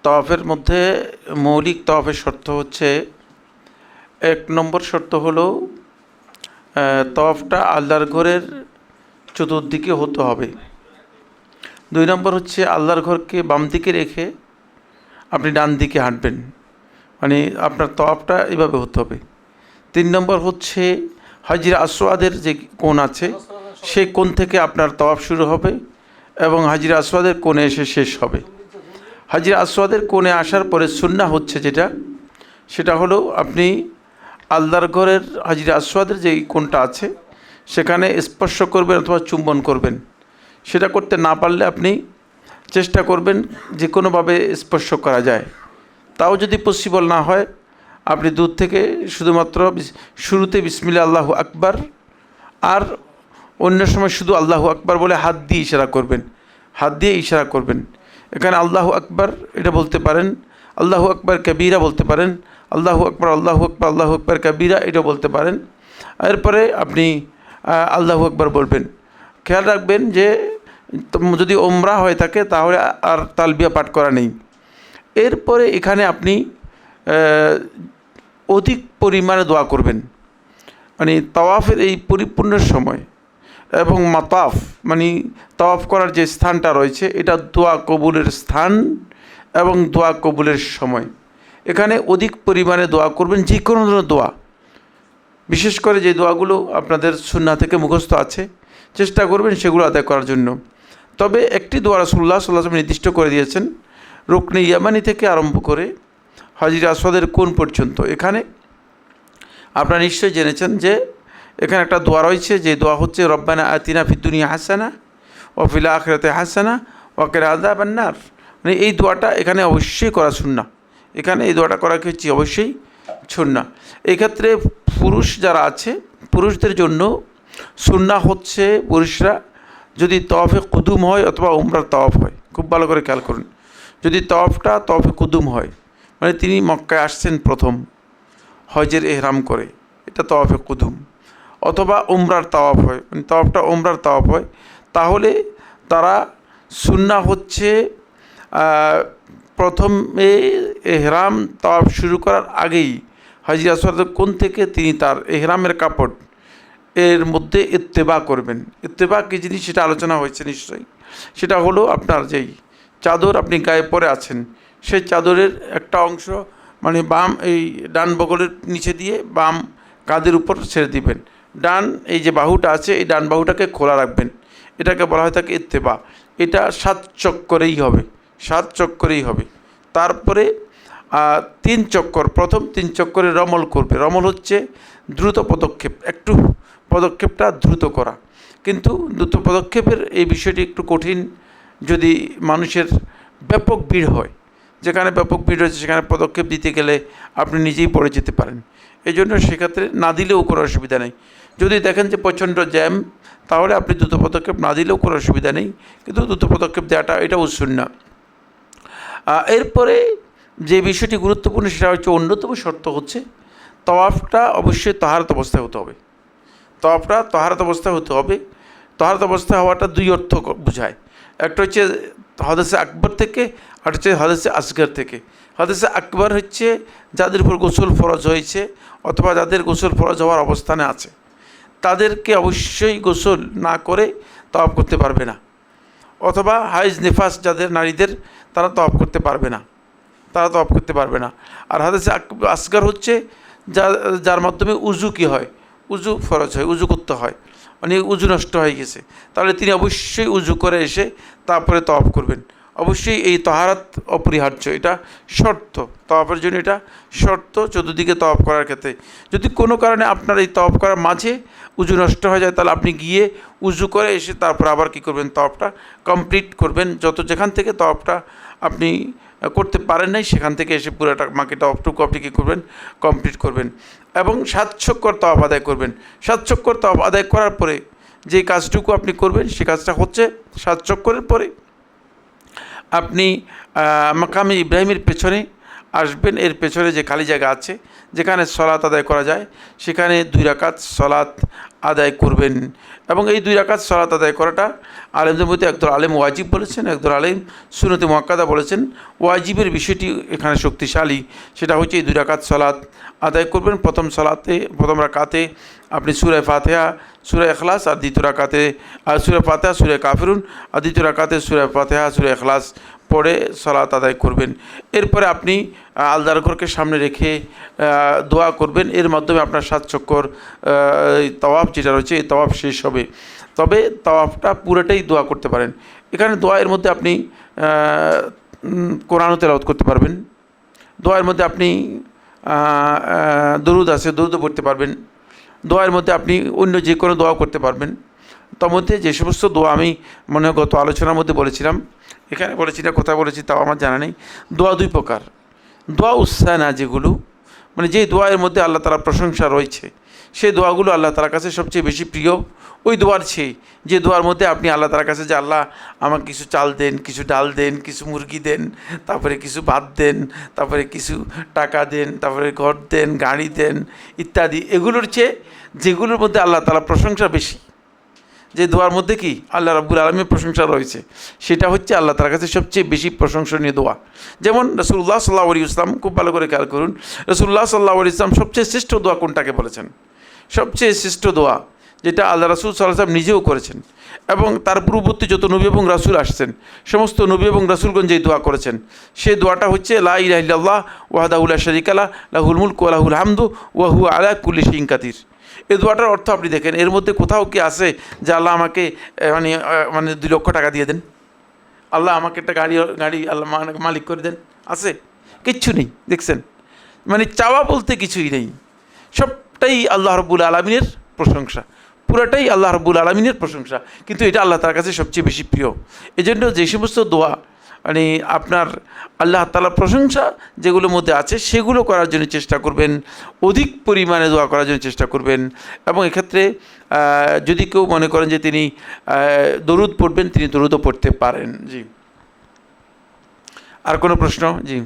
তওয়াফের মধ্যে মৌলিক তওয়াফের শর্ত হচ্ছে, 1 নম্বর শর্ত হলো তওয়াফটা আল্লাহর ঘরের চতুর্দিকে হতে হবে। 2 নম্বর হচ্ছে আল্লাহর ঘরকে বাম দিকে রেখে আপনি ডান দিকে হাঁটবেন, মানে আপনার তওয়াফটা এভাবে হতে হবে। 3 নম্বর হচ্ছে হাজরে আসওয়াদের যে কোণ আছে সেই কোণ থেকে আপনার তওয়াফ শুরু হবে এবং হাজরে আসওয়াদের কোণে এসে শেষ হবে। হাজরে আসওয়াদের কোণে আসার পরে সুন্নাহ হচ্ছে সেটা হলো আপনি আল্লাহর ঘরের হাজরে আসওয়াদের যে কোণটা আছে সেখানে স্পর্শ করবেন অথবা চুম্বন করবেন। সেটা করতে না পারলে আপনি চেষ্টা করবেন যে কোনোভাবে স্পর্শ করা যায়। তাও যদি পসিবল না হয়, আপনি দূর থেকে শুধুমাত্র শুরুতে বিসমিল্লাহ আল্লাহু আকবার আর অন্য সময় শুধু আল্লাহু আকবার বলে হাত দিয়ে ইশারা করবেন, হাত দিয়ে ইশারা করবেন। এখানে আল্লাহু আকবার এটা বলতে পারেন, আল্লাহু আকবার কবীরা বলতে পারেন, আল্লাহু আকবার আল্লাহু আকবার আল্লাহু আকবার কবীরা এটা বলতে পারেন। এরপরে আপনি আল্লাহু আকবার বলবেন। খেয়াল রাখবেন যে যদি ওমরা হয়ে থাকে তাহলে আর তালবিয়া পাঠ করা নেই। এরপরে এখানে আপনি অধিক পরিমাণে দোয়া করবেন, মানে তাওয়াফের এই পরিপূর্ণ সময় এবং মাতাফ মানে তাওয়াফ করার যে স্থানটা রয়েছে এটা দোয়া কবুলের স্থান এবং দোয়া কবুলের সময়। এখানে অধিক পরিমাণে দোয়া করবেন, যে কোনো ধরনের দোয়া, বিশেষ করে যে দোয়াগুলো আপনাদের সুন্নাহ থেকে মুখস্থ আছে চেষ্টা করবেন সেগুলো আদায় করার জন্য। তবে একটি দোয়া রাসূলুল্লাহ সাল্লাল্লাহু আলাইহি ওয়াসাল্লাম নির্দিষ্ট করে দিয়েছেন, রুকনে ইয়ামানি থেকে আরম্ভ করে হাজরে আসওয়াদের কোণ পর্যন্ত। এখানে আপনারা নিশ্চয়ই জেনেছেন যে এখানে একটা দোয়া রয়েছে, যে দোয়া হচ্ছে রব্বানা আতিনা ফিদ দুনিয়া হাসানা ওয়া ফিল আখিরাতি হাসানা ওয়া কিনা আযাবান নার। মানে এই দোয়াটা এখানে অবশ্যই করা সুন্নাহ, এখানে এই দোয়াটা করা কি হচ্ছে অবশ্যই সুন্নাহ। এই ক্ষেত্রে পুরুষ যারা আছে পুরুষদের জন্য সুন্নাহ হচ্ছে পুরুষরা যদি তওয়াফে কুদুম হয় অথবা উমরার তওয়াফ হয়, খুব ভালো করে খেয়াল করুন, যদি তওয়াফটা তওয়াফে কুদুম হয় মানে তিনি মক্কায় আসছেন প্রথম হজের এহরাম করে, এটা তওয়াফে কুদুম, অথবা উমরার তাওয়াফ হয় মানে তওয়াফটা উমরার তাওয়াফ হয়, তাহলে তারা সুন্নাহ হচ্ছে প্রথমে এহরাম তাওয়াফ শুরু করার আগেই হাজরে আসওয়াদের কোণ থেকে তিনি তার এহরামের কাপড় এর মধ্যে ইত্তেবা করবেন। ইত্তেবা কী জিনিস সেটা আলোচনা হয়েছে নিশ্চয়ই। সেটা হলো আপনার যেই চাদর আপনি গায়ে পরে আছেন সেই চাদরের একটা অংশ মানে বাম এই ডান বগলের নিচে দিয়ে বাম কাঁধের উপর ছেড়ে দিবেন, ডান এই যে বাহুটা আছে এই ডান বাহুটাকে খোলা রাখবেন, এটাকে বলা হয় থাকে ইত্তেবা। এটা 7 চক্করেই হবে, 7 চক্করেই হবে। তারপরে 3 চক্কর, প্রথম 3 চক্করে রমল করবে। রমল হচ্ছে দ্রুত পদক্ষেপ, একটু পদক্ষেপটা দ্রুত করা, কিন্তু দ্রুত পদক্ষেপের এই বিষয়টি একটু কঠিন যদি মানুষের ব্যাপক ভিড় হয়। যেখানে ব্যাপক ভিড় হয়েছে সেখানে পদক্ষেপ দিতে গেলে আপনি নিজেই পড়ে যেতে পারেন, এই জন্য সেক্ষেত্রে না দিলেও কোনো অসুবিধা নেই। যদি দেখেন যে প্রচণ্ড জ্যাম তাহলে আপনি দ্রুত পদক্ষেপ না দিলেও কোনো অসুবিধা নেই, কিন্তু দ্রুত পদক্ষেপ দেওয়াটা এটাও সুন্নাহ। এরপরে যে বিষয়টি গুরুত্বপূর্ণ সেটা হচ্ছে অন্যতম শর্ত হচ্ছে তওয়াফটা অবশ্যই তাহারত অবস্থায় হতে হবে। তওয়াফটা তাহারত অবস্থায় হতে হবে। তাহারত অবস্থায় হওয়াটা 2 অর্থ বোঝায়, একটা হচ্ছে হাদেসে আকবর থেকে আর হচ্ছে হাদেসে আসগর থেকে। হাদেসে আকবর হচ্ছে যাদের উপর গোসল ফরজ হয়েছে অথবা যাদের গোসল ফরজ হওয়ার অবস্থানে আছে তাদেরকে অবশ্যই গোসল না করে তওয়াফ করতে পারবে না, অথবা হাইজ নেফাস যাদের নারীদের তারা তওয়াফ করতে পারবে না, তারা তওয়াফ করতে পারবে না। আর হাদেসে আসগর হচ্ছে যার মাধ্যমে উজু কী হয়, উজু ফরজ হয়, উজু করতে হয়, মানে উজু নষ্ট হয়ে গেছে, তাহলে তিনি অবশ্যই উজু করে এসে তারপরে তওয়াফ করবেন। অবশ্যই এই তাহারাত অপরিহার্য, এটা শর্ত, তওয়াফের জন্য এটা শর্ত চতুর্দিকে তওয়াফ করার ক্ষেত্রে। যদি কোনো কারণে আপনার এই তওয়াফ করার মাঝে উজু নষ্ট হয়ে যায় তাহলে আপনি গিয়ে উজু করে এসে তারপর আবার কী করবেন, তওয়াফটা কমপ্লিট করবেন। যেখান থেকে তওয়াফটা আপনি করতে পারেন নাই সেখান থেকে এসে পুরোটা বাকি তওয়াফটুকু আপনি কী করবেন, কমপ্লিট করবেন এবং 7 চক্কর তওয়াফ আদায় করবেন। 7 চক্কর তওয়াফ আদায় করার পরে যে কাজটুকু আপনি করবেন সে কাজটা হচ্ছে 7 চক্করের পরে আপনি মাকামে ইব্রাহিমের পেছনে আসবেন, এর পেছনে যে খালি জায়গা আছে যেখানে সলাত আদায় করা যায় সেখানে 2 রাকাত সলাত আদায় করবেন। এবং এই 2 রাকাত সলাত আদায় করাটা আলেমদের মধ্যে একদল আলেম ওয়াজিব বলেছেন, একদল আলেম সুন্নতে মুআক্কাদা বলেছেন। ওয়াজিবের বিষয়টি এখানে শক্তিশালী, সেটা হচ্ছে এই 2 রাকাত সলাত আদায় করবেন। প্রথম রাকাতে আপনি সূরা ফাতিহা, সূরা ইখলাস, আর দ্বিতীয় রাকাতে সূরা ফাতিহা, সূরা কাফিরুন, আর দ্বিতীয় রাকাতে সূরা ফাতিহা, সূরা ইখলাস পড়ে সালাত আদায় করবেন। এরপরে আপনি আল্লাহর ঘরকে সামনে রেখে দোয়া করবেন। এর মাধ্যমে আপনার 7 চক্কর তাওয়াফ যেটা রয়েছে এই তাওয়াফ শেষ হবে। তবে তাওয়াফটা পুরোটাই দোয়া করতে পারেন। এখানে দোয়ার মধ্যে আপনি কোরআনও তেলাওয়াত করতে পারবেন। দোয়ার মধ্যে আপনি দরুদ আছে, দরুদও পড়তে পারবেন। দোয়ার মধ্যে আপনি অন্য যে কোনো দোয়া করতে পারবেন। তার মধ্যে যে সমস্ত দোয়া আমি মনে হয় গত আলোচনার মধ্যে বলেছিলাম, এখানে বলেছি না কোথায় বলেছি তাও আমার জানা নেই। দোয়া 2 প্রকার। দোয়া উস্তানা, যেগুলো মানে যে দোয়ার মধ্যে আল্লাহ তাআলার প্রশংসা রয়েছে, সেই দোয়াগুলো আল্লাহ তাআলার কাছে সবচেয়ে বেশি প্রিয়। ওই দোয়ার চেয়ে যে দোয়ার মধ্যে আপনি আল্লাহ তাআলার কাছে যে আল্লাহ আমাকে কিছু চাল দেন, কিছু ডাল দেন, কিছু মুরগি দেন, তারপরে কিছু ভাত দেন, তারপরে কিছু টাকা দেন, তারপরে ঘর দেন, গাড়ি দেন ইত্যাদি, এগুলোর চেয়ে যেগুলোর মধ্যে আল্লাহ তাআলার প্রশংসা বেশি, যে দোয়ার মধ্যে কি আল্লাহ রাব্বুল আলামিনের প্রশংসা রয়েছে, সেটা হচ্ছে আল্লাহ তাআলার কাছে সবচেয়ে বেশি প্রশংসনীয় দোয়া। যেমন রাসূলুল্লাহ সাল্লাল্লাহু আলাইহি ওয়াসাল্লাম, খুব ভালো করে খেয়াল করুন, রাসূলুল্লাহ সাল্লাল্লাহু আলাইহি ওয়াসাল্লাম সবচেয়ে শ্রেষ্ঠ দোয়া কোনটাকে বলেছেন? সবচেয়ে শ্রেষ্ঠ দোয়া যেটা আল্লাহ রাসূল সাল্লাল্লাহু আলাইহি ওয়াসাল্লাম নিজেও করেছেন, এবং তার পূর্ববর্তী যত নবী এবং রাসূল আসছেন সমস্ত নবী এবং রাসূলগণ যেই দোয়া করেছেন, সেই দোয়াটা হচ্ছে লা ইলাহা ইল্লাল্লাহ ওয়াহদাহু লা শারীকা লাহু লাহুল মুলকু ওয়া লাহুল হামদু ওয়া হুয়া আলা কুল্লি শাইইন কাদির। এই দোয়াটার অর্থ আপনি দেখেন, এর মধ্যে কোথাও কি আছে যে আল্লাহ আমাকে মানে 2 লক্ষ টাকা দিয়ে দেন, আল্লাহ আমাকে একটা গাড়ি আল্লাহ মালিক করে দেন? আছে? কিচ্ছু নেই। দেখছেন, মানে চাওয়া বলতে কিছুই নেই, সবটাই আল্লাহ রাব্বুল আলামিনের প্রশংসা, পুরাটাই আল্লাহ রাব্বুল আলামিনের প্রশংসা। কিন্তু এটা আল্লাহ তার কাছে সবচেয়ে বেশি প্রিয়। এজন্য যে সমস্ত দোয়া মানে আপনার আল্লাহ তাআলার প্রশংসা যেগুলোর মধ্যে আছে সেগুলো করার জন্য চেষ্টা করবেন, অধিক পরিমাণে দোয়া করার জন্য চেষ্টা করবেন। এবং এক্ষেত্রে যদি কেউ মনে করেন যে তিনি দরুদ পড়বেন, তিনি দরুদও পড়তে পারেন। জি, আর কোনো প্রশ্ন? জি,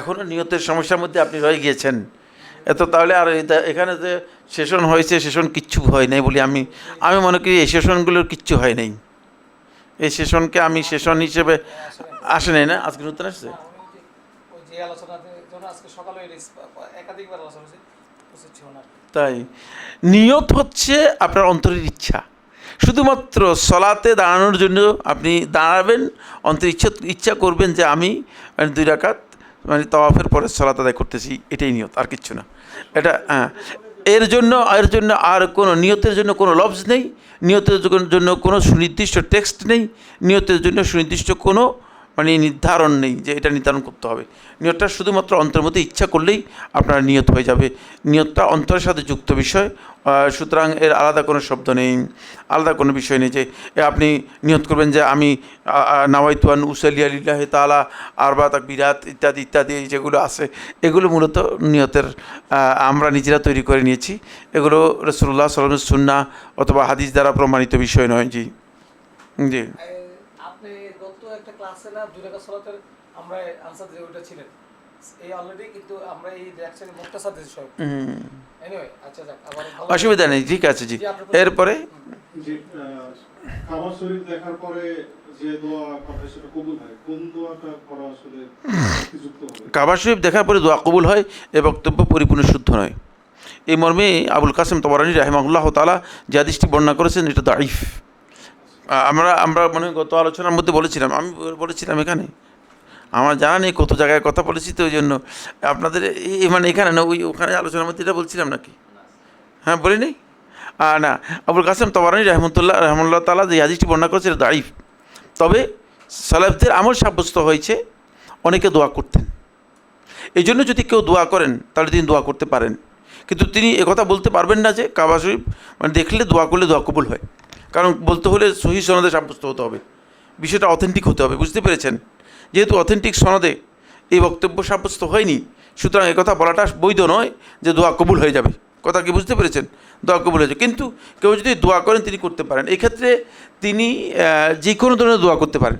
এখনও নিয়তের সমস্যার মধ্যে আপনি রয়ে গিয়েছেন এত, তাহলে আর এখানে যে সেশন হয়েছে, সেশন কিচ্ছু হয় নাই বলি আমি মনে করি এই সেশনগুলোর কিচ্ছু হয় নাই। এই সেশনকে আমি সেশন হিসেবে আসে নাই না, আজকে নতুন আসছে। তাই নিয়ত হচ্ছে আপনার অন্তরের ইচ্ছা। শুধুমাত্র সলাতে দাঁড়ানোর জন্য আপনি দাঁড়াবেন, অন্তর ইচ্ছা করবেন যে আমি 2 রাকাত মানে তাওয়াফের পরে সালাত আদায় করতেছি, এটাই নিয়ত, আর কিচ্ছু না। এটা এর জন্য আর কোনো নিয়তের জন্য কোনো লফজ নেই, নিয়তের জন্য কোনো সুনির্দিষ্ট টেক্সট নেই, নিয়তের জন্য সুনির্দিষ্ট কোনো মানে নির্ধারণ নেই যে এটা নির্ধারণ করতে হবে। নিয়তটা শুধুমাত্র অন্তরের মধ্যে ইচ্ছা করলেই আপনার নিয়ত হয়ে যাবে। নিয়তটা অন্তরের সাথে যুক্ত বিষয়, সুতরাং এর আলাদা কোনো শব্দ নেই, আলাদা কোনো বিষয় নেই যে আপনি নিয়ত করবেন যে আমি নাওয়াইতু আন উসাল্লিয়া লিল্লাহি তাআলা আরবা তাকবীরাত ইত্যাদি ইত্যাদি যেগুলো আছে, এগুলো মূলত নিয়তের আমরা নিজেরা তৈরি করে নিয়েছি। এগুলো রাসূলুল্লাহ সাল্লাল্লাহু আলাইহি ওয়াসাল্লামের সুন্নাহ অথবা হাদিস দ্বারা প্রমাণিত বিষয় নয়। জি জি, একটা ক্লাসে না 2 রাকাত সালাতের আমরা आंसर দিয়ে ওটা ছিলেন এই অলরেডি, কিন্তু আমরা এই রিঅ্যাকশনে মুক্তাসার দিছি সব। এনিওয়ে আচ্ছা যাক, আবার অসুবিধা নেই, ঠিক আছে। জি, এরপরে জি কাবা শরীফ দেখার পরে যে দোয়া করে সেটা কবুল হয়, কোন দোয়াটা করা আসলে যুক্ত হবে? কাবা শরীফ দেখার পরে দোয়া কবুল হয় এ বক্তব্য পরিপূর্ণ শুদ্ধ নয়। এই মর্মে আবুল কাসেম তবরানী রাহিমাহুল্লাহ তাআলা যে হাদিসটি বর্ণনা করেছেন এটা দাঈফ। আমরা মনে গত আলোচনার মধ্যে বলেছিলাম, আমি বলেছিলাম এখানে, আমার জানা নেই কত জায়গায় কথা বলেছি, তো ওই জন্য আপনাদের মানে এখানে না ওখানে আলোচনার মধ্যে এটা বলছিলাম নাকি? হ্যাঁ বলি নেই না। আবুল কাসেম তবরানী রাহিমাহুল্লাহ তাআলা যে হাদিসটি বর্ণনা করেছে এটা দাঈফ। তবে সালাফদের আমল সাব্যস্ত হয়েছে অনেকে দোয়া করতেন, এই জন্য যদি কেউ দোয়া করেন তাহলে তিনি দোয়া করতে পারেন, কিন্তু তিনি একথা বলতে পারবেন না যে কাবা শরীফ মানে দেখলে দোয়া করলে দোয়া কবুল হয়। কারণ বলতে হলে সহিহ সনদে সাব্যস্ত হতে হবে, বিষয়টা অথেন্টিক হতে হবে, বুঝতে পেরেছেন? যেহেতু অথেন্টিক সনদে এই বক্তব্য সাব্যস্ত হয়নি, সুতরাং একথা বলাটা বৈধ নয় যে দোয়া কবুল হয়ে যাবে। কথা কি বুঝতে পেরেছেন? দোয়া কবুল হয়েছে। কিন্তু কেউ যদি দোয়া করেন তিনি করতে পারেন, এক্ষেত্রে তিনি যে কোনো ধরনের দোয়া করতে পারেন,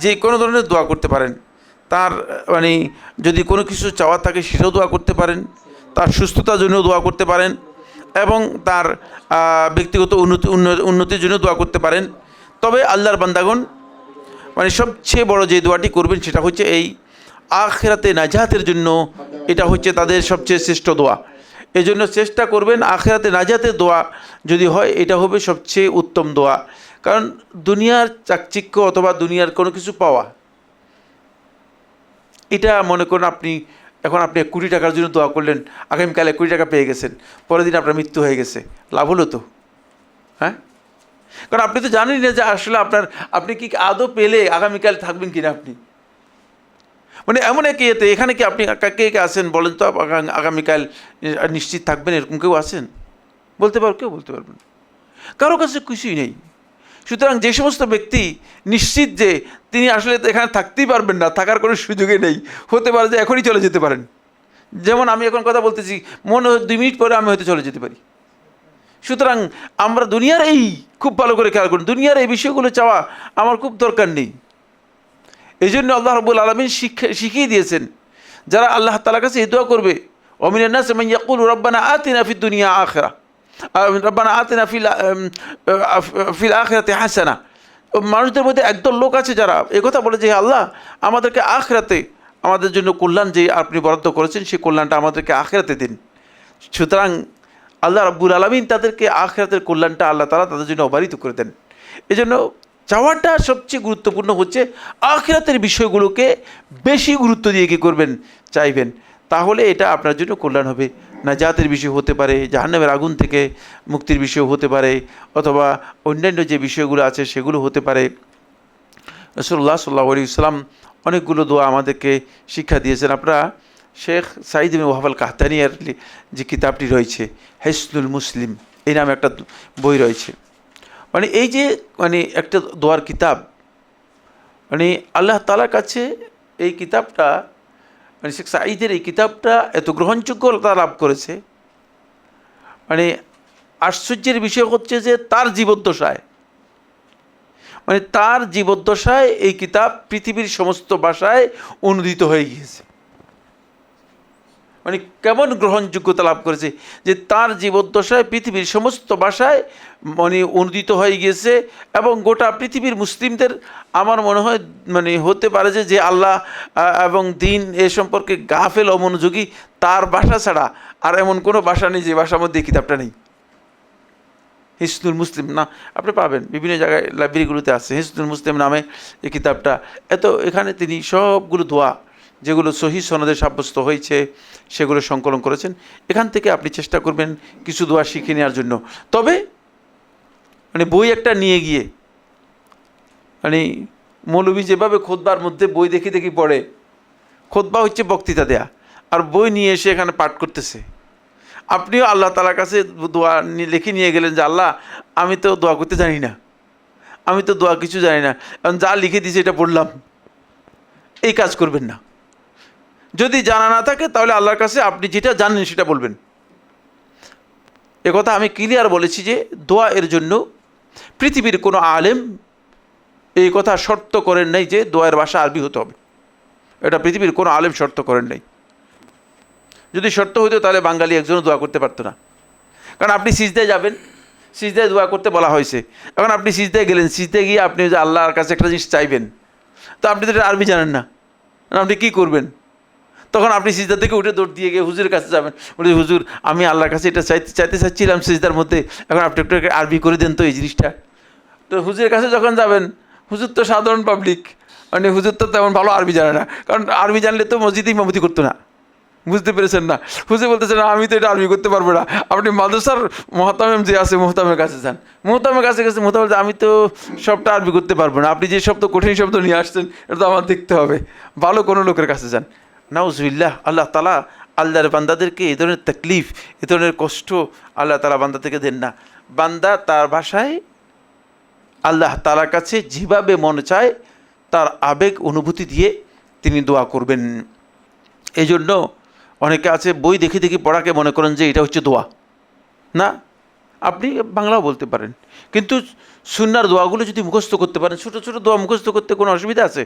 যে কোনো ধরনের দোয়া করতে পারেন। তার মানে যদি কোনো কিছু চাওয়া থাকে সেটাও দোয়া করতে পারেন, তার সুস্থতার জন্য দোয়া করতে পারেন, এবং তার ব্যক্তিগত উন্নতির জন্য দোয়া করতে পারেন। তবে আল্লাহর বান্দাগণ মানে সবচেয়ে বড় যে দোয়াটি করবেন সেটা হচ্ছে এই আখিরাতে নাজাতের জন্য, এটা হচ্ছে তাদের সবচেয়ে শ্রেষ্ঠ দোয়া। এই জন্য চেষ্টা করবেন আখিরাতে নাজাতের দোয়া যদি হয় এটা হবে সবচেয়ে উত্তম দোয়া। কারণ দুনিয়ার চাকচিক্য অথবা দুনিয়ার কোনো কিছু পাওয়া, এটা মনে করুন আপনি এখন আপনি 1 কোটি টাকার জন্য দোয়া করলেন, আগামীকাল 1 কোটি টাকা পেয়ে গেছেন, পরের দিন আপনার মৃত্যু হয়ে গেছে, লাভ হলো তো? হ্যাঁ, কারণ আপনি তো জানেনই না যে আসলে আপনি কি আদৌ পেলে আগামীকাল থাকবেন কিনা। আপনি মানে এমন এক ইয়েতে এখানে কি আপনি কে কে আছেন বলেন তো আগামীকাল নিশ্চিত থাকবেন, এরকম কেউ আছেন? কেউ বলতে পারবেন, কারো কাছে কিছুই নেই। সুতরাং যে সমস্ত ব্যক্তি নিশ্চিত যে তিনি আসলে এখানে থাকতেই পারবেন না, থাকার কোনো সুযোগই নেই, হতে পারে যে এখনই চলে যেতে পারেন। যেমন আমি এখন কথা বলতেছি, মনে হয় 2 মিনিট পরে আমি হয়তো চলে যেতে পারি। সুতরাং আমরা দুনিয়ার এই খুব ভালো করে খেয়াল করুন, দুনিয়ার এই বিষয়গুলো চাওয়া আমার খুব দরকার নেই। এই জন্য আল্লাহ রাব্বুল আলামিন শিখিয়ে দিয়েছেন যারা আল্লাহ তাআলার কাছে এই দোয়া করবে, ওয়ামিনান নাসি মান ইয়াকুলু রব্বানা আতিনা ফিদ দুনিয়া আখিরা রব্বানা আতিনা ফিল আখিরাতি হাসানা। মানুষদের মধ্যে একদল লোক আছে যারা একথা বলে যে আল্লাহ আমাদেরকে আখিরাতে আমাদের জন্য কল্যাণ যে আপনি বরাদ্দ করেছেন সেই কল্যাণটা আমাদেরকে আখিরাতে দিন। সুতরাং আল্লাহ রাব্বুল আলামিন তাদেরকে আখিরাতের কল্যাণটা আল্লাহ তাআলা তাদের জন্য অবারিত করে দেন। এজন্য চাওয়াটা সবচেয়ে গুরুত্বপূর্ণ হচ্ছে আখিরাতের বিষয়গুলোকে বেশি গুরুত্ব দিয়ে কী করবেন, চাইবেন, তাহলে এটা আপনার জন্য কল্যাণ হবে। নাজাতের বিষয় হতে পারে, জাহান্নামের আগুন থেকে মুক্তির বিষয় হতে পারে, অথবা অন্যান্য যে বিষয়গুলো আছে সেগুলো হতে পারে। রাসূলুল্লাহ সাল্লাল্লাহু আলাইহি ওয়াসাল্লাম অনেকগুলো দোয়া আমাদেরকে শিক্ষা দিয়েছেন। আপনারা শেখ সাঈদ ইবনে ওয়াহাব আল কাহতানির যে কিতাবটি রয়েছে হিসনুল মুসলিম, এই নামে একটা বই রয়েছে। মানে এই যে মানে একটা দোয়ার কিতাব, মানে আল্লাহ তাআলার কাছে এই কিতাবটা মানে শেখ সাঈদের এই কিতাবটা এত গ্রহণযোগ্যতা লাভ করেছে। মানে আশ্চর্যের বিষয় হচ্ছে যে তার জীবদ্দশায় এই কিতাব পৃথিবীর সমস্ত ভাষায় অনুদিত হয়ে গিয়েছে। মানে কেমন গ্রহণযোগ্যতা লাভ করেছে যে তার জীবদ্দশায় পৃথিবীর সমস্ত ভাষায় মানে অনুদিত হয়ে গিয়েছে, এবং গোটা পৃথিবীর মুসলিমদের আমার মনে হয় মানে হতে পারে যে আল্লাহ এবং দিন এ সম্পর্কে গাফেল অমনোযোগী, তার ভাষা ছাড়া আর এমন কোনো ভাষা নেই যে ভাষার মধ্যে এই কিতাবটা নেই। হিসনুল মুসলিম না, আপনি পাবেন বিভিন্ন জায়গায় লাইব্রেরিগুলোতে আছে, হিসনুল মুসলিম নামে এই কিতাবটা। এখানে তিনি সবগুলো দোয়া যেগুলো সহিহ সনদে সাব্যস্ত হয়েছে সেগুলো সংকলন করেছেন। এখান থেকে আপনি চেষ্টা করবেন কিছু দোয়া শিখে নেওয়ার জন্য। তবে মানে বই একটা নিয়ে গিয়ে মানে মৌলবী যেভাবে খুতবার মধ্যে বই দেখি পড়ে, খুতবা হচ্ছে বক্তৃতা দেয়া, আর বই নিয়ে এসে এখানে পাঠ করতেছে। আপনিও আল্লাহ তাআলার কাছে দোয়া লিখে নিয়ে গেলেন যে আল্লাহ আমি তো দোয়া করতে জানি না, আমি তো দোয়া কিছু জানি না, কারণ যা লিখে দিয়েছে এটা পড়লাম। এই কাজ করবেন না। যদি জানা না থাকে তাহলে আল্লাহর কাছে আপনি যেটা জানেন সেটা বলবেন। একথা আমি ক্লিয়ার বলেছি যে দোয়া এর জন্য পৃথিবীর কোনো আলেম এই কথা শর্ত করেন নাই যে দোয়ার ভাষা আরবি হতে হবে। এটা পৃথিবীর কোনো আলেম শর্ত করেন নাই। যদি শর্ত হইতো তাহলে বাঙালি একজনও দোয়া করতে পারতো না। কারণ আপনি সিজদায় যাবেন, সিজদায় দোয়া করতে বলা হয়েছে, এখন আপনি সিজদায় গেলেন, সিজদায় গিয়ে আপনি যে আল্লাহর কাছে একটা জিনিস চাইবেন, তো আপনি তো এটা আরবি জানেন না, আপনি কী করবেন? তখন আপনি সিজদা থেকে উঠে দৌড় দিয়ে গিয়ে হুজুরের কাছে যাবেন, বলে হুজুর আমি আল্লাহর কাছে এটা চাইতে চাচ্ছিলাম সিজদার মধ্যে, এখন আপনি একটু আরবি করে দেন তো এই জিনিসটা। তো হুজুরের কাছে যখন যাবেন, হুজুর তো সাধারণ পাবলিক, মানে হুজুর তো তেমন ভালো আরবি জানে না, কারণ আরবি জানলে তো মসজিদে ইমামতি করতো না। বুঝতে পেরেছেন না? হুজুর বলতেছে না আমি তো এটা আরবি করতে পারবো না। আপনি মাদ্রাসার মোহতামেম যে আছে মোহতামের কাছে যান, মোহতামের কাছে গেছে, মোহতাম বলতে আমি তো সবটা আরবি করতে পারবো না, আপনি যে শব্দ কঠিন শব্দ নিয়ে আসছেন এটা তো আমার দেখতে হবে, ভালো কোনো লোকের কাছে যান। নাউজুবিল্লাহ, আল্লাহ তাআলা আল্লাহর বান্দাদেরকে এই ধরনের তাকলিফ, এই ধরনের কষ্ট আল্লাহ তাআলা বান্দা থেকে দেন না। বান্দা তার ভাষায় আল্লাহ তাআলার কাছে যেভাবে মনে চায় তার আবেগ অনুভূতি দিয়ে তিনি দোয়া করবেন। এই জন্য অনেকে আছে বই দেখে পড়াকে মনে করেন যে এটা হচ্ছে দোয়া। না, আপনি বাংলাও বলতে পারেন, কিন্তু সুন্নার দোয়াগুলো যদি মুখস্থ করতে পারেন, ছোটো ছোটো দোয়া মুখস্থ করতে কোনো অসুবিধা আছে?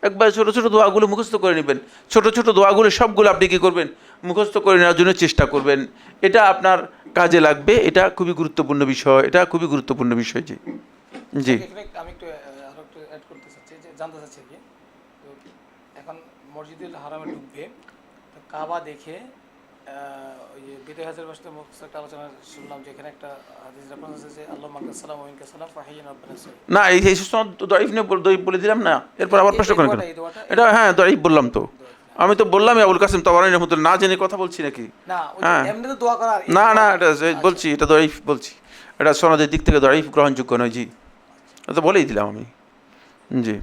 একবার ছোটো ছোটো দোয়াগুলো মুখস্থ করে নেবেন, ছোটো ছোটো দোয়াগুলো সবগুলো আপনি কী করবেন, মুখস্থ করে নেওয়ার জন্য চেষ্টা করবেন। এটা আপনার কাজে লাগবে, এটা খুবই গুরুত্বপূর্ণ বিষয়, এটা খুবই গুরুত্বপূর্ণ বিষয়। জি জি। এখানে আমি একটু আরো একটু অ্যাড করতে চাচ্ছি, যে জানতে চাচ্ছি কি, তো এখন মসজিদুল হারামে ঢুকবে, তো কাবা দেখে ওই যে বিদয় হাজার বসতে মুখ একটা আলোচনা শুনলাম, যেখানে একটা হাদিস রেফারেন্স আছে যে আল্লাহ মাকা সালাম ওয়াইনকা সালাম ফাহিয়ান রব্বানা সাল্লাম। না, এই সনদ দয়ীফ নিয়ে দয়ীফ বলে দিলাম না, এরপর আবার প্রশ্ন করেন কেন? এই দোয়াটা এটা হ্যাঁ দয়ীফ বললাম তো, আমি তো বললামই আবুল কাসেম তাবারানী রহমতুল্লাহ, না জেনে কথা বলছি নাকি? না, ওই হ্যাঁ। এমনি তো দোয়া করার না না, এটা বলছি, এটা দয়ীফ বলছি, এটা সনদের দিক থেকে দয়ীফ, গ্রহণযোগ্য নয়। জি, এটা তো বলেই দিলাম আমি। জি,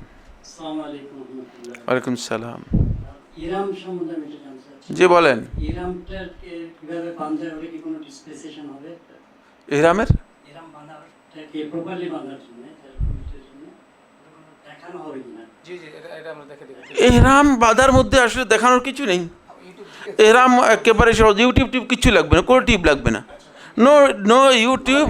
আসসালামু আলাইকুম রহমতুল্লাহ। ওয়ালাইকুম সালাম। ইরাম সম্বন্ধে আমি একটু জানতে চাচ্ছি। জি বলেন। ইরামটাকে কিভাবে বাঁধতে হবে, কি কোনো ডিসপেন্সেশন হবে? ইহরামের ইরাম বাঁধাটাকে প্রপারলি বাঁধার জন্য, কমিটির জন্য কোনো দেখানো হবে কিনা? জি জি, এটা এটা আমরা দেখে দেবো। ইহরাম বাঁধার মধ্যে আসলে দেখানোর কিছু নেই। ইউটিউব থেকে এরাম একেবারে সহজ, ইউটিউব টিউব কিছু লাগবে না, কোনো টিউব লাগবে না। নো নো ইউটিউব,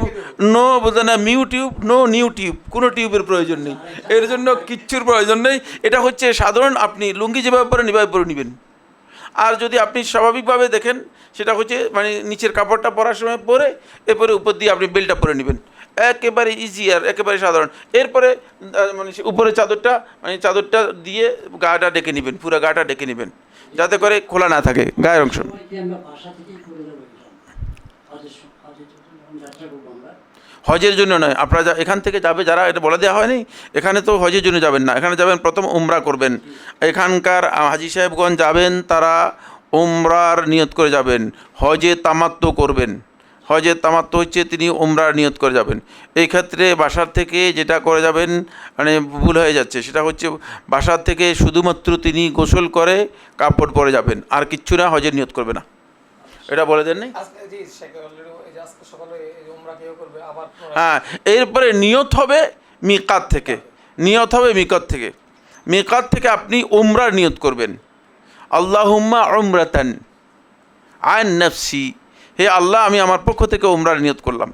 নো না মিউটিউব, নো নিউটিউব, কোনো টিউবের প্রয়োজন নেই, এর জন্য কিচ্ছুর প্রয়োজন নেই। এটা হচ্ছে সাধারণ, আপনি লুঙ্গি যেভাবে পরে নিভাবে পরে নেবেন। আর যদি আপনি স্বাভাবিকভাবে দেখেন, সেটা হচ্ছে মানে নিচের কাপড়টা পরার সময় পরে, এরপরে উপর দিয়ে আপনি বেলটা পরে নেবেন, একেবারে ইজি আর একেবারে সাধারণ। এরপরে মানে উপরে চাদরটা, মানে চাদরটা দিয়ে গাটা ডেকে নেবেন, পুরো গাটা ডেকে নেবেন, যাতে করে খোলা না থাকে গায়ের অংশ। সময় কি আমরা বাসা থেকেই করে দেবো ইরাম? হজের জন্য যখন যাত্রা করবো আমরা, হজের জন্য নয়, আপনারা এখান থেকে যাবে যারা, এটা বলে দেওয়া হয়নি, এখানে তো হজের জন্য যাবেন না, এখানে যাবেন প্রথম উমরা করবেন। এখানকার হাজি সাহেবগঞ্জ যাবেন, তারা উমরার নিয়ত করে যাবেন, হজে তামাত্ম করবেন। হজে তামাত্ম হচ্ছে তিনি উমরার নিয়ত করে যাবেন। এই ক্ষেত্রে বাসার থেকে যেটা করে যাবেন, মানে ভুল হয়ে যাচ্ছে, সেটা হচ্ছে বাসার থেকে শুধুমাত্র তিনি গোসল করে কাপড় পরে যাবেন, আর কিচ্ছু না, হজের নিয়ত করবে না, এটা বলে দেন নাই? আজকে জি শেখ অলরেডি এই যে আজকে সকালে এই যে উমরা কেউ করবে আবার হ্যাঁ, এরপরে নিয়ত হবে মিকাত থেকে, নিয়ত হবে মিকাত থেকে। মিকাত থেকে আপনি উমরার নিয়ত করবেন, আল্লাহুম্মা উমরাতান আন নাফসি, হে আল্লাহ আমি আমার পক্ষ থেকে উমরার নিয়ত করলাম।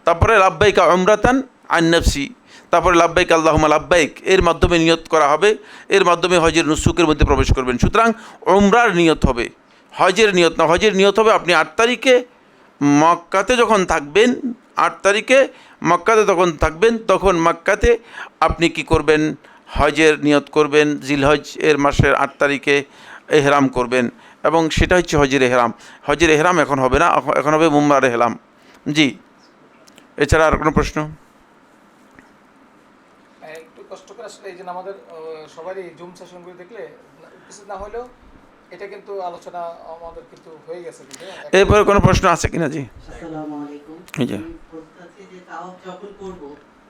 তারপরে লাব্বাইকা উমরাতান আন নাফসি, তারপরে লাব্বাইক আল্লাহুম্মা লাব্বাইক, এর মাধ্যমে নিয়ত করা হবে, এর মাধ্যমে হজের নুসুকের মধ্যে প্রবেশ করবেন। সুতরাং উমরার নিয়ত হবে, হজের নিয়ত না। হজের নিয়ত হবে আপনি 8 তারিখে মক্কাতে যখন থাকবেন, 8 তারিখে মক্কাতে তখন থাকবেন, তখন মক্কাতে আপনি কি করবেন, হজের নিয়ত করবেন, জিলহজ এর মাসের 8 তারিখে এহরাম করবেন, এবং সেটা হচ্ছে হজের এহরাম। হজের এহরাম এখন হবে না, এখন হবে উমরার এহরাম। জি, এছাড়া আর কোনো প্রশ্ন? একটু কষ্ট করে আসলে এই যে আমাদের সবারই জুম সেশনগুলো দেখলে কিছু না হলেও এটা কিন্তু আলোচনা আমাদের কিন্তু হয়ে গেছে। কিন্তু এরপরে কোনো প্রশ্ন আছে কিনা? জি, আসসালামু আলাইকুম। এই যে আমি বলতে চাচ্ছি যে তাওয়াফ যখন করব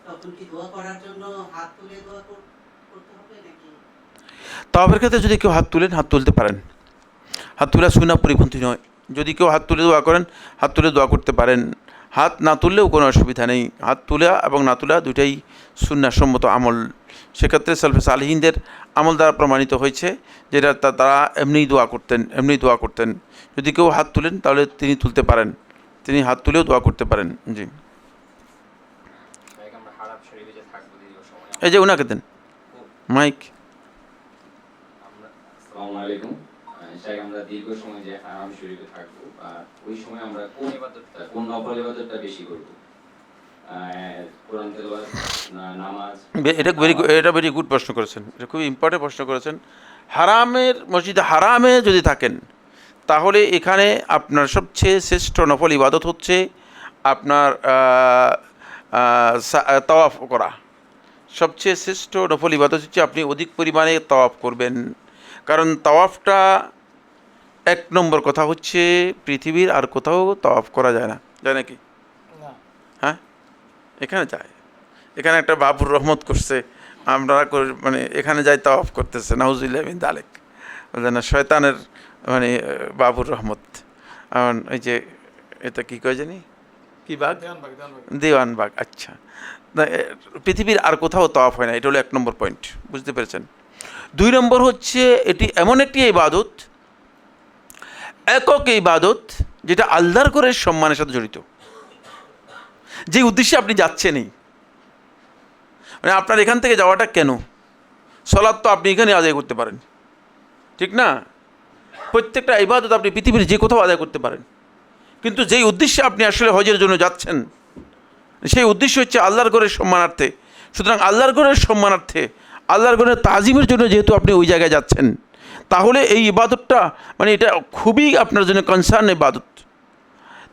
তখন কি দোয়া করার জন্য হাত তুলে দোয়া করতে হবে নাকি? তাওয়াফের ক্ষেত্রে যদি কেউ হাত তুলেন, হাত তুলতে পারেন, হাত তোলা সুন্নাহ পরিপন্থী নয়। যদি কেউ হাত তুলে দোয়া করেন, হাত তুলে দোয়া করতে পারেন, হাত না তুললেও কোনো অসুবিধা নেই। হাত তোলা এবং না তোলা দুটাই সুন্নাহসম্মত আমল। সেক্ষেত্রে সালফে সালেহিনদের আমল দ্বারা প্রমাণিত হয়েছে, যেটা তারা এমনিই দোয়া করতেন, এমনিই দোয়া করতেন। যদি কেউ হাত তুলেন তাহলে তিনি তুলতে পারেন, তিনি হাত তুলেও দোয়া করতে পারেন। জি, এই যে ওনাকে দেন মাইক। আসসালামু আলাইকুম। আমরা দীর্ঘ সময় যে হারাম শরীফে থাকবো, আর ওই সময় আমরা কোন নফল ইবাদতটা বেশি করব? কোরআন তেলাওয়াত, নামাজ? এটা ভেরি গুড প্রশ্ন করেছেন, এটা খুবই ইম্পর্টেন্ট প্রশ্ন করেছেন। হারামের মসজিদে হারামে যদি থাকেন, তাহলে এখানে আপনার সবচেয়ে শ্রেষ্ঠ নফল ইবাদত হচ্ছে আপনার তাওয়াফ করা। সবচেয়ে শ্রেষ্ঠ নফল ইবাদত হচ্ছে আপনি অধিক পরিমাণে তাওয়াফ করবেন। কারণ তাওয়াফটা 1 নম্বর কথা হচ্ছে, পৃথিবীর আর কোথাও তাওয়াফ করা যায় না, যায় নাকি? না, হ্যাঁ, এখানে যায়। এখানে একটা বাবুর রহমত করছে, আমরা মানে এখানে যাই তাওয়াফ করতেছে, নাউজুবিল্লাহ মিন যালিক, বলছেন না, শয়তানের মানে বাবুর রহমত। এই যে এটা কি কয় জানি, কি বাঘ? দেওয়ানবাগ। আচ্ছা, পৃথিবীর আর কোথাও তাওয়াফ হয় না, এটা হলো 1 নম্বর পয়েন্ট, বুঝতে পেরেছেন? 2 নম্বর হচ্ছে এটি এমন একটি ইবাদত, একক ইবাদত, যেটা আল্লাহর ঘরের সম্মানের সাথে জড়িত। যে উদ্দেশ্যে আপনি যাচ্ছেনই, মানে আপনার এখান থেকে যাওয়াটা কেন? সালাত তো আপনি এখানে আদায় করতে পারেন, ঠিক না? প্রত্যেকটা ইবাদত আপনি পৃথিবীর যে কোথাও আদায় করতে পারেন, কিন্তু যেই উদ্দেশ্যে আপনি আসলে হজের জন্য যাচ্ছেন সেই উদ্দেশ্য হচ্ছে আল্লাহর ঘরের সম্মানার্থে। সুতরাং আল্লাহর ঘরের সম্মানার্থে, আল্লাহর ঘরের তাজিমের জন্য যেহেতু আপনি ওই জায়গায় যাচ্ছেন, তাহলে এই ইবাদতটা মানে এটা খুবই আপনার জন্য কনসার্ন ইবাদত।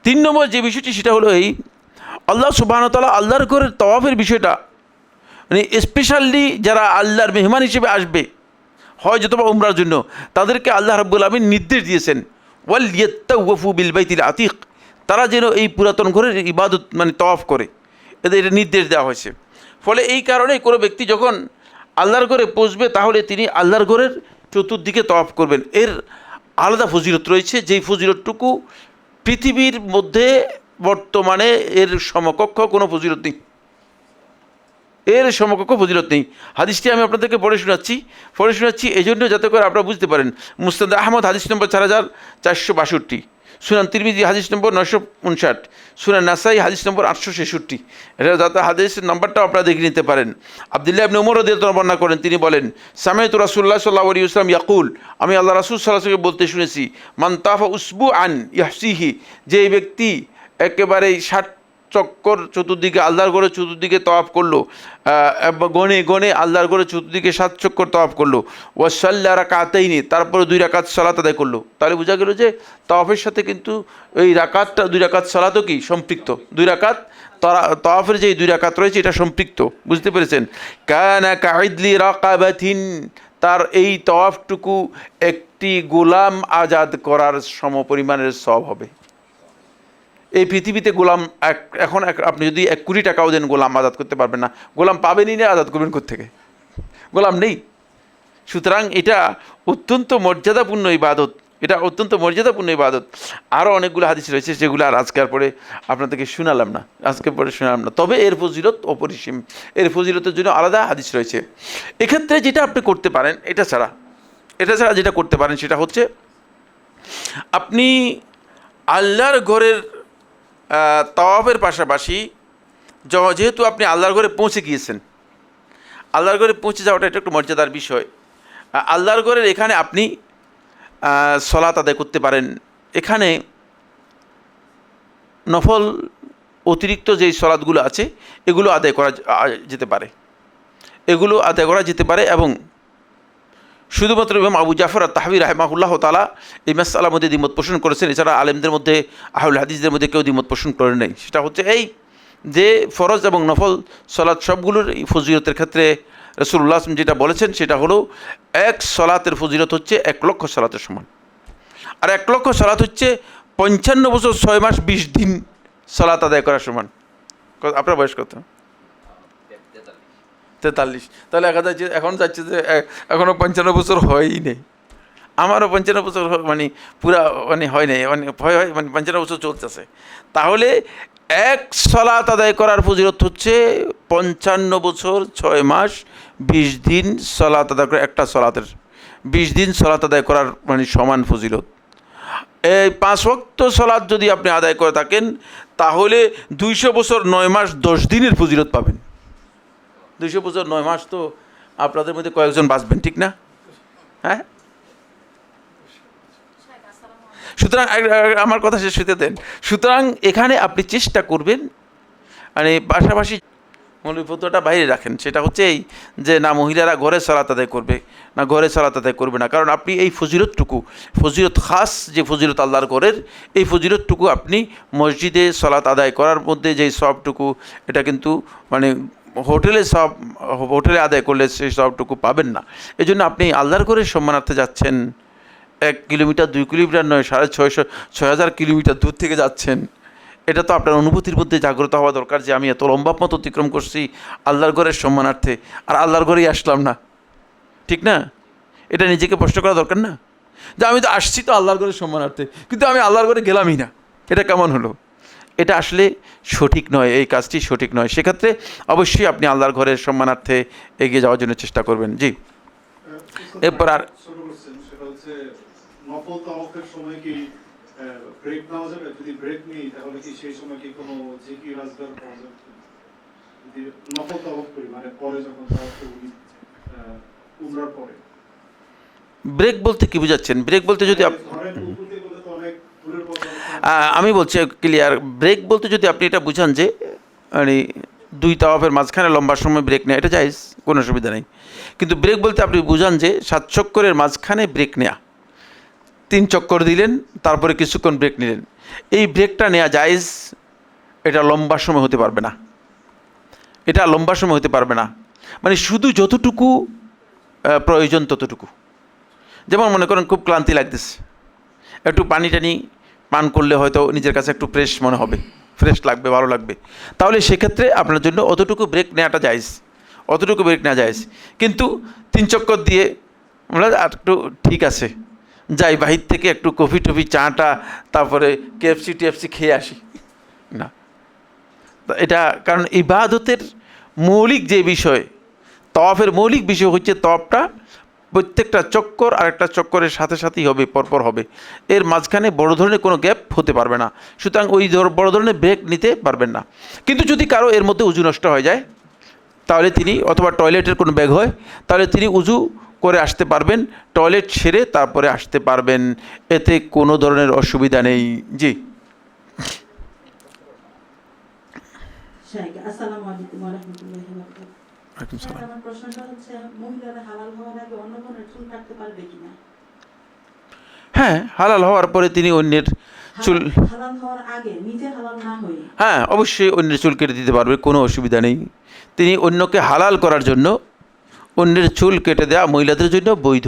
3 নম্বর যে বিষয়টি সেটা হলো এই আল্লাহ সুবহানাহু ওয়া তাআলা আল্লাহর ঘরের তওয়াফের বিষয়টা, মানে স্পেশালি যারা আল্লাহর মেহমান হিসেবে আসবে হয় অথবা উমরার জন্য, তাদেরকে আল্লাহ রাব্বুল আলামিন নির্দেশ দিয়েছেন ওয়াল ইয়াতাওয়াফু বিল বাইতিল আতিক, তারা যেন এই পুরাতন ঘরের ইবাদত মানে তওয়াফ করে, এদের এটা নির্দেশ দেওয়া হয়েছে। ফলে এই কারণেই কোনো ব্যক্তি যখন আল্লাহর ঘরে পৌঁছবে তাহলে তিনি আল্লাহর ঘরের চতুর্দিকে তওয়াফ করবেন। এর আলাদা ফজিলত রয়েছে, যেই ফজিলতটুকু পৃথিবীর মধ্যে বর্তমানে এর সমকক্ষ কোনো ফজিলত নেই, এর সমকক্ষ ফজিলত নেই। হাদিসটি আমি আপনাদেরকে পড়ে শোনাচ্ছি এই জন্য যাতে করে আপনারা বুঝতে পারেন। মুসনাদ আহমদ হাদিস নম্বর 4462, সুনান তিরমিজি হাদিস নম্বর 959, সুনান নাসাই হাদিস নম্বর 866। এটা যাতে হাদিসের নাম্বারটাও আপনারা দেখে নিতে পারেন। আব্দুল্লাহ ইবনে উমর রাদিয়াল্লাহু আনহু বর্ণনা করেন, তিনি বলেন সামিআতু রাসূলুল্লাহ সাল্লাল্লাহু আলাইহি ওয়াসাল্লাম ইয়াকুল, আমি আল্লাহ রাসূল সাল্লাল্লাহু আলাইহি ওয়াসাল্লাম বলতে শুনেছি, মান তাফা উসবুআন ইয়াহসিহি, যে ব্যক্তি একেবারেই 60 চক্কর চতুর্দিকে আল্লাহর ঘরের চতুর্দিকে তওয়াফ করলো, গনে গনে আল্লাহর ঘরের চতুর্দিকে 7 চক্কর তওয়াফ করলো, ওয়া সাল্লা রাকাতাইনি, তারপরে 2 রাকাত সালাত আদায় করলো, তাহলে বোঝা গেল যে তওয়াফের সাথে কিন্তু এই রাকাতটা 2 রাকাত সালাতও কি সম্পৃক্ত। 2 রাকাত তওয়াফের যে 2 রাকাত রয়েছে এটা সম্পৃক্ত, বুঝতে পেরেছেন? কানা কাইদলি রাকাবাতিন, তার এই তওয়াফটুকু একটি গোলাম আজাদ করার সমপরিমাণের সওয়াব হবে। এই পৃথিবীতে গোলাম এখন আপনি যদি 1 কোটি টাকাও দেন গোলাম আজাদ করতে পারবেন না, গোলাম পাবেনই না, আজাদ করবেন কোত্থেকে? গোলাম নেই। সুতরাং এটা অত্যন্ত মর্যাদাপূর্ণ ইবাদত, এটা অত্যন্ত মর্যাদাপূর্ণ ইবাদত। আরও অনেকগুলো হাদিস রয়েছে যেগুলো আর আজকের পরে আপনাদেরকে শোনালাম না, তবে এর ফজিলত অপরিসীম, এর ফজিলতের জন্য আলাদা হাদিস রয়েছে। এক্ষেত্রে যেটা আপনি করতে পারেন, এটা ছাড়া যেটা করতে পারেন সেটা হচ্ছে আপনি আল্লাহর ঘরের তওয়াফের পাশাপাশি যেহেতু আপনি আল্লাহর ঘরে পৌঁছে গিয়েছেন, আল্লাহর ঘরে পৌঁছে যাওয়াটা এটা একটু মর্যাদার বিষয়। আল্লাহর ঘরের এখানে আপনি সালাত আদায় করতে পারেন। এখানে নফল অতিরিক্ত যেই সালাতগুলো আছে এগুলো আদায় করা যেতে পারে, এবং শুধুমাত্র ইমাম আবু জাফর আত-তাহবী রাহিমাহুল্লাহ তাআলা এই মাসআলার মধ্যে দ্বিমত পোষণ করেছেন, এছাড়া আলেমদের মধ্যে আহলুল হাদিসদের মধ্যে কেউ দ্বিমত পোষণ করেন নাই। সেটা হচ্ছে এই যে ফরজ এবং নফল সালাত সবগুলোর এই ফজিলতের ক্ষেত্রে রাসূলুল্লাহ সাল্লাল্লাহু আলাইহি ওয়াসাল্লাম যেটা বলেছেন সেটা হলো 1 সালাতের ফজিলত হচ্ছে 1 লক্ষ সালাতের সমান, আর 1 লক্ষ সালাত হচ্ছে 55 বছর 6 মাস 20 দিন সালাত আদায় করার সমান। আপনার বয়স কত? 43। তাহলে এখন যাচ্ছে যে এখনও 55 বছর হয়ই নেই। আমারও 55 বছর মানে পুরা মানে হয় নাই, মানে হয় 55 বছর চলতেছে। তাহলে 1 সালাত আদায় করার ফজিলত হচ্ছে 55 বছর 6 মাস 20 দিন সালাত আদায় করে, একটা সালাতের 20 দিন সালাত আদায় করার মানে সমান ফজিলত। এই 5 ওয়াক্ত সালাত যদি আপনি আদায় করে থাকেন তাহলে 200 বছর 9 মাস 10 দিনের ফজিলত পাবেন। 200 বছর 9 মাস তো আপনাদের মধ্যে কয়েকজন বাঁচবেন, ঠিক না? হ্যাঁ, সুতরাং আমার কথা শেষ হতে দেন। সুতরাং এখানে আপনি চেষ্টা করবেন মানে পাশাপাশি মৌলিকত্বটা বাইরে রাখেন, সেটা হচ্ছে এই যে না মহিলারা ঘরে সালাত আদায় করবে না ঘরে সালাত আদায় করবে না, কারণ আপনি এই ফজিলত খাস যে ফজিলত আল্লাহর ঘরের এই ফজিলতটুকু আপনি মসজিদে সালাত আদায় করার মধ্যে যেই সবটুকু এটা কিন্তু মানে হোটেলে আদায় করলে সেই সবটুকু পাবেন না। এই জন্য আপনি আল্লাহর ঘরের সম্মানার্থে যাচ্ছেন, 1 কিলোমিটার 2 কিলোমিটার নয়, 6,500 কিলোমিটার দূর থেকে যাচ্ছেন। এটা তো আপনার অনুভূতির মধ্যে জাগ্রত হওয়া দরকার যে আমি এত লম্বা পথ অতিক্রম করছি আল্লাহর ঘরের সম্মানার্থে, আর আল্লাহর ঘরেই আসলাম না, ঠিক না? এটা নিজেকে প্রশ্ন করা দরকার না যে আমি তো আসছি তো আল্লাহর ঘরের সম্মানার্থে, কিন্তু আমি আল্লাহর ঘরে গেলামই না, এটা কেমন হলো? এটা আসলে সঠিক নয়, এই কাজটি সঠিক নয়। সেক্ষেত্রে অবশ্যই আপনি আল্লাহর ঘরের সম্মানার্থে এগিয়ে যাওয়ার জন্য চেষ্টা করবেন। জি, এরপর আর সেটা হচ্ছে নফল তাওয়াফের সময় কি ব্রেক নেওয়া যাবে? যদি ব্রেক নেই তাহলে কি সেই সময় কি কোনো জিকির রাজগার পাওয়া যাবে? যদি নফল তাওয়াফ করি, মানে পরে যখন তাওয়াফ করি উমরার পরে। ব্রেক বলতে কি বুঝাচ্ছেন? ব্রেক বলতে যদি ধরেন উপরে গেলে তো অনেক দূরের পথ, আমি বলছি ক্লিয়ার, ব্রেক বলতে যদি আপনি এটা বুঝান যে মানে 2 তাওয়াফের মাঝখানে লম্বা সময় ব্রেক নেয়, এটা জায়েজ, কোনো অসুবিধা নেই। কিন্তু ব্রেক বলতে আপনি বুঝান যে 7 চক্করের মাঝখানে ব্রেক নেয়া, 3 চক্কর দিলেন তারপরে কিছুক্ষণ ব্রেক নিলেন, এই ব্রেকটা নেওয়া জায়েজ। এটা লম্বা সময় হতে পারবে না, এটা লম্বা সময় হতে পারবে না। মানে শুধু যতটুকু প্রয়োজন ততটুকু। যেমন মনে করেন খুব ক্লান্তি লাগতেছে, একটু পানি টানি পান করলে হয়তো নিজের কাছে একটু ফ্রেশ মনে হবে, ফ্রেশ লাগবে, ভালো লাগবে, তাহলে সেক্ষেত্রে আপনার জন্য অতটুকু ব্রেক নেওয়াটা জায়েজ, অতটুকু ব্রেক নেওয়া জায়েজ। কিন্তু 3 চক্কর দিয়ে আমরা একটু ঠিক আছে, যাই বাহির থেকে একটু কফি টফি চাটা তারপরে কেএফসি টিএফসি খেয়ে আসি না। এটা কারণ ইবাদতের মৌলিক যে বিষয়, তওয়াফের মৌলিক বিষয় হচ্ছে তওয়াফটা প্রত্যেকটা চক্কর আরেকটা চক্করের সাথে সাথেই হবে, পরপর হবে, এর মাঝখানে বড় ধরনের কোনো গ্যাপ হতে পারবে না। সুতরাং ওই বড় ধরনের ব্রেক নিতে পারবেন না। কিন্তু যদি কারো এর মধ্যে উজু নষ্ট হয়ে যায় তাহলে তিনি, অথবা টয়লেটের কোনো ব্যাগ হয়, তাহলে তিনি উজু করে আসতে পারবেন, টয়লেট সেরে তারপরে আসতে পারবেন, এতে কোনো ধরনের অসুবিধা নেই। জি, আসসালামু আলাইকুম ওয়া রাহমাতুল্লাহি ওয়া বারাকাতুহু। ওয়ালাইকুম সালাম। আমার প্রশ্নটা হচ্ছে, মহিলারা হালাল হওয়ার আগে অন্য কোনো চুল কাটতে পারবে কিনা? হ্যাঁ, হালাল হওয়ার পরে তিনি অন্যের চুল, হালাল হওয়ার আগে, নিজে হালাল না হয়ে। হ্যাঁ অবশ্যই অন্যের চুল কেটে দিতে পারবে, কোনো অসুবিধা নেই। তিনি অন্যকে হালাল করার জন্য অন্যের চুল কেটে দেওয়া মহিলাদের জন্য বৈধ।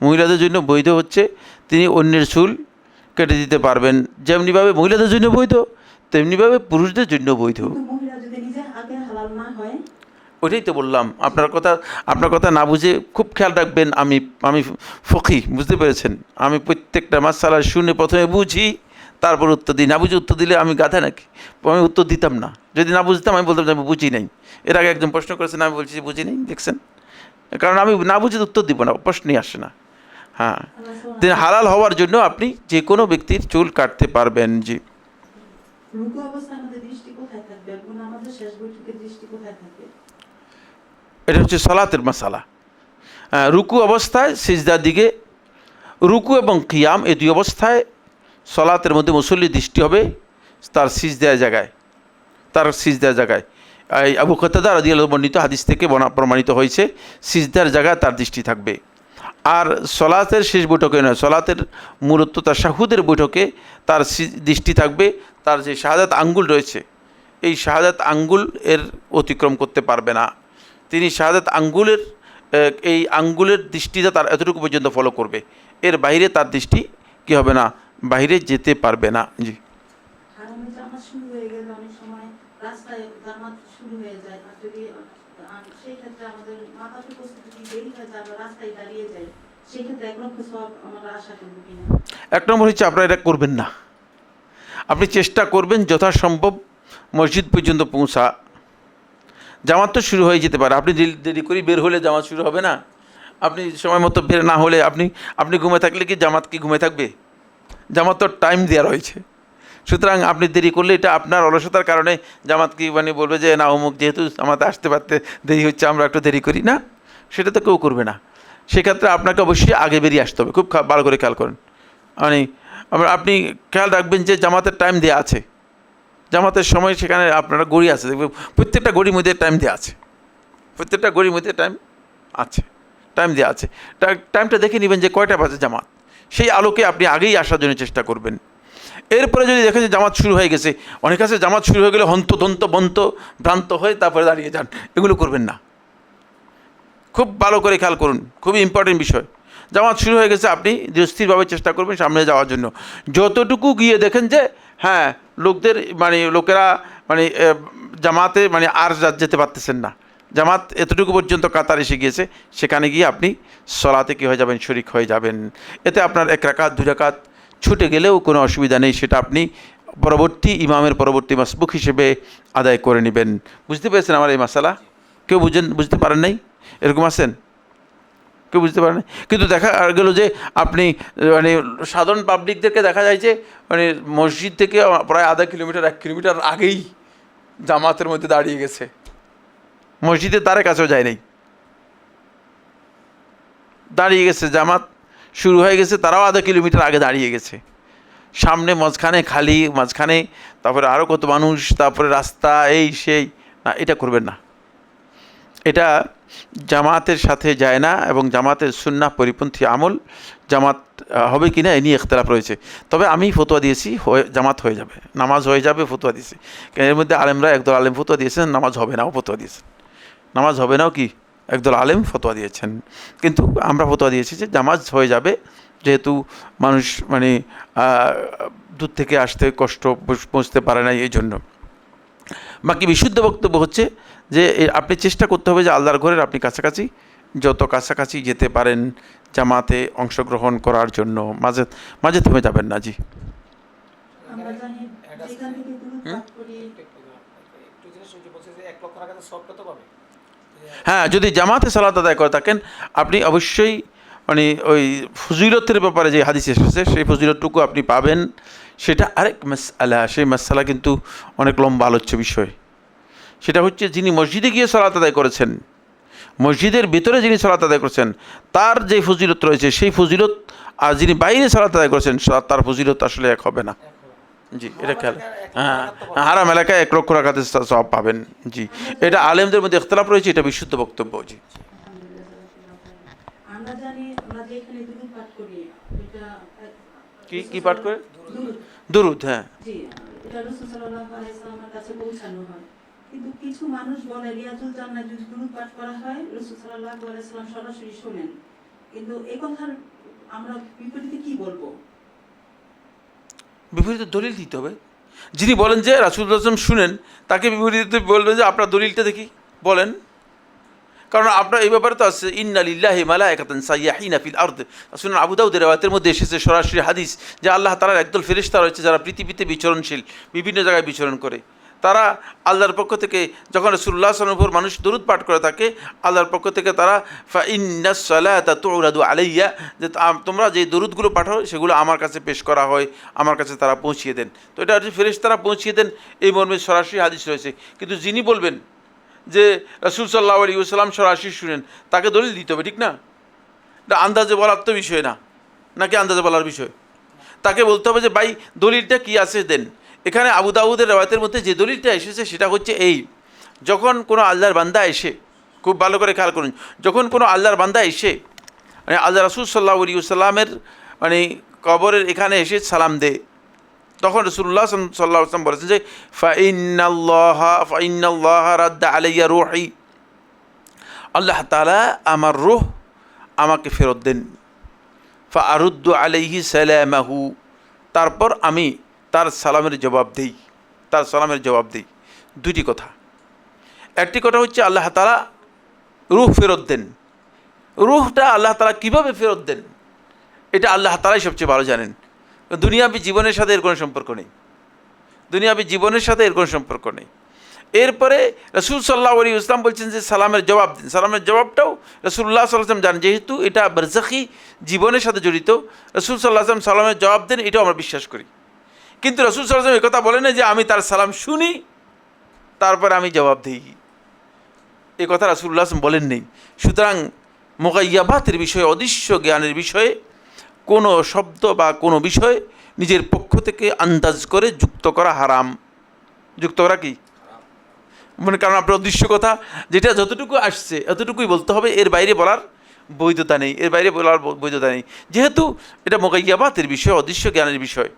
মহিলাদের জন্য বৈধ হচ্ছে তিনি অন্যের চুল কেটে দিতে পারবেন, যেমনিভাবে মহিলাদের জন্য বৈধ তেমনিভাবে পুরুষদের জন্য বৈধ। কিন্তু মহিলা যদি নিজে আগে হালাল না হয়। ওইটাই তো বললাম, আপনার কথা না বুঝে খুব খেয়াল রাখবেন। আমি ফকি, বুঝতে পেরেছেন? আমি প্রত্যেকটা মাসালা শুনে প্রথমে বুঝি, তারপর উত্তর দিই। না বুঝে উত্তর দিলে আমি গাধা নাকি? আমি উত্তর দিতাম না। যদি না বুঝতাম আমি বলতাম যে আমি বুঝি নাই। এর আগে একজন প্রশ্ন করেছেন, আমি বলছি যে বুঝি নাই, দেখছেন? কারণ আমি না বুঝে উত্তর দিব না, প্রশ্নই আসে না। হ্যাঁ, হালাল হওয়ার জন্য আপনি যে কোনো ব্যক্তির চুল কাটতে পারবেন। জি, রুকু অবস্থায় আমাদের দৃষ্টি কোথায় থাকবে এবং আমাদের শেষ বৈঠকের দৃষ্টি কোথায় থাকবে? এটা হচ্ছে সালাতের মাসালা। রুকু অবস্থায় সিজদার দিকে, রুকু এবং কিয়াম এই 2 অবস্থায় সালাতের মধ্যে মুসল্লির দৃষ্টি হবে তার সিজদার জায়গায়, তার সিজদার জায়গায়। এই আবু কাতাদা রাদিয়াল্লাহু বর্ণিত হাদিস থেকে প্রমাণিত হয়েছে সিজদার জায়গায় তার দৃষ্টি থাকবে। আর সলাতের শেষ বৈঠকে নয়, সলাতের মূলত তাশাহুদের বৈঠকে তার দৃষ্টি থাকবে তার যে শাহাদাত আঙ্গুল রয়েছে, এই শাহাদাত আঙ্গুল এর অতিক্রম করতে পারবে না। তিনি শাহাদাত আঙ্গুলের এই আঙ্গুলের দৃষ্টিটা তার এতটুকু পর্যন্ত ফলো করবে, এর বাইরে তার দৃষ্টি কী হবে না, বাইরে যেতে পারবে না। জি, হারামে জামাত শুরু হয়ে গেলে অনেক সময় রাস্তায় জামাত শুরু হয়ে যায়, আর যদি সেই ক্ষেত্রে আমাদের মাথার উপস্থিতি যদি দেরি হয়ে যায়, আমরা রাস্তায় দাঁড়িয়ে যাই, সেই ক্ষেত্রে 1 লক্ষ সওয়াব আমরা আশা করব কিনা? 1 নম্বর হচ্ছে আপনারা এটা করবেন না। আপনি চেষ্টা করবেন যথাসম্ভব মসজিদ পর্যন্ত পৌঁছা। জামাত তো শুরু হয়ে যেতে পারে, আপনি দেরি করে বের হলে জামাত শুরু হবে না। আপনি সময় মতো বের না হলে আপনি ঘুমে থাকলে কি জামাত কি ঘুমে থাকবে? জামাত তো টাইম দেওয়া রয়েছে। সুতরাং আপনি দেরি করলে এটা আপনার অলসতার কারণে জামাত কি মানে বলবে যে না অমুক যেহেতু আমাদের আসতে পারতে দেরি হচ্ছে আমরা একটু দেরি করি না, সেটা তো কেউ করবে না। সেক্ষেত্রে আপনাকে অবশ্যই আগে বেরিয়ে আসতে হবে। খুব ভালো করে খেয়াল করেন, মানে আপনি খেয়াল রাখবেন যে জামাতের টাইম দেওয়া আছে, জামাতের সময় সেখানে আপনারা ঘড়ি আছে, প্রত্যেকটা ঘড়ির মধ্যে টাইম দেওয়া আছে, প্রত্যেকটা ঘড়ির মধ্যে টাইম আছে, টাইম দেওয়া আছে। টাইমটা দেখে নেবেন যে কয়টা বাজে জামাত, সেই আলোকে আপনি আগেই আসার জন্য চেষ্টা করবেন। এরপরে যদি দেখেন যে জামাত শুরু হয়ে গেছে, অনেক কাছে জামাত শুরু হয়ে গেলে হন্তদন্ত ভ্রান্ত হয়ে তারপরে দাঁড়িয়ে যান, এগুলো করবেন না। খুব ভালো করে খেয়াল করুন, খুবই ইম্পর্টেন্ট বিষয়। জামাত শুরু হয়ে গেছে, আপনি স্থিরভাবে চেষ্টা করবেন সামনে যাওয়ার জন্য। যতটুকু গিয়ে দেখেন যে হ্যাঁ লোকেরা জামাতে আর যেতে পারতেছেন না, জামাত এতটুকু পর্যন্ত কাতার এসে গিয়েছে, সেখানে গিয়ে আপনি সলাতে কী হয়ে যাবেন, শরিক হয়ে যাবেন। এতে আপনার 1 রাকাত 2 রাকাত ছুটে গেলেও কোনো অসুবিধা নেই, সেটা আপনি ইমামের পরবর্তী মাসবুক হিসেবে আদায় করে নেবেন। বুঝতে পেরেছেন আমার এই মাসালা? কেউ বুঝতে পারেন নাই? এরকম আছেন? কেউ বুঝতে পারে না। কিন্তু দেখা গেল যে আপনি মানে সাধারণ পাবলিকদেরকে দেখা যায় যে মানে মসজিদ থেকে প্রায় আধা কিলোমিটার 1 কিলোমিটার আগেই জামাতের মধ্যে দাঁড়িয়ে গেছে, মসজিদের দ্বারে কাছেও যায় নাই, দাঁড়িয়ে গেছে, জামাত শুরু হয়ে গেছে, তারাও আধা কিলোমিটার আগে দাঁড়িয়ে গেছে, সামনে মাঝখানে খালি, মাঝখানে তারপরে আরও কত মানুষ, তারপরে রাস্তা এই সেই। না, এটা করবেন না, এটা জামাতের সাথে যায় না এবং জামাতের সুন্নাহ পরিপন্থী আমল। জামাত হবে কি না এ নিয়ে ইখতিলাফ রয়েছে, তবে আমি ফতোয়া দিয়েছি জামাত হয়ে যাবে, নামাজ হয়ে যাবে ফতোয়া দিয়েছি। এর মধ্যে আলেমরা একদল আলেম ফতোয়া দিয়েছেন নামাজ হবে নাও ফতোয়া দিয়েছেন, নামাজ হবে নাও কি একদল আলেম ফতোয়া দিয়েছেন, কিন্তু আমরা ফতোয়া দিয়েছি যে নামাজ হয়ে যাবে, যেহেতু মানুষ মানে দূর থেকে আসতে কষ্ট পৌঁছতে পারে না এই জন্য। বাকি বিশুদ্ধ বক্তব্য হচ্ছে যে আপনি চেষ্টা করতে হবে যে আল্লাহর ঘরের আপনি কাছাকাছি, যত কাছাকাছি যেতে পারেন জামাতে অংশগ্রহণ করার জন্য, মাঝে মাঝে থেমে যাবেন না। জি, আমরা জানি যেখান থেকে দুরূদ পাঠ করি, একটু জিনিস ওই যে বলছে যে 1 লক্ষ টাকা সব কত পাবে? হ্যাঁ, যদি জামাতে সালাত আদায় করে থাকেন আপনি অবশ্যই মানে ওই ফজিলতের ব্যাপারে যে হাদিস এসেছে সেই ফজিলতটুকু আপনি পাবেন। সেটা আরেক মাসআলা, সেই মাসআলা কিন্তু অনেক লম্বা আলোচ্য বিষয়। সেটা হচ্ছে যিনি মসজিদে গিয়ে সালাত আদায় করেছেন, মসজিদের ভিতরে যিনি সালাত আদায় করেছেন তার যে ফজিলত রয়েছে সেই ফজিলত, আর যিনি বাইরে সালাত আদায় করেছেন তার ফজিলত আসলে এক হবে না। জি, এটা খেয়াল। হ্যাঁ, হারাম এলাকায় 1 লক্ষ রাকাতের সওয়াব পাবেন। জি, এটা আলেমদের মধ্যে ইখতিলাফ রয়েছে, এটা বিশুদ্ধ বক্তব্য। জি, আমরা জানি আমরা যেখানে দুরূদ পাঠ করি এটা কি পাঠ করে? দুরূদ, দুরূদ। হ্যাঁ, জি, এটা রাসূল সাল্লাল্লাহু আলাইহি ওয়াসাল্লামের কাছে পৌঁছানো হয়। কিন্তু কিছু মানুষ বলে রিয়াজুল জান্নাহ যদি দুরূদ পাঠ করা হয় রাসূল সাল্লাল্লাহু আলাইহি ওয়াসাল্লাম সরাসরি শোনেন, কিন্তু এই কথার আমরা বিপরীতে কি বলবো? বিপরীতে দলিল দিতে হবে। যিনি বলেন যে রাসূলুল্লাহ সাল্লাল্লাহু আলাইহি ওয়াসাল্লাম শুনেন, তাকে বিপরীতে বলবেন যে আপনার দলিলটা দেখি বলেন। কারণ আপনার এই ব্যাপারে তো আছে ইন্না লিল্লাহি মালাইকাতান সাইয়াহিনা ফিল আরদ, সুনান আবু দাউদের riwayaতের মধ্যে এসেছে সরাসরি হাদিস যে আল্লাহ তাআলার একদল ফেরেশতা রয়েছে যারা পৃথিবীতে বিচরণশীল, বিভিন্ন জায়গায় বিচরণ করে। তারা আল্লাহর পক্ষ থেকে যখন রাসূলুল্লাহ সাল্লাল্লাহু আলাইহি ওয়াসাল্লামের উপর মানুষ দরুদ পাঠ করে থাকে, আল্লাহর পক্ষ থেকে তারা ফা ইন্নাস সালাতা তুরাদু আলাইয়া, যে তোমরা যে দরুদগুলো পাঠাও সেগুলো আমার কাছে পেশ করা হয়, আমার কাছে তারা পৌঁছিয়ে দেন। তো এটা হচ্ছে ফেরেশতারা পৌঁছিয়ে দেন, এই মর্মে সরাসরি হাদিস রয়েছে। কিন্তু যিনি বলবেন যে রাসূল সাল্লাল্লাহু আলাইহি ওয়াসাল্লাম সরাসরি শুনেন, তাকে দলিল দিতে হবে, ঠিক না? এটা আন্দাজে বলার তো বিষয় না, নাকি আন্দাজে বলার বিষয়? তাকে বলতে হবে যে ভাই দলিলটা কি আছে দেন। এখানে আবু দাউদের riwayaতের মধ্যে যে দলিলটা এসেছে সেটা হচ্ছে এই, যখন কোনো আল্লাহর বান্দা এসে, খুব ভালো করে খেয়াল করুন, যখন কোনো আল্লাহর বান্দা এসে মানে আল্লাহ রাসূল সাল্লাল্লাহু আলাইহি ওয়াসাল্লামের মানে কবরের এখানে এসে সালাম দেয়, তখন রাসূলুল্লাহ সাল্লাল্লাহু আলাইহি ওয়াসাল্লাম বলেছেন যে ফাইন্নাল্লাহা রাদ্দা আলাইয়া রূহি, আল্লাহ তাআলা আমার রূহ আমাকে ফেরত দেন, ফাআরুদ্দু আলাইহি সালামাহু, তারপর আমি তার সালামের জবাব দেই, তার সালামের জবাব দেই। দুইটি কথা, একটি কথা হচ্ছে আল্লাহ তাআলা রূহ ফেরত দেন। রূহটা আল্লাহ তাআলা কীভাবে ফেরত দেন এটা আল্লাহ তাআলাই সবচেয়ে ভালো জানেন। দুনিয়াবী জীবনের সাথে এর কোনো সম্পর্ক নেই, দুনিয়াবী জীবনের সাথে এর কোনো সম্পর্ক নেই। এরপরে রাসূল সাল্লাল্লাহু আলাইহি ওয়াসাল্লাম বলছেন যে সালামের জবাব দিন। সালামের জবাবটাও রাসূলুল্লাহ সাল্লাল্লাহু আলাইহি ওয়াসাল্লাম জানেন, যেহেতু এটা বারযাখি জীবনের সাথে জড়িত, রাসূল সাল্লাল্লাহু আলাইহি ওয়াসাল্লাম সালামের জবাব দেন, এটাও আমরা বিশ্বাস করি। কিন্তু রাসূল সাল্লাল্লাহু আলাইহি ওয়াসাল্লাম এই কথা বলেন না যে আমি তার সালাম শুনি তারপরে আমি জবাব দিই, এই কথা রাসূলুল্লাহ সাল্লাল্লাহু আলাইহি ওয়াসাল্লাম বলেন নেই। সুতরাং মুগাইয়াবাতের বিষয়ে, অদৃশ্য জ্ঞানের বিষয়ে কোনো শব্দ বা কোনো বিষয় নিজের পক্ষ থেকে আন্দাজ করে যুক্ত করা হারাম। যুক্ত করা কি? মনে কারণ আপনার অদৃশ্য কথা যেটা যতটুকু আসছে এতটুকুই বলতে হবে, এর বাইরে বলার বৈধতা নেই, এর বাইরে বলার বৈধতা নেই, যেহেতু এটা মুগাইয়াবাতের বিষয়, অদৃশ্য জ্ঞানের বিষয়।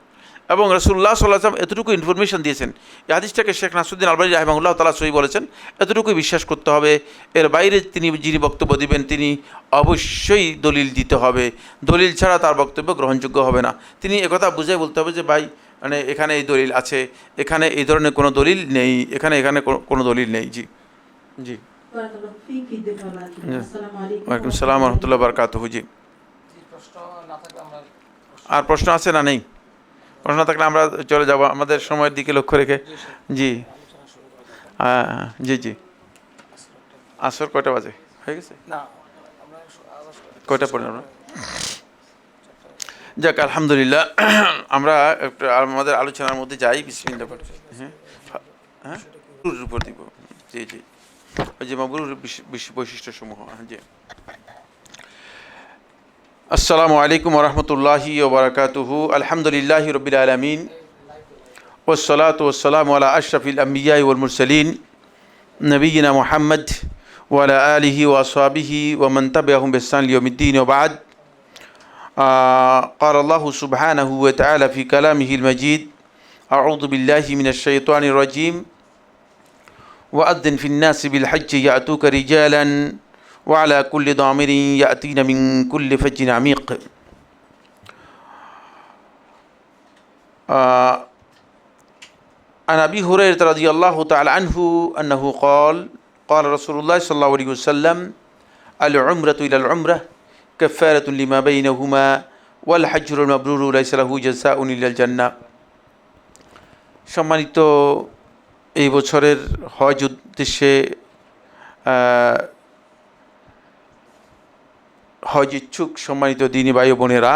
এবং রাসূলুল্লাহ সাল্লাল্লাহু আলাইহি ওয়াসাল্লাম এতটুকু ইনফরমেশন দিয়েছেন, এই হাদিসটাকে শেখ নাসরুদ্দিন আলবানী রাহিমাহুল্লাহ তাআলা সহিহ বলেছেন, এতটুকুই বিশ্বাস করতে হবে। এর বাইরে তিনি যিনি বক্তব্য দিবেন তিনি অবশ্যই দলিল দিতে হবে, দলিল ছাড়া তার বক্তব্য গ্রহণযোগ্য হবে না। তিনি একথা বুঝে বলতে হবে যে ভাই মানে এখানে এই দলিল আছে, এখানে এই ধরনের কোনো দলিল নেই, এখানে কোনো দলিল নেই। জি, জি, বারাকাল্লাহু ফিক ইদ্দিফাল্লাহ। আসসালামু আলাইকুম। ওয়ালাইকুম আসসালাম ওয়া রাহমাতুল্লাহি ওয়া বারাকাতুহু। জি, প্রশ্ন না থাকলে আমরা আর প্রশ্ন আছে না? নেই? প্রশ্ন থাকলে আমরা চলে যাব আমাদের সময়ের দিকে লক্ষ্য রেখে। জি, আলোচনা শুরু করা দরকার। জি, জি। আসর কয়টা বাজে হয়ে গেছে? না আমরা কয়টা পড়েন আমরা? যাক, আলহামদুলিল্লাহ। আমরা একটু আমাদের আলোচনার মধ্যে যাই। বিসমিল্লাহ পড়ে। হ্যাঁ হ্যাঁ, মাবরুরের উপর দিব। জি জি, ওই যে মাবরুরের বৈশিষ্ট্যসমূহ। হ্যাঁ জি। আসসালামু আলাইকুম ওয়া রাহমাতুল্লাহি ওয়া বারাকাতুহু। আলহামদুলিল্লাহি রাব্বিল আলামিন ওয়াসসালাতু ওয়াসসালামু আলা আশরাফিল আমবিয়াই ওয়াল মুরসালিন নবিয়িনা মুহাম্মদ ওয়া আলা আলিহি ওয়া আসহাবিহি ওয়া মান তাবিআহুম বিইহসান লিয়াউমিদ্দিন ওয়া বা'দ। قال الله سبحانه وتعالى في كلامه المجيد: أعوذ بالله من الشيطان الرجيم وأذن في الناس بالحج يأتوك رجالا وعلى كل ضامر يأتين من كل فج عميق. عن أبي هريرة رضي الله تعالى عنه أنه قال: قال رسول الله صلى الله عليه وسلم: العمرة إلى العمرة كفارة لما بينهما والحج المبرور ليس له جزاء إلا الجنة. সম্মানিত, এই বছরের হজ উদ্দেশ্যে হজ ইচ্ছুক সম্মানিত দিনী ভাই ও বোনেরা,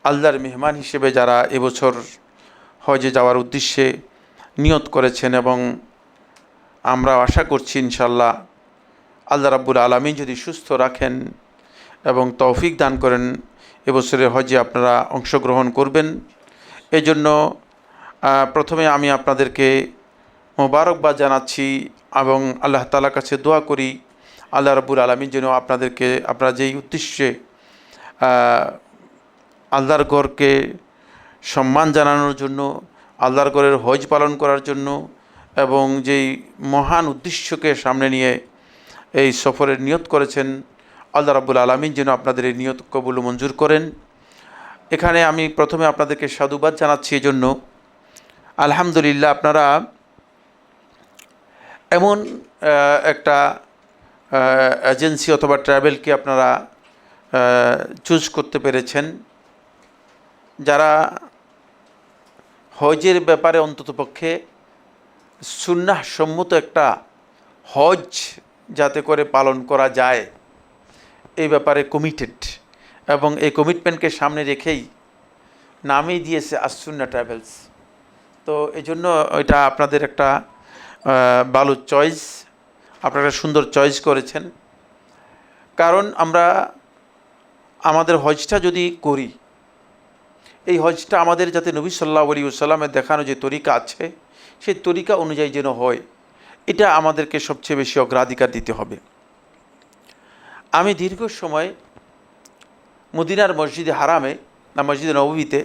আল্লাহর মেহমান হিসেবে যারা এবছর হজে যাওয়ার উদ্দেশ্যে নিয়ত করেছেন, এবং আমরা আশা করছি ইনশাল্লাহ আল্লাহ রাব্বুল আলামিন যদি সুস্থ রাখেন এবং তৌফিক দান করেন, এবছরের হজে আপনারা অংশগ্রহণ করবেন। এজন্য প্রথমে আমি আপনাদেরকে মোবারকবাদ জানাচ্ছি এবং আল্লাহ তাআলার কাছে দোয়া করি আল্লাহ রাব্বুল আলামিন যেন আপনাদেরকে, আপনারা যেই উদ্দেশ্যে আল্লাহর ঘরকে সম্মান জানানোর জন্য, আল্লাহর ঘরের হজ পালন করার জন্য এবং যেই মহান উদ্দেশ্যকে সামনে নিয়ে এই সফরের নিয়ত করেছেন, আল্লাহ রাব্বুল আলামিন যেন আপনাদের এই নিয়ত কবুল ও মঞ্জুর করেন। এখানে আমি প্রথমে আপনাদেরকে সাধুবাদ জানাচ্ছি এজন্য। আলহামদুলিল্লাহ, আপনারা এমন একটা এজেন্সি অথবা ট্রাভেলকে আপনারা চুজ করতে পেরেছেন যারা হজের ব্যাপারে অন্ততপক্ষে সুন্নাহ সম্মত একটা হজ যাতে করে পালন করা যায় এই ব্যাপারে কমিটেড, এবং এই কমিটমেন্টকে সামনে রেখেই নামই দিয়েছে আস-সুন্নাহ ট্রাভেলস। তো এই জন্য এটা আপনাদের একটা ভালো চয়েস, আপনারা একটা সুন্দর চয়েস করেছেন। কারণ আমরা আমাদের হজটা যদি করি, এই হজটা আমাদের যাতে নবী সাল্লাল্লাহু আলাইহি ওয়াসাল্লামের দেখানো যে তরিকা আছে সেই তরিকা অনুযায়ী যেন হয়, এটা আমাদেরকে সবচেয়ে বেশি অগ্রাধিকার দিতে হবে। আমি দীর্ঘ সময় মদিনার মসজিদে হারামে না মসজিদে নববীতে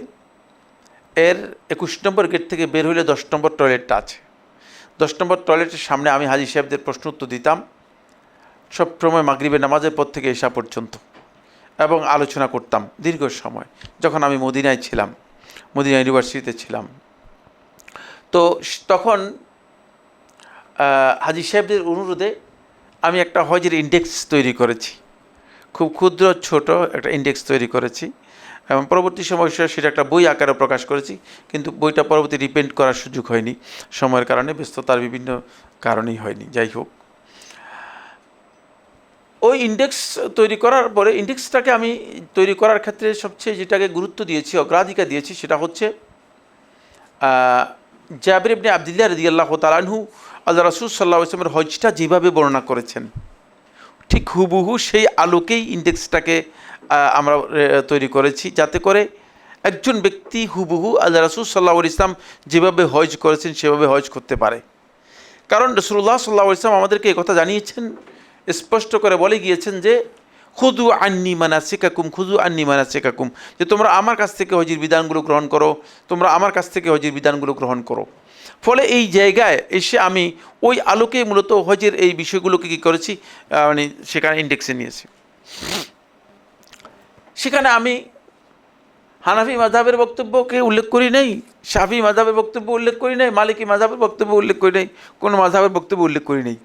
এর 21 নম্বর গেট থেকে বের হইলে 10 নম্বর টয়লেটটা আছে। 10 নম্বর টয়লেটের সামনে আমি হাজী সাহেবদের প্রশ্ন উত্তর দিতাম সব সময় মাগরিবের নামাজের পর থেকে এশা পর্যন্ত, এবং আলোচনা করতাম দীর্ঘ সময় যখন আমি মদিনায় ছিলাম, মদিনা ইউনিভার্সিটিতে ছিলাম। তো তখন হাজী সাহেবদের অনুরোধে আমি একটা হজের ইন্ডেক্স তৈরি করেছি, খুব ক্ষুদ্র ছোট একটা ইন্ডেক্স তৈরি করেছি, এবং পরবর্তী সময় সেটা একটা বই আকারে প্রকাশ করেছি, কিন্তু বইটা পরবর্তী রিপ্রিন্ট করার সুযোগ হয়নি, সময়ের কারণে, ব্যস্ততার বিভিন্ন কারণেই হয়নি। যাই হোক, ওই ইন্ডেক্স তৈরি করার পরে ইন্ডেক্সটাকে আমি তৈরি করার ক্ষেত্রে সবচেয়ে যেটাকে গুরুত্ব দিয়েছি, অগ্রাধিকার দিয়েছি, সেটা হচ্ছে জাবির ইবনে আবদুল্লাহ রাদিয়াল্লাহু তাআলা আনহু আল্লাহ রাসূল সাল্লাল্লাহু আলাইহি ওয়াসাল্লামের হজটা যেভাবে বর্ণনা করেছেন ঠিক হুবহু সেই আলোকেই ইন্ডেক্সটাকে আমরা তৈরি করেছি, যাতে করে একজন ব্যক্তি হুবহু আল্লাহ রাসূল সাল্লাল্লাহু আলাইহি ওয়াসাল্লাম যেভাবে হজ করেছেন সেভাবে হজ করতে পারে। কারণ রাসূলুল্লাহ সাল্লাল্লাহু আলাইহি ওয়াসাল্লাম আমাদেরকে এই কথা জানিয়েছেন, স্পষ্ট করে বলে গিয়েছেন যে খুযু আন্নী মানাসিকাকুম, খুযু আন্নী মানাসিকাকুম, যে তোমরা আমার কাছ থেকে হজের বিধানগুলো গ্রহণ করো, তোমরা আমার কাছ থেকে হজের বিধানগুলো গ্রহণ করো। ফলে এই জায়গায় এসে আমি ওই আলোকে মূলত হজের এই বিষয়গুলোকে কী করেছি, মানে সেখানে ইন্ডেক্সে নিয়েছি। সেখানে আমি হানাফি মাযহাবের বক্তব্যকে উল্লেখ করি নাই, শাফি মাযহাবের বক্তব্য উল্লেখ করি নাই, মালিকি মাযহাবের বক্তব্য উল্লেখ করি নাই, কোনো মাযহাবের বক্তব্য উল্লেখ করি নাই।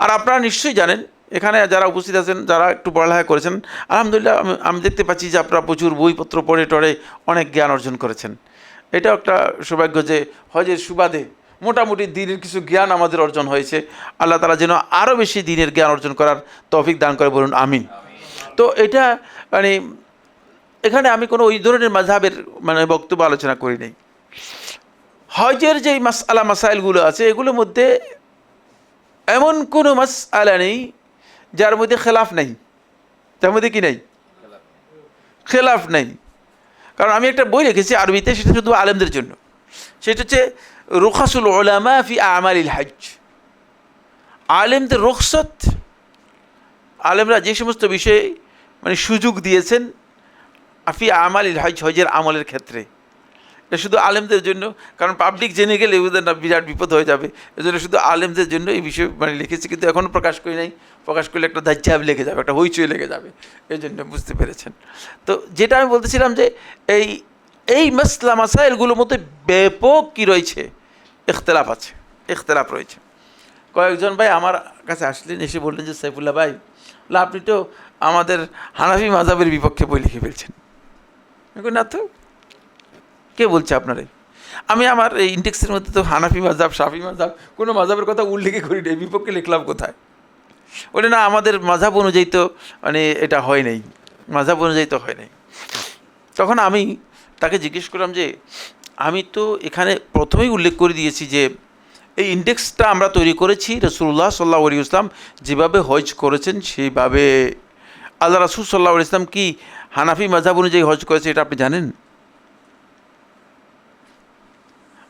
আর আপনারা নিশ্চয়ই জানেন, এখানে যারা উপস্থিত আছেন, যারা একটু পড়ালেখা করেছেন, আলহামদুলিল্লাহ আমি দেখতে পাচ্ছি যে আপনারা প্রচুর বইপত্র পড়ে টড়ে অনেক জ্ঞান অর্জন করেছেন। এটাও একটা সৌভাগ্য যে হজের সুবাদে মোটামুটি দিনের কিছু জ্ঞান আমাদের অর্জন হয়েছে। আল্লাহ তাআলা যেন আরও বেশি দিনের জ্ঞান অর্জন করার তৌফিক দান করে, বলুন আমিন। তো এটা মানে এখানে আমি কোনো ওই ধরনের মাযহাবের মানে বক্তব্য আলোচনা করি নাই। হজের যে মাসাইলগুলো আছে এগুলোর মধ্যে এমন কোনো মাসআলা নেই যার মধ্যে খেলাফ নেই, যার মধ্যে কি নেই, খেলাফ নেই। কারণ আমি একটা বই লিখেছি আরবিতে, সেটা শুধু আলেমদের জন্য, সেটা হচ্ছে রুখাসুল উলামা ফি আমালিল হজ। আলেমদের রুখসত, আলেমরা যে সমস্ত বিষয়ে মানে সুযোগ দিয়েছেন ফি আমালিল হজ, হজের আমলের ক্ষেত্রে, এটা শুধু আলেমদের জন্য। কারণ পাবলিক জেনে গেলে ওদের না বিরাট বিপদ হয়ে যাবে, এজন্য শুধু আলেমদের জন্য এই বিষয়ে মানে লিখেছি, কিন্তু এখনও প্রকাশ করি নাই। প্রকাশ করলে একটা দাজ্জাব লেগে যাবে, একটা হইচই লেগে যাবে, এই জন্য বুঝতে পেরেছেন। তো যেটা আমি বলতেছিলাম যে এই মাসলা মাসাইলগুলোর মধ্যে ব্যাপক কী রয়েছে, ইখতিলাফ আছে, ইখতিলাফ রয়েছে। কয়েকজন ভাই আমার কাছে আসলেন, এসে বললেন যে সাইফুল্লাহ ভাই, আপনি তো আমাদের হানাফি মাযহাবের বিপক্ষে বই লিখে ফেলছেন। না তো, কে বলছে আপনারে? আমি আমার এই ইন্ডেক্সের মধ্যে তো হানাফি মাযহাব, শাফি মাযহাব কোনো মাযহাবের কথা উল্লেখই করি নাই, বিপক্ষে লিখলাম কোথায়? ওটা না, আমাদের মাযহাব অনুযায়ী তো মানে এটা হয় নাই, মাযহাব অনুযায়ী তো হয় নাই। তখন আমি তাকে জিজ্ঞেস করলাম যে আমি তো এখানে প্রথমেই উল্লেখ করে দিয়েছি যে এই ইন্ডেক্সটা আমরা তৈরি করেছি রাসূলুল্লাহ সাল্লাল্লাহু আলাইহি ওয়াসাল্লাম যেভাবে হজ করেছেন সেইভাবে। আল্লাহ রাসূল সাল্লাল্লাহু আলাইহি ওয়াসাল্লাম কি হানাফি মাযহাব অনুযায়ী হজ করেছে এটা আপনি জানেন?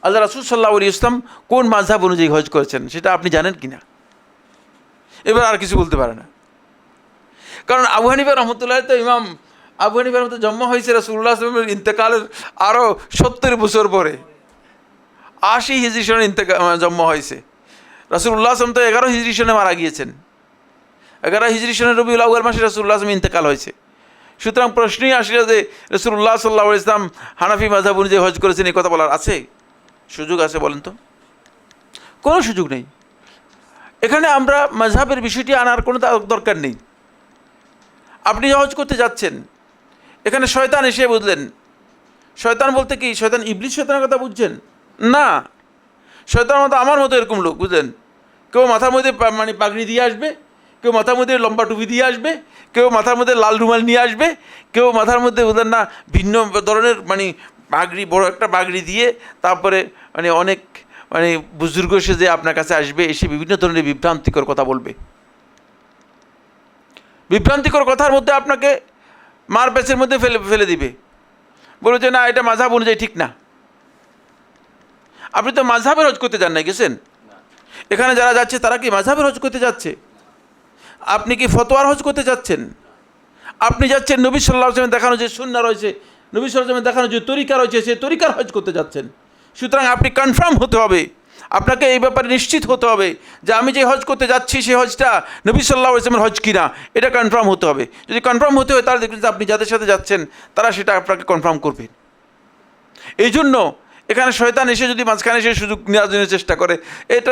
আল্লাহ রাসূল সাল্লাল্লাহু আলাইহি ওয়াসাল্লাম কোন মাযহাব অনুযায়ী হজ করেছেন সেটা আপনি জানেন কি না? এবার আর কিছু বলতে পারে না। কারণ আবু হানিফা রহমতুল্লাহ, তো ইমাম আবু হানিফার মতো জন্ম হয়েছে রাসূলুল্লাহ সাল্লাল্লাহু আলাইহি ওয়াসাল্লামের ইন্তেকালের আরও 70 বছর পরে, 80 হিজরি সনে জন্ম হয়েছে। রাসূলুল্লাহ সাল্লাল্লাহু আলাইহি ওয়াসাল্লাম তো 11 হিজরি সনে মারা গিয়েছেন, 11 হিজরি সনে রবিউল আউয়াল মাসে রাসূলুল্লাহ সাল্লাল্লাহু আলাইহি ওয়াসাল্লাম ইন্তেকাল হয়েছে। সুতরাং প্রশ্নই আসলে যে রাসূলুল্লাহ সাল্লাল্লাহু আলাইহি ওয়াসাল্লাম হানাফি মাযহাব অনুযায়ী হজ করেছেন এই কথা বলার আছে সুযোগ আছে বলেন তো? কোনো সুযোগ নেই। এখানে আমরা মাযহাবের বিষয়টি আনার কোনো দরকার নেই। আপনি হজ করতে যাচ্ছেন, এখানে শয়তান এসে বুঝলেন, শয়তান বলতে কি শয়তান ইবলিস শয়তানের কথা বুঝছেন না? শয়তান মতো আমার মতো এরকম লোক বুঝলেন, কেউ মাথার মধ্যে মানে পাগড়ি দিয়ে আসবে, কেউ মাথার মধ্যে লম্বা টুপি দিয়ে আসবে, কেউ মাথার মধ্যে লাল রুমাল নিয়ে আসবে, কেউ মাথার মধ্যে বুঝলেন না ভিন্ন ধরনের মানে পাগড়ি, বড় একটা পাগড়ি দিয়ে, তারপরে মানে অনেক মানে বুজুর্গ সেজে আপনার কাছে আসবে, এসে বিভিন্ন ধরনের বিভ্রান্তিকর কথা বলবে। বিভ্রান্তিকর কথার মধ্যে আপনাকে মার প্যাচের মধ্যে ফেলে দিবে, বলবে যে না এটা মাযহাব অনুযায়ী ঠিক না। আপনি তো মাযহাবের হজ করতে যান না, গেছেন? এখানে যারা যাচ্ছে তারা কি মাযহাবের হজ করতে যাচ্ছে? আপনি কি ফতোয়ার হজ করতে যাচ্ছেন? আপনি যাচ্ছেন নবী সাল্লাল্লাহু আলাইহি ওয়াসাল্লাম দেখানো যে সুন্নাহ রয়েছে, নবী সাল্লাল্লাহু আলাইহি ওয়াসাল্লাম দেখানো যে তরিকা রয়েছে, সেই তরিকার হজ করতে যাচ্ছেন। সুতরাং আপনি কনফার্ম হতে হবে, আপনাকে এই ব্যাপারে নিশ্চিত হতে হবে যে আমি যে হজ করতে যাচ্ছি সেই হজটা নবী সাল্লাল্লাহু আলাইহি ওয়াসাল্লামের হজ কিনা, এটা কনফার্ম হতে হবে। যদি কনফার্ম হতে হয় তাহলে দেখবেন যে আপনি যাদের সাথে যাচ্ছেন তারা সেটা আপনাকে কনফার্ম করবেন। এই জন্য এখানে শয়তান এসে যদি মাঝখানে এসে সুযোগ নেওয়ার জন্য চেষ্টা করে, এটা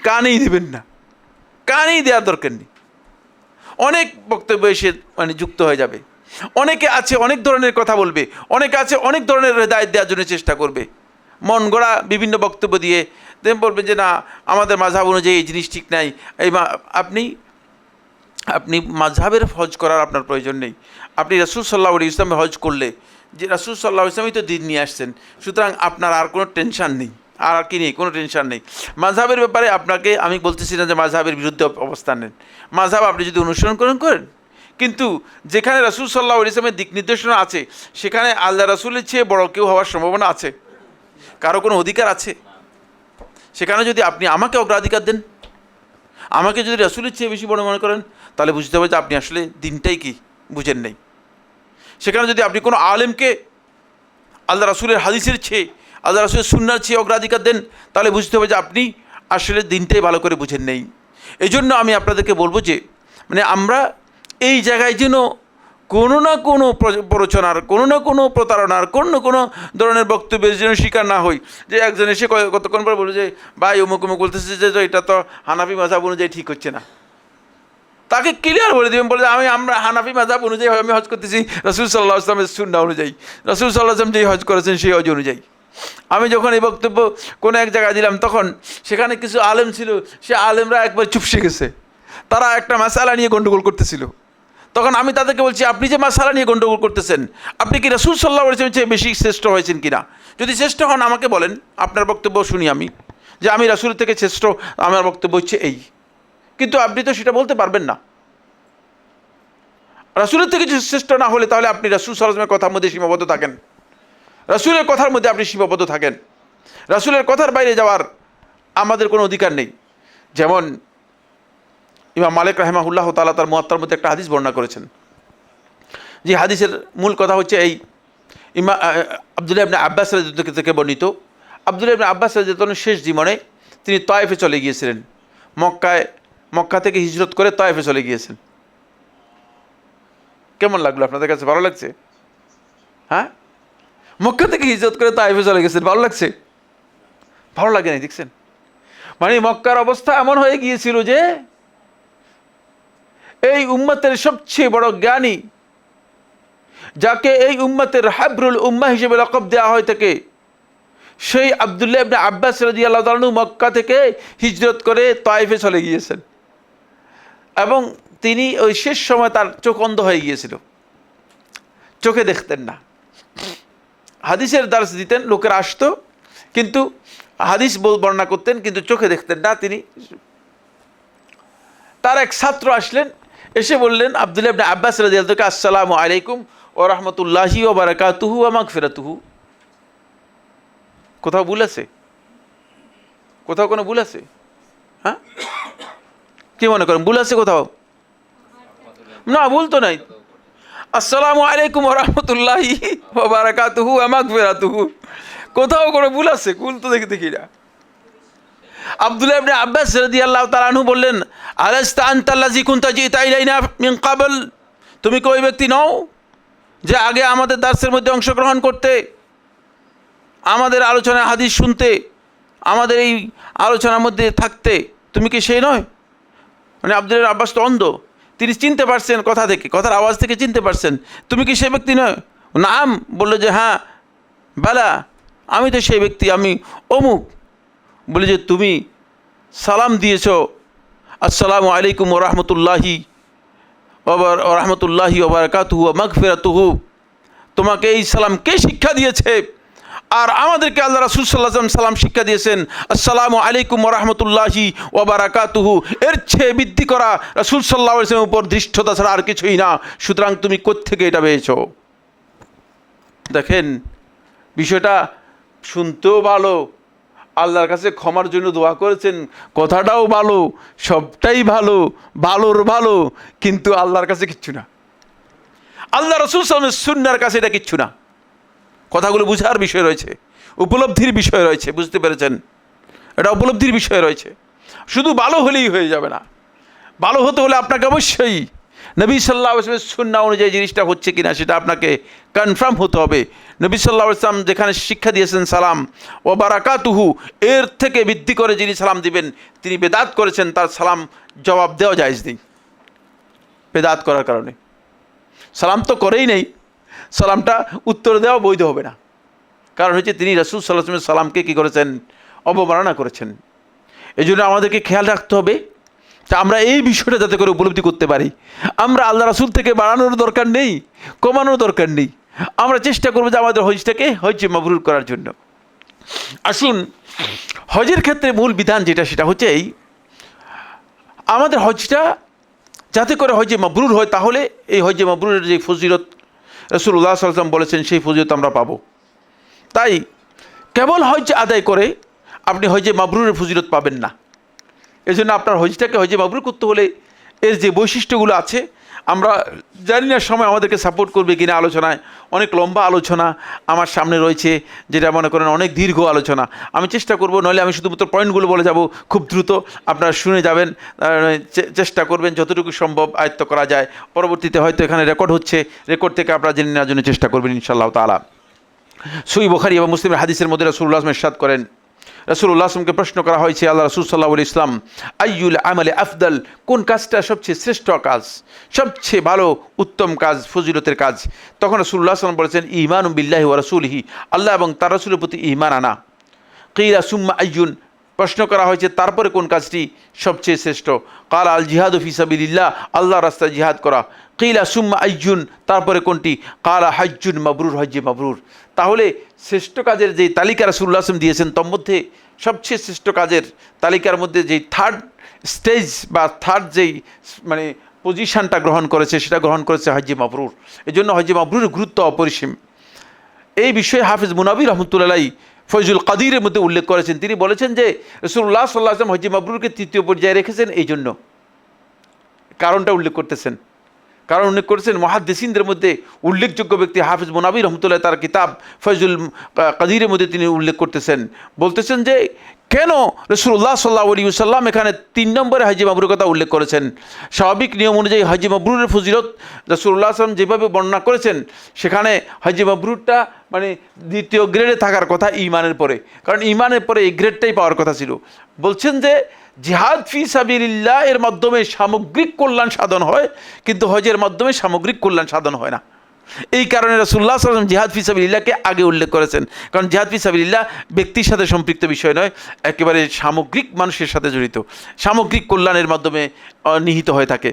কানেই দেবেন না, কানেই দেওয়ার দরকার নেই। অনেক বক্তব্য এসে মানে যুক্ত হয়ে যাবে, অনেকে আছে অনেক ধরনের কথা বলবে, অনেকে আছে অনেক ধরনের হেদায়েত দেওয়ার জন্য চেষ্টা করবে, মন গড়া বিভিন্ন বক্তব্য দিয়ে দেন বলবেন যে না আমাদের মাযহাব অনুযায়ী এই জিনিস ঠিক নাই। আপনি মাযহাবের হজ করার আপনার প্রয়োজন নেই। আপনি রাসূল সাল্লাল্লাহু আলাইহি ওয়াসাল্লামের হজ করলে যে রাসূল সাল্লাল্লাহু আলাইহি ওয়াসাল্লামই তো দিন নিয়ে আসছেন, সুতরাং আপনার আর কোনো টেনশান নেই, আর কি নেই, কোনো টেনশান নেই। মাযহাবের ব্যাপারে আপনাকে আমি বলতেছি না যে মাযহাবের বিরুদ্ধে অবস্থান নেন, মাযহাব আপনি যদি অনুসরণ করেন, কিন্তু যেখানে রাসূল সাল্লাল্লাহু আলাইহি ওয়াসাল্লামের দিক নির্দেশনা আছে সেখানে আল্লাহ রাসূলের চেয়ে বড় কেউ হওয়ার সম্ভাবনা আছে? কারো কোনো অধিকার আছে? সেখানে যদি আপনি আমাকে অগ্রাধিকার দেন, আমাকে যদি রাসূলের চেয়ে বেশি বড় মনে করেন, তাহলে বুঝতে হবে যে আপনি আসলে দিনটাই কি বুঝেন নেই। সেখানে যদি আপনি কোনো আলেমকে আল্লাহ রাসূলের হাদিসের চেয়ে, আল্লাহ রাসূলের সুন্নাহর চেয়ে অগ্রাধিকার দেন, তাহলে বুঝতে হবে যে আপনি আসলে দিনটাই ভালো করে বুঝেন নেই। এই জন্য আমি আপনাদেরকে বলবো যে মানে আমরা এই জায়গায় যেন কোনো না কোনো প্ররোচনার, কোনো না কোনো প্রতারণার, কোনো না কোনো ধরনের বক্তব্যের যেন শিকার না হই। যে একজন এসে কতক্ষণ পর বলবে যে ভাই অমুক অমুক বলতেছে যে এটা তো হানাফি মাযহাব অনুযায়ী ঠিক হচ্ছে না, তাকে ক্লিয়ার বলে দেবেন, বলে আমরা হানাফি মাযহাব অনুযায়ী আমি হজ করতেছি রাসূল সাল্লাল্লাহু আলাইহি ওয়াসাল্লামের সুন্নাহ অনুযায়ী, রাসূল সাল্লাল্লাহু আলাইহি ওয়াসাল্লাম যেই হজ করেছেন সেই হজ অনুযায়ী। আমি যখন এই বক্তব্য কোনো এক জায়গায় দিলাম, তখন সেখানে কিছু আলেম ছিল, সে আলেমরা একবার চুপসে গেছে, তারা একটা মাসালা নিয়ে গণ্ডগোল করতেছিল। তখন আমি তাদেরকে বলছি, আপনি যে মাসালা নিয়ে গণ্ডগোল করতেছেন, আপনি কি রাসূল সাল্লাল্লাহু আলাইহি ওয়াসাল্লামের চেয়ে বেশি শ্রেষ্ঠ হয়েছেন কিনা? যদি শ্রেষ্ঠ হন আমাকে বলেন, আপনার বক্তব্য শুনি আমি, যে আমি রাসূলের থেকে শ্রেষ্ঠ, আমার বক্তব্য হচ্ছে এই। কিন্তু আপনি তো সেটা বলতে পারবেন না। রাসূলের থেকে যদি শ্রেষ্ঠ না হলে তাহলে আপনি রাসূল সাল্লাল্লাহু আলাইহি ওয়াসাল্লামের কথার মধ্যে সীমাবদ্ধ থাকেন, রাসূলের কথার মধ্যে আপনি সীমাবদ্ধ থাকেন। রাসূলের কথার বাইরে যাওয়ার আমাদের কোনো অধিকার নেই। যেমন ইমাম মালিক রাহিমাহুল্লাহ তাআলা তার মুয়াত্তার মধ্যে একটা হাদিস বর্ণনা করেছেন, যে হাদিসের মূল কথা হচ্ছে এই, আব্দুল্লাহ ইবনে আব্বাস রাদিয়াল্লাহু থেকে বর্ণিত। আব্দুল্লাহ ইবনে আব্বাস রাদিয়াল্লাহু শেষ জীবনে তিনি তায়েফে চলে গিয়েছিলেন, মক্কা থেকে হিজরত করে তায়েফে চলে গিয়েছেন। কেমন লাগলো আপনাদের কাছে? ভালো লাগছে? হ্যাঁ, মক্কা থেকে হিজরত করে তায়েফে চলে গেছেন, ভালো লাগছে? ভালো লাগে না? দেখছেন, মানে মক্কার অবস্থা এমন হয়ে গিয়েছিল যে এই উম্মতের সবচেয়ে বড় জ্ঞানী, যাকে এই উম্মতের হাবরুল উম্মাহ হিসেবে লকব দেওয়া হয় থাকে, সেই আব্দুল্লাহ ইবনে আব্বাস রাদিয়াল্লাহু তাআলা মক্কা থেকে হিজরত করে তায়েফে চলে গিয়েছেন। এবং তিনি ওই শেষ সময় তার চোখ অন্ধ হয়ে গিয়েছিল, চোখে দেখতেন না। হাদিসের দার্স দিতেন, লোকেরা আসতো কিন্তু হাদিস বর্ণনা করতেন, কিন্তু চোখে দেখতেন না তিনি। তার এক ছাত্র আসলেন, এসে বললেন আব্দুল্লাহ ইবনে আব্বাস রাদিয়াল্লাহু তাআলা, আসসালামু আলাইকুম ওয়া রাহমাতুল্লাহি ওয়া বারাকাতুহু ওয়া মাগফিরাতুহু। কোথাও ভুল আছে? কোথাও কোনো ভুল আছে? হ্যাঁ, কি মনে করেন ভুল আছে কোথাও? না, ভুল তো নাই। আসসালামু আলাইকুম ওয়া রাহমাতুল্লাহি ওয়া বারাকাতুহু ওয়া মাগফিরাতুহু, কোথাও কোনো ভুল আছে? ভুল তো দেখি না। আব্দুল্লাহ ইবনে আব্বাস রাদিয়াল্লাহু তাআলা আনহু বললেন, আলাস্তা আনতাল্লাযী কুনতা জিতা ইলাইনা মিন ক্বাবল, তুমি কি ওই ব্যক্তি নও যে আগে আমাদের দার্সের মধ্যে অংশগ্রহণ করতে, আমাদের আলোচনায় হাদিস শুনতে, আমাদের এই আলোচনার মধ্যে থাকতে? তুমি কি সেই নয়? মানে আব্দুল্লাহ আব্বাস তো অন্ধ, তিনি চিনতে পারছেন কথা থেকে, কথার আওয়াজ থেকে চিনতে পারছেন। তুমি কি সেই ব্যক্তি নয়? নাম বললো যে হ্যাঁ, বালা আমি তো সেই ব্যক্তি, আমি অমুক। বলে যে তুমি সালাম দিয়েছ, আসসালামু আলাইকুম ওয়া রাহমাতুল্লাহি ওয়া রাহমাতুল্লাহি ওয়া বারাকাতুহু ওয়া মাগফিরাতুহু, তোমাকে এই সালাম কে শিক্ষা দিয়েছে? আর আমাদেরকে আল্লাহ রাসূল সাল্লাল্লাহু আলাইহি ওয়াসাল্লাম সালাম শিক্ষা দিয়েছেন, আসসালামু আলাইকুম ওয়া রাহমাতুল্লাহি ওয়া বারাকাতুহু। এর চেয়ে বৃদ্ধি করা রাসূল সাল্লাল্লাহু আলাইহি ওয়াসাল্লামের উপর দৃষ্টতা ছাড়া আর কিছুই না। সুতরাং তুমি কোত্থেকে এটা পেয়েছো? দেখেন, বিষয়টা শুনতেও ভালো, আল্লাহর কাছে ক্ষমার জন্য দোয়া করেছেন, কথাটাও ভালো, সবটাই ভালো, ভালোর ভালো, কিন্তু আল্লাহর কাছে কিচ্ছু না। আল্লাহ রাসূল সাল্লাল্লাহু আলাইহি ওয়াসাল্লামের সুন্নাহর কাছে এটা কিচ্ছু না। কথাগুলো বুঝার বিষয় রয়েছে, উপলব্ধির বিষয় রয়েছে, বুঝতে পেরেছেন? এটা উপলব্ধির বিষয় রয়েছে। শুধু ভালো হলেই হয়ে যাবে না, ভালো হতে হলে আপনাকে অবশ্যই নবী সাল্লাল্লাহু আলাইহি ওয়াসাল্লামের সুন্নাহ অনুযায়ী জিনিসটা হচ্ছে কিনা সেটা আপনাকে কনফার্ম হতে হবে। নবী সাল্লাল্লাহু আলাইহি ওয়াসাল্লাম যেখানে শিক্ষা দিয়েছেন সালাম ওয়া বারাকাতুহু, এর থেকে বৃদ্ধি করে যিনি সালাম দিবেন তিনি বেদাত করেছেন, তার সালাম জবাব দেওয়া জায়েজ নেই বেদাত করার কারণে। সালাম তো করেই নেই, সালামটা উত্তর দেওয়া বৈধ হবে না, কারণ হচ্ছে তিনি রাসূল সাল্লাল্লাহু আলাইহি ওয়াসাল্লামের সালামকে কী করেছেন? অবমাননা করেছেন। এই জন্য আমাদেরকে খেয়াল রাখতে হবে তা আমরা এই বিষয়টা যাতে করে উপলব্ধি করতে পারি। আমরা আল্লাহ রাসূল থেকে বাড়ানোর দরকার নেই, কমানোর দরকার নেই। আমরা চেষ্টা করবো যে আমাদের হজটাকে হজ্জে মাবরুর করার জন্য। আসুন, হজের ক্ষেত্রে মূল বিধান যেটা সেটা হচ্ছে এই, আমাদের হজটা যাতে করে হজ্জে মাবরুর হয়, তাহলে এই হজ্জে মাবরুরের যে ফজিলত রাসূলুল্লাহ সাল্লাল্লাহু আলাইহি ওয়াসাল্লাম বলেছেন সেই ফজিলত আমরা পাবো। তাই কেবল হজ আদায় করে আপনি হজ্জে মাবরুরের ফজিলত পাবেন না। এই জন্য আপনার হজটাকে হজ্জে মাবরুর করতে হলে এর যে বৈশিষ্ট্যগুলো আছে, আমরা জানি না সময় আমাদেরকে সাপোর্ট করবে কিনা। আলোচনায় অনেক লম্বা আলোচনা আমার সামনে রয়েছে, যেটা মনে করেন অনেক দীর্ঘ আলোচনা। আমি চেষ্টা করব, নইলে আমি শুধুমাত্র পয়েন্টগুলো বলে যাব, খুব দ্রুত আপনারা শুনে যাবেন। চেষ্টা করবেন যতটুকু সম্ভব আয়ত্ত করা যায়। পরবর্তীতে হয়তো এখানে রেকর্ড হচ্ছে, রেকর্ড থেকে আপনারা জেনে নেওয়ার জন্য চেষ্টা করবেন ইনশাআল্লাহ তাআলা। সহিহ বুখারী এবং মুসলিমের হাদিসের মধ্যে রাসূলুল্লাহ সাল্লাল্লাহু আলাইহি ওয়াসাল্লাম ইরশাদ করেন, রাসূলুল্লাহ আসলামকে প্রশ্ন করা হয়েছে, আল্লাহ রাসূল সাল্লাল্লাহু আলাইহি ইসলাম, আইয়ুল আমালে আফদাল, কোন কাজটা সবচেয়ে শ্রেষ্ঠ কাজ, সবচেয়ে ভালো উত্তম কাজ, ফজিলতের কাজ? তখন রাসূলুল্লাহ সাল্লাম বলেছেন, ঈমানু বিল্লাহি ওয়া রাসূলিহি, আল্লাহ এবং তার রাসূলের প্রতি ঈমান আনা। কিলা সুম্মা আইয়ুন, প্রশ্ন করা হয়েছে তারপরে কোন কাজটি সবচেয়ে শ্রেষ্ঠ? কাল আল জিহাদু ফি সাবিলিল্লাহ, আল্লাহর রাস্তায় জিহাদ করা। কিলা সুম্মা আইয়ুন, তারপরে কোনটি? কালা হাজ্জুন মাবরুর, হজ্জে মাবরুর। তাহলে শ্রেষ্ঠ কাজের যে তালিকা রাসূলুল্লাহ সাল্লাল্লাহু আলাইহি ওয়াসাল্লাম দিয়েছেন, তার মধ্যে সবচেয়ে শ্রেষ্ঠ কাজের তালিকার মধ্যে যেই থার্ড স্টেজ বা থার্ড যেই মানে পজিশনটা গ্রহণ করেছে, সেটা গ্রহণ করেছে হজ্জে মাবরুর। এই জন্য হজ্জে মাবরুরের গুরুত্ব অপরিসীম। এই বিষয়ে হাফিজ মুনাবি রহমতুল্লাহ আলাইহি ফয়জুল কাদিরের মধ্যে উল্লেখ করেছেন। তিনি বলেছেন যে রাসূলুল্লাহ সাল্লাল্লাহু আলাইহি ওয়াসাল্লাম হজ্জে মাবরুরকে তৃতীয় পর্যায়ে রেখেছেন এই জন্য, কারণটা উল্লেখ করতেছেন। কারণ উল্লেখ করেছেন মুহাদ্দিসিনদের মধ্যে উল্লেখযোগ্য ব্যক্তি হাফিজ মুনাবি রহমতুল্লাহ, তার কিতাব ফয়জুল কাদিরের মধ্যে তিনি উল্লেখ করতেছেন, বলতেছেন যে কেন রাসূলুল্লাহ সাল্লাল্লাহু আলাইহি ওয়াসাল্লাম এখানে 3 নম্বরে হজ্জে মাবরুরের কথা উল্লেখ করেছেন। স্বাভাবিক নিয়ম অনুযায়ী হজ্জে মাবরুরের ফজিলত রাসূলুল্লাহ সাল্লাল্লাহু আলাইহি ওয়াসাল্লাম যেভাবে বর্ণনা করেছেন, সেখানে হজ্জে মাবরুরটা মানে দ্বিতীয় গ্রেডে থাকার কথা ঈমানের পরে, কারণ ঈমানের পরে এই গ্রেডটাই পাওয়ার কথা ছিল। বলছেন যে জিহাদ ফি সাবিলিল্লাহ এর মাধ্যমে সামগ্রিক কল্যাণ সাধন হয়, কিন্তু হজের মাধ্যমে সামগ্রিক কল্যাণ সাধন হয় না। এই কারণে রাসূলুল্লাহ সাল্লাল্লাহু আলাইহি ওয়াসাল্লাম জিহাদ ফি সাবিলিল্লাহকে আগে উল্লেখ করেছেন, কারণ জিহাদ ফি সাবিলিল্লাহ ব্যক্তির সাথে সম্পৃক্ত বিষয় নয়, একেবারে সামগ্রিক মানুষের সাথে জড়িত, সামগ্রিক কল্যাণের মাধ্যমে নিহিত হয়ে থাকে।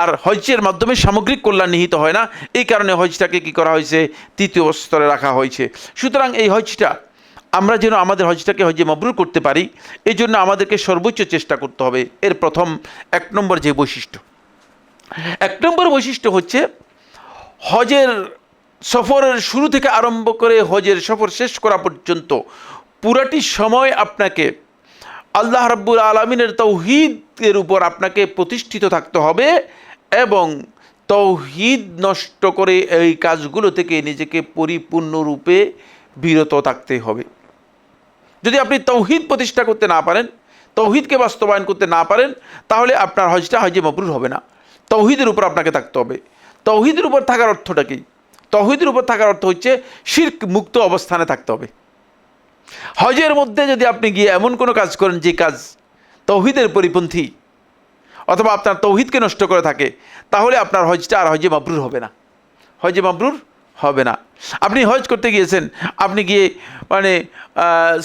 আর হজ্জের মাধ্যমে সামগ্রিক কল্যাণ নিহিত হয় না, এই কারণে হজটাকে কী করা হয়েছে? তৃতীয় স্তরে রাখা হয়েছে। সুতরাং এই হজটা আমরা যেন আমাদের হজটাকে হজ্জে মাবরুর করতে পারি, এই জন্য আমাদেরকে সর্বোচ্চ চেষ্টা করতে হবে। এর প্রথম 1 নম্বর যে বৈশিষ্ট্য, 1 নম্বর বৈশিষ্ট্য হচ্ছে হজের সফরের শুরু থেকে আরম্ভ করে হজের সফর শেষ করা পর্যন্ত পুরাটি সময় আপনাকে আল্লাহ রাব্বুল আলামিনের তাওহীদের উপর আপনাকে প্রতিষ্ঠিত থাকতে হবে এবং তাওহীদ নষ্ট করে এই কাজগুলো থেকে নিজেকে পরিপূর্ণরূপে বিরত থাকতে হবে। যদি আপনি তাওহীদ প্রতিষ্ঠা করতে না পারেন, তাওহীদকে বাস্তবায়ন করতে না পারেন, তাহলে আপনার হজটা হজ্জে মাবরুর হবে না। তাওহীদের উপর আপনাকে থাকতে হবে। তাওহীদের উপর থাকার অর্থটা কি? তাওহীদের উপর থাকার অর্থ হচ্ছে শিরক মুক্ত অবস্থানে থাকতে হবে। হজের মধ্যে যদি আপনি গিয়ে এমন কোনো কাজ করেন যে কাজ তাওহীদের পরিপন্থী অথবা আপনার তাওহীদকে নষ্ট করে থাকে, তাহলে আপনার হজটা আর হজ্জে মাবরুর হবে না, হজ্জে মাবরুর হবে না। আপনি হজ করতে গিয়েছেন, আপনি গিয়ে মানে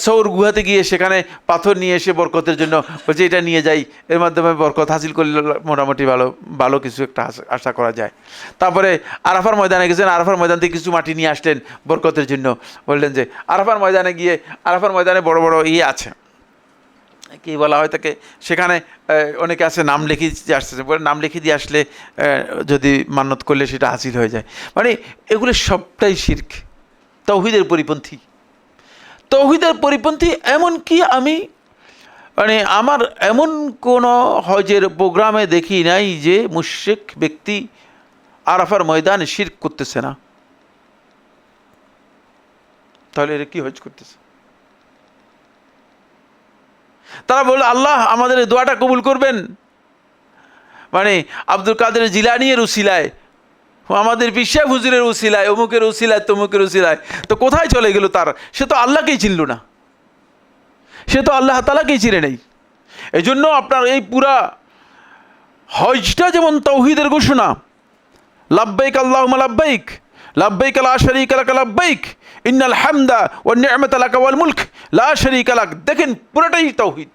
সৌর গুহাতে গিয়ে সেখানে পাথর নিয়ে এসে বরকতের জন্য বলছে এটা নিয়ে যাই, এর মাধ্যমে বরকত হাসিল করলে মোটামুটি ভালো কিছু একটা আশা করা যায়। তারপরে আরাফার ময়দানে গেছেন, আরাফার ময়দান থেকে কিছু মাটি নিয়ে আসলেন বরকতের জন্য, বললেন যে আরাফার ময়দানে গিয়ে আরাফার ময়দানে বড় বড় আছে, কী বলা হয় তাকে, সেখানে অনেকে আছে নাম লিখে দিয়ে আসতেছে, বলে নাম লিখে দিয়ে আসলে যদি মান্নত করলে সেটা হাসিল হয়ে যায়। মানে এগুলো সবটাই শিরক, তাওহীদের পরিপন্থী। তাওহীদের পরিপন্থী এমনকি আমি মানে আমার এমন কোনো হজের প্রোগ্রামে দেখি নাই যে মুশরিক ব্যক্তি আরাফার ময়দানে শিরক করতেছে না। তাহলে এরা কি হজ করতেছে? তারা বলল আল্লাহ আমাদের এই দোয়াটা কবুল করবেন, মানে আব্দুল কাদের জিলানীর উসিলায়, আমাদের বিশ্বাস হুজুরের উসিলায়, অমুকের উসিলায়, তমুকের উসিলায়। তো কোথায় চলে গেল তার? সে তো আল্লাহকেই চিনল না, সে তো আল্লাহ তাআলাকেই চিনে নেই। এই জন্য আপনার এই পুরা হজটা যেমন তাওহীদের ঘোষণা, লাব্বাইক আল্লাহুম্মা লাব্বাইক, লাব্বাইক লা শারীকা লাক লাব্বাইক, ইন্নাল হামদা ওয়ান নি'মাতা লাকা ওয়াল মুলক লা শারীকা লাক। দেখেন পুরোটাই তাওহীদ।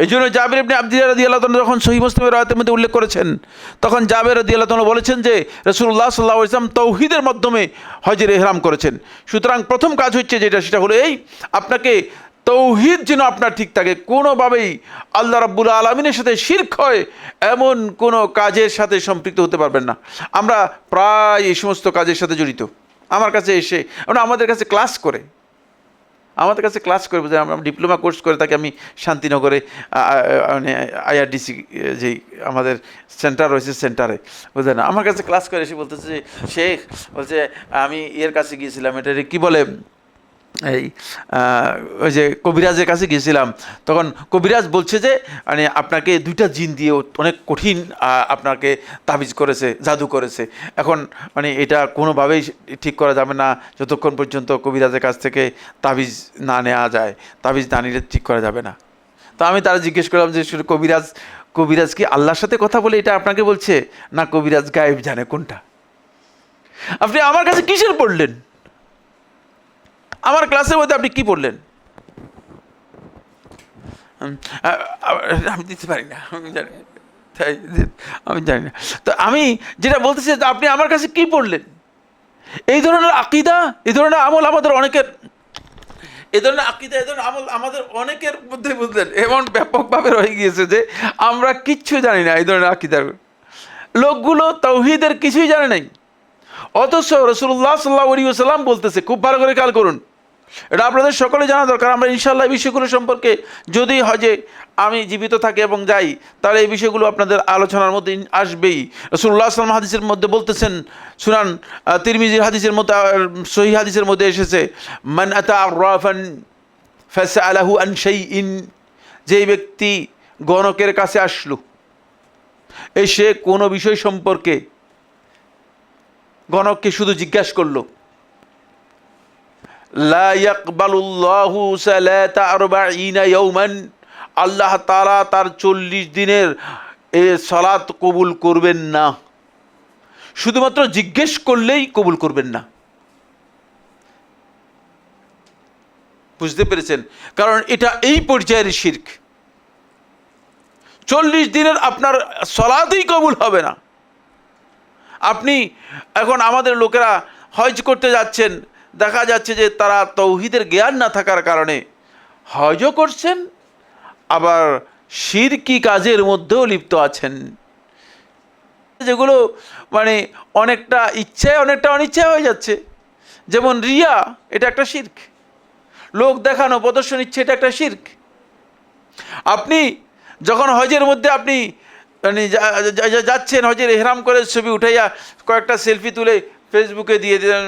এই জন্য জাবের ইবনে আব্দুল্লাহ রাদিয়াল্লাহু তাআলা যখন সহিহ মুসলিমের রাওয়ায়াতের মধ্যে উল্লেখ করেছেন, তখন জাবের রাদিয়াল্লাহু তাআলা বলেছেন যে রাসূলুল্লাহ সাল্লাল্লাহু আলাইহি ওয়াসাল্লাম তাওহীদের মাধ্যমে হজের ইহরাম করেছেন। সুতরাং প্রথম কাজ হচ্ছে যেটা, সেটা হলো এই, আপনাকে তাওহীদ যেন আপনার ঠিক থাকে, কোনোভাবেই আল্লাহ রাব্বুল আলামিনের সাথে শিরক হয় এমন কোনো কাজের সাথে সম্পৃক্ত হতে পারবেন না। আমরা প্রায় এই সমস্ত কাজের সাথে জড়িত। আমার কাছে এসে আমাদের কাছে ক্লাস করে বুঝলেন, আমরা ডিপ্লোমা কোর্স করে থাকি। আমি শান্তিনগরে মানে আইআরডিসি যেই আমাদের সেন্টার রয়েছে, সেন্টারে বুঝলেন, আমার কাছে ক্লাস করে এসে বলতেছে যে শেখ, বলছে আমি এর কাছে গিয়েছিলাম, এটা কি বলে এই ওই যে কবিরাজের কাছে গিয়েছিলাম, তখন কবিরাজ বলছে যে মানে আপনাকে 2টা জিন দিয়ে অনেক কঠিন আপনাকে তাবিজ করেছে, জাদু করেছে। এখন মানে এটা কোনোভাবেই ঠিক করা যাবে না যতক্ষণ পর্যন্ত কবিরাজের কাছ থেকে তাবিজ না নেওয়া যায়, তাবিজ না নিলে ঠিক করা যাবে না। তো আমি তারা জিজ্ঞেস করলাম যে কবিরাজ কি আল্লাহর সাথে কথা বলে এটা আপনাকে বলছে, না কবিরাজ গায়েব জানে, কোনটা? আপনি আমার কাছে কিসের পড়লেন? আমার ক্লাসের মধ্যে আপনি কি পড়লেন? আমি দিতে পারি না, আমি জানি, আমি জানি না। তো আমি যেটা বলতেছি, আপনি আমার কাছে কি পড়লেন? এই ধরনের আকিদা, এই ধরনের আমল আমাদের অনেকের, এই ধরনের আকিদা, এই ধরনের আমল আমাদের অনেকের মধ্যে বুঝলেন এমন ব্যাপকভাবে রয়ে গিয়েছে যে আমরা কিচ্ছু জানি না। এই ধরনের আকিদার লোকগুলো তাওহীদের কিছুই জানে নাই, অথচ রাসূলুল্লাহ সাল্লাল্লাহু আলাইহি ওয়াসাল্লাম বলতেছে, খুব ভালো করে খেয়াল করুন, এটা আপনাদের সকলে জানা দরকার। আমরা ইনশাআল্লাহ এই বিষয়গুলো সম্পর্কে যদি হয় যে আমি জীবিত থাকি এবং যাই, তাহলে এই বিষয়গুলো আপনাদের আলোচনার মধ্যে আসবেই। রাসূলুল্লাহ সাল্লাল্লাহু আলাইহি ওয়াসাল্লাম হাদিসের মধ্যে বলতেছেন, সুনান তিরমিজির হাদিসের মধ্যে, সহিহ হাদিসের মধ্যে এসেছে, মান আতা আররাফান ফাসআলাহু আন শাইইন, যেই ব্যক্তি গণকের কাছে আসলো, এসে কোনো বিষয় সম্পর্কে গণককে শুধু জিজ্ঞাসা করলো, লা ইয়াকবালুল্লাহু সালাতা 40 ইয়াওমান, আল্লাহ তাআলা তার 40 দিনের এ সালাত কবুল করবেন না। শুধুমাত্র জিজ্ঞেস করলেই কবুল করবেন না। বুঝতে পেরেছেন? কারণ এটা এই পর্যায়ের শিরক। 40 দিনের আপনার সালাতই কবুল হবে না। আপনি এখন আমাদের লোকেরা হজ করতে যাচ্ছেন, দেখা যাচ্ছে যে তারা তাওহীদের জ্ঞান না থাকার কারণে হজও করছেন, আবার শিরকি কাজের মধ্যেও লিপ্ত আছেন, যেগুলো মানে অনেকটা ইচ্ছায় অনেকটা অনিচ্ছায় হয়ে যাচ্ছে। যেমন রিয়া, এটা একটা শিরক। লোক দেখানো, প্রদর্শন ইচ্ছে, এটা একটা শিরক। আপনি যখন হজের মধ্যে আপনি মানে যাচ্ছেন, হজের ইহরাম করে ছবি উঠাইয়া কয়েকটা সেলফি তুলে ফেসবুকে দিয়ে দিলেন,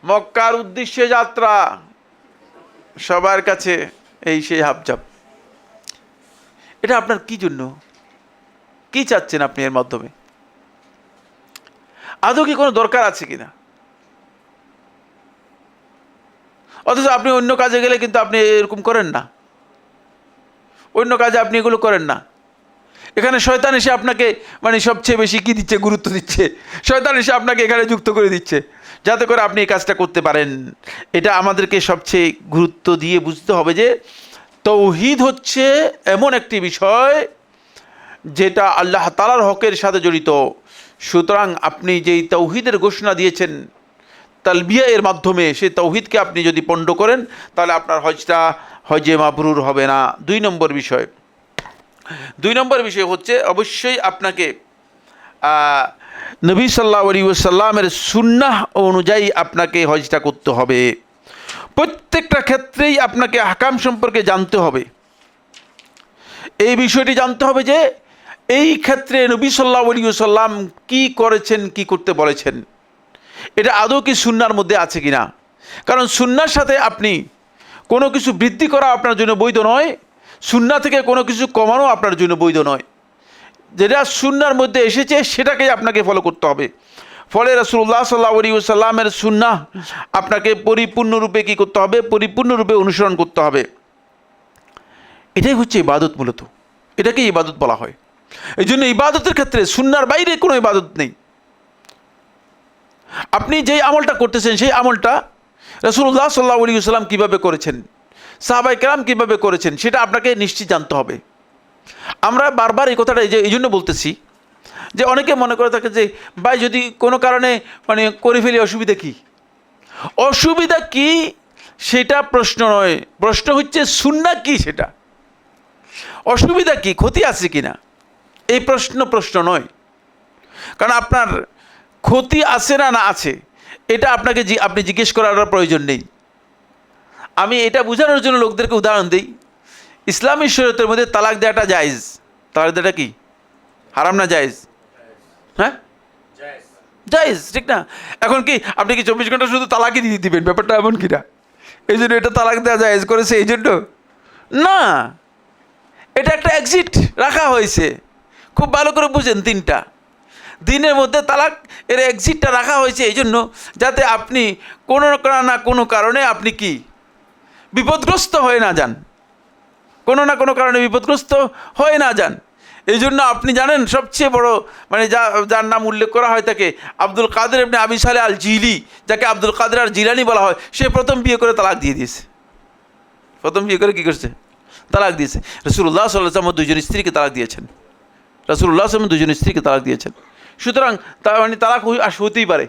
মক্কার উদ্দেশ্যে যাত্রা, সবার কাছে এই সেই হাবজাব। এটা আপনার কি জন্য? কি চাচ্ছেন আপনি এর মাধ্যমে? আদৌ কি কোনো দরকার আছে কিনা? অথচ আপনি অন্য কাজে গেলে কিন্তু আপনি এরকম করেন না, অন্য কাজে আপনি এগুলো করেন না। এখানে শয়তান এসে আপনাকে মানে সবচেয়ে বেশি কি দিচ্ছে? গুরুত্ব দিচ্ছে। শয়তান এসে আপনাকে এখানে যুক্ত করে দিচ্ছে যাতে করে আপনি এই কাজটা করতে পারেন। এটা আমাদেরকে সবচেয়ে গুরুত্ব দিয়ে বুঝতে হবে যে তাওহীদ হচ্ছে এমন একটি বিষয় যেটা আল্লাহ তাআলার হকের সাথে জড়িত। সুতরাং আপনি যেই তাওহীদের ঘোষণা দিয়েছেন তালবিয়া এর মাধ্যমে, সেই তাওহীদকে আপনি যদি পণ্ড করেন, তাহলে আপনার হজটা হজে মাবরুর হবে না। 2 নম্বর বিষয় হচ্ছে অবশ্যই আপনাকে নবী সাল্লাল্লাহু আলাইহি ওয়াসাল্লামের সুন্নাহ অনুযায়ী আপনাকে হজটা করতে হবে। প্রত্যেকটা ক্ষেত্রেই আপনাকে আহকাম সম্পর্কে জানতে হবে। এই বিষয়টি জানতে হবে যে এই ক্ষেত্রে নবী সাল্লাল্লাহু আলাইহি ওয়াসাল্লাম কি করেছেন, কি করতে বলেছেন, এটা আদৌ কি সুন্নাহর মধ্যে আছে কিনা। কারণ সুন্নাহর সাথে আপনি কোনো কিছু বৃদ্ধি করা আপনার জন্য বৈধ নয়, সুন্নাহ থেকে কোনো কিছু কমানো আপনার জন্য বৈধ নয়। যেটা সুন্নাহর মধ্যে এসেছে সেটাকেই আপনাকে ফলো করতে হবে। ফলে রাসূলুল্লাহ সাল্লাল্লাহু আলাইহি ওয়াসাল্লামের সুন্নাহ আপনাকে পরিপূর্ণরূপে কী করতে হবে? পরিপূর্ণরূপে অনুসরণ করতে হবে। এটাই হচ্ছে ইবাদত। মূলত এটাকে ইবাদত বলা হয়। এই জন্য ইবাদতের ক্ষেত্রে সুন্নাহর বাইরে কোনো ইবাদত নেই। আপনি যেই আমলটা করতেছেন সেই আমলটা রাসূলুল্লাহ সাল্লাল্লাহু আলাইহি ওয়াসাল্লাম কীভাবে করেছেন, সাহাবায়ে কেরাম কীভাবে করেছেন, সেটা আপনাকে নিশ্চিত জানতে হবে। আমরা বারবার এই কথাটা এই জন্য বলতেছি যে অনেকে মনে করে থাকে যে ভাই যদি কোনো কারণে মানে করে ফেলি অসুবিধা কি? অসুবিধা কি সেটা প্রশ্ন নয়, প্রশ্ন হচ্ছে সুন্নাহ কি সেটা। অসুবিধা কি, ক্ষতি আছে কি না, এই প্রশ্ন নয়। কারণ আপনার ক্ষতি আছে না আছে এটা আপনি জিজ্ঞেস করার প্রয়োজন নেই। আমি এটা বোঝানোর জন্য লোকদেরকে উদাহরণ দিই। ইসলামী শরীয়তের মধ্যে তালাক দেওয়াটা জায়েজ। তালাক দেওয়াটা কি হারাম না জায়েজ? হ্যাঁ, জায়েজ, ঠিক না? এখন কি আপনি কি 24 ঘন্টা শুধু তালাকই দিয়ে দিবেন? ব্যাপারটা এমন কি না? এই জন্য এটা তালাক দেওয়া জায়েজ করেছে এই জন্য না, এটা একটা এক্সিট রাখা হয়েছে। খুব ভালো করে বুঝেন, তিনটা দিনের মধ্যে তালাক এর এক্সিটটা রাখা হয়েছে এই জন্য যাতে আপনি কোনো না কোনো কারণে আপনি কি বিপদগ্রস্ত হয়ে না যান, কোনো না কোনো কারণে বিপদগ্রস্ত হয়ে না যান। এই জন্য আপনি জানেন সবচেয়ে বড় মানে যার নাম উল্লেখ করা হয় তাকে আব্দুল কাদের ইবনে আবি সালেহ আল জিলি, যাকে আব্দুল কাদের আর জিলানি বলা হয়, সে প্রথম বিয়ে করে তালাক দিয়ে দিয়েছে। প্রথম বিয়ে করে কী করছে? তালাক দিয়েছে। রাসূলুল্লাহ সাল্লাল্লাহু আলাইহি ওয়াসাল্লাম দুজন স্ত্রীকে তালাক দিয়েছেন, রাসূলুল্লাহ সাল্লাল্লাহু আলাইহি ওয়াসাল্লাম দুজন স্ত্রীকে তালাক দিয়েছেন। সুতরাং তার মানে তালাক হতেই পারে,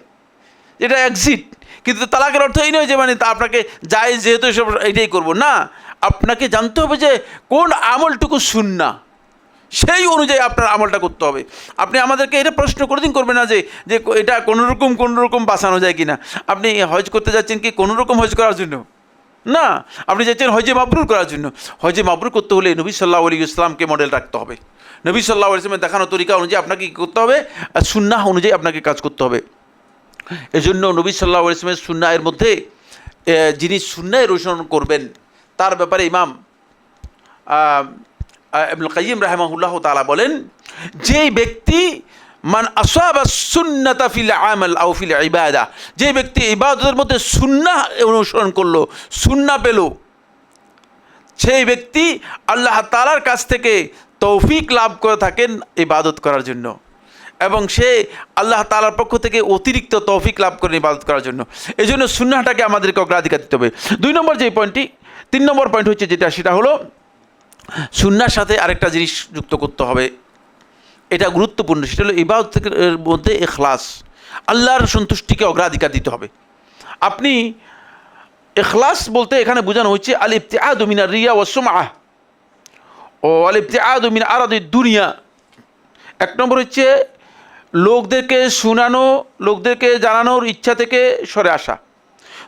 এটা এক্সিট। কিন্তু তালাকের অর্থ এই নয় যে মানে তা আপনাকে জায়েজ যেহেতু সব এটাই করবো না, আপনাকে জানতে হবে যে কোন আমলটুকু সুন্নাহ, সেই অনুযায়ী আপনার আমলটা করতে হবে। আপনি আমাদেরকে এটা প্রশ্ন কোনোদিন করবেন না যে যে এটা কোনোরকম বাঁচানো যায় কিনা। আপনি হজ করতে যাচ্ছেন কি কোনোরকম হজ করার জন্য না, আপনি যাচ্ছেন হজে মাবরুর করার জন্য। হজে মাবরুর করতে হলে নবী সাল্লাল্লাহু আলাইহি ওয়াসাল্লামকে মডেল রাখতে হবে। নবী সাল্লাল্লাহু আলাইহি ওয়াসাল্লামের দেখানো তরিকা অনুযায়ী আপনাকে কী করতে হবে? সুন্নাহ অনুযায়ী আপনাকে কাজ করতে হবে। এজন্য নবী সাল্লাল্লাহু আলাইহি ওয়াসাল্লামের সুন্নাহের মধ্যে যিনি সুন্নাহের অনুসরণ করবেন তার ব্যাপারে ইমাম ইবনুল কাইয়িম রাহিমাহুল্লাহ তাআলা বলেন, যে ব্যক্তি মান আসাবা সুন্নাতা ফিল আমাল আও ফিল ইবাদা, যে ব্যক্তি ইবাদতের মধ্যে সুন্নাহ অনুসরণ করলো, সুন্নাহ পেল, সেই ব্যক্তি আল্লাহ তাআলার কাছ থেকে তৌফিক লাভ করে থাকেন ইবাদত করার জন্য, এবং সে আল্লাহ তাআলার পক্ষ থেকে অতিরিক্ত তৌফিক লাভ করেন ইবাদত করার জন্য। এই জন্য সুন্নাহটাকে আমাদেরকে অগ্রাধিকার দিতে হবে। 2 নম্বর যে পয়েন্টটি, 3 নম্বর পয়েন্ট হচ্ছে যেটা, সেটা হলো সুন্নাহর সাথে আরেকটা জিনিস যুক্ত করতে হবে, এটা গুরুত্বপূর্ণ। সেটা হলো ইবাদতের মধ্যে ইখলাস, আল্লাহর সন্তুষ্টিকে অগ্রাধিকার দিতে হবে। আপনি ইখলাস বলতে এখানে বোঝানো হচ্ছে আল ইবতিআদু মিনার রিয়া ওয়াস সুমআহ ও আল ইবতিআদু মিন আরাদিদ দুনিয়া। 1 নম্বর হচ্ছে লোকদেরকে শোনানো, লোকদেরকে জানানোর ইচ্ছা থেকে সরে আসা।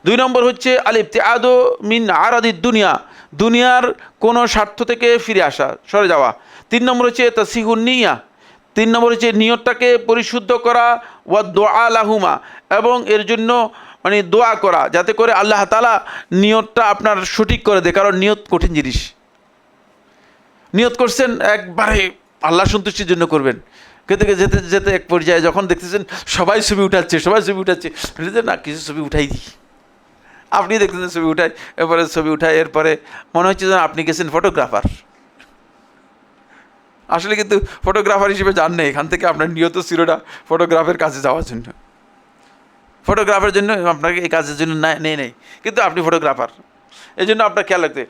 2 নম্বর হচ্ছে আল ইবতিআদু মিন আরাদিদ দুনিয়া, দুনিয়ার কোনো স্বার্থ থেকে ফিরে আসা, সরে যাওয়া। 3 নম্বর হচ্ছে তাসহিহুন নিয়া, 3 নম্বর হচ্ছে নিয়তটাকে পরিশুদ্ধ করা, ওয়া দোয়া লাহুমা, এবং এর জন্য মানে দোয়া করা যাতে করে আল্লাহ তাআলা নিয়তটা আপনার সঠিক করে দেয়। কারণ নিয়ত কঠিন জিনিস। নিয়ত করছেন একবারে আল্লাহ সন্তুষ্টির জন্য করবেন, যেতে যেতে যেতে এক পর্যায়ে যখন দেখতেছেন সবাই ছবি উঠাচ্ছে না, কিছু ছবি উঠাই দিই। আপনি দেখতেছেন ছবি উঠায়, এরপরে ছবি উঠায়, এরপরে মনে হচ্ছে যেন আপনি গেছেন ফটোগ্রাফার। আসলে কিন্তু ফটোগ্রাফার হিসেবে যান না, এখান থেকে আপনার নিয়ত ছিল না ফটোগ্রাফের কাছে যাওয়ার জন্য, ফটোগ্রাফের জন্য আপনাকে এই কাজের জন্য নেই, কিন্তু আপনি ফটোগ্রাফার, এই জন্য আপনার খেয়াল রাখতে।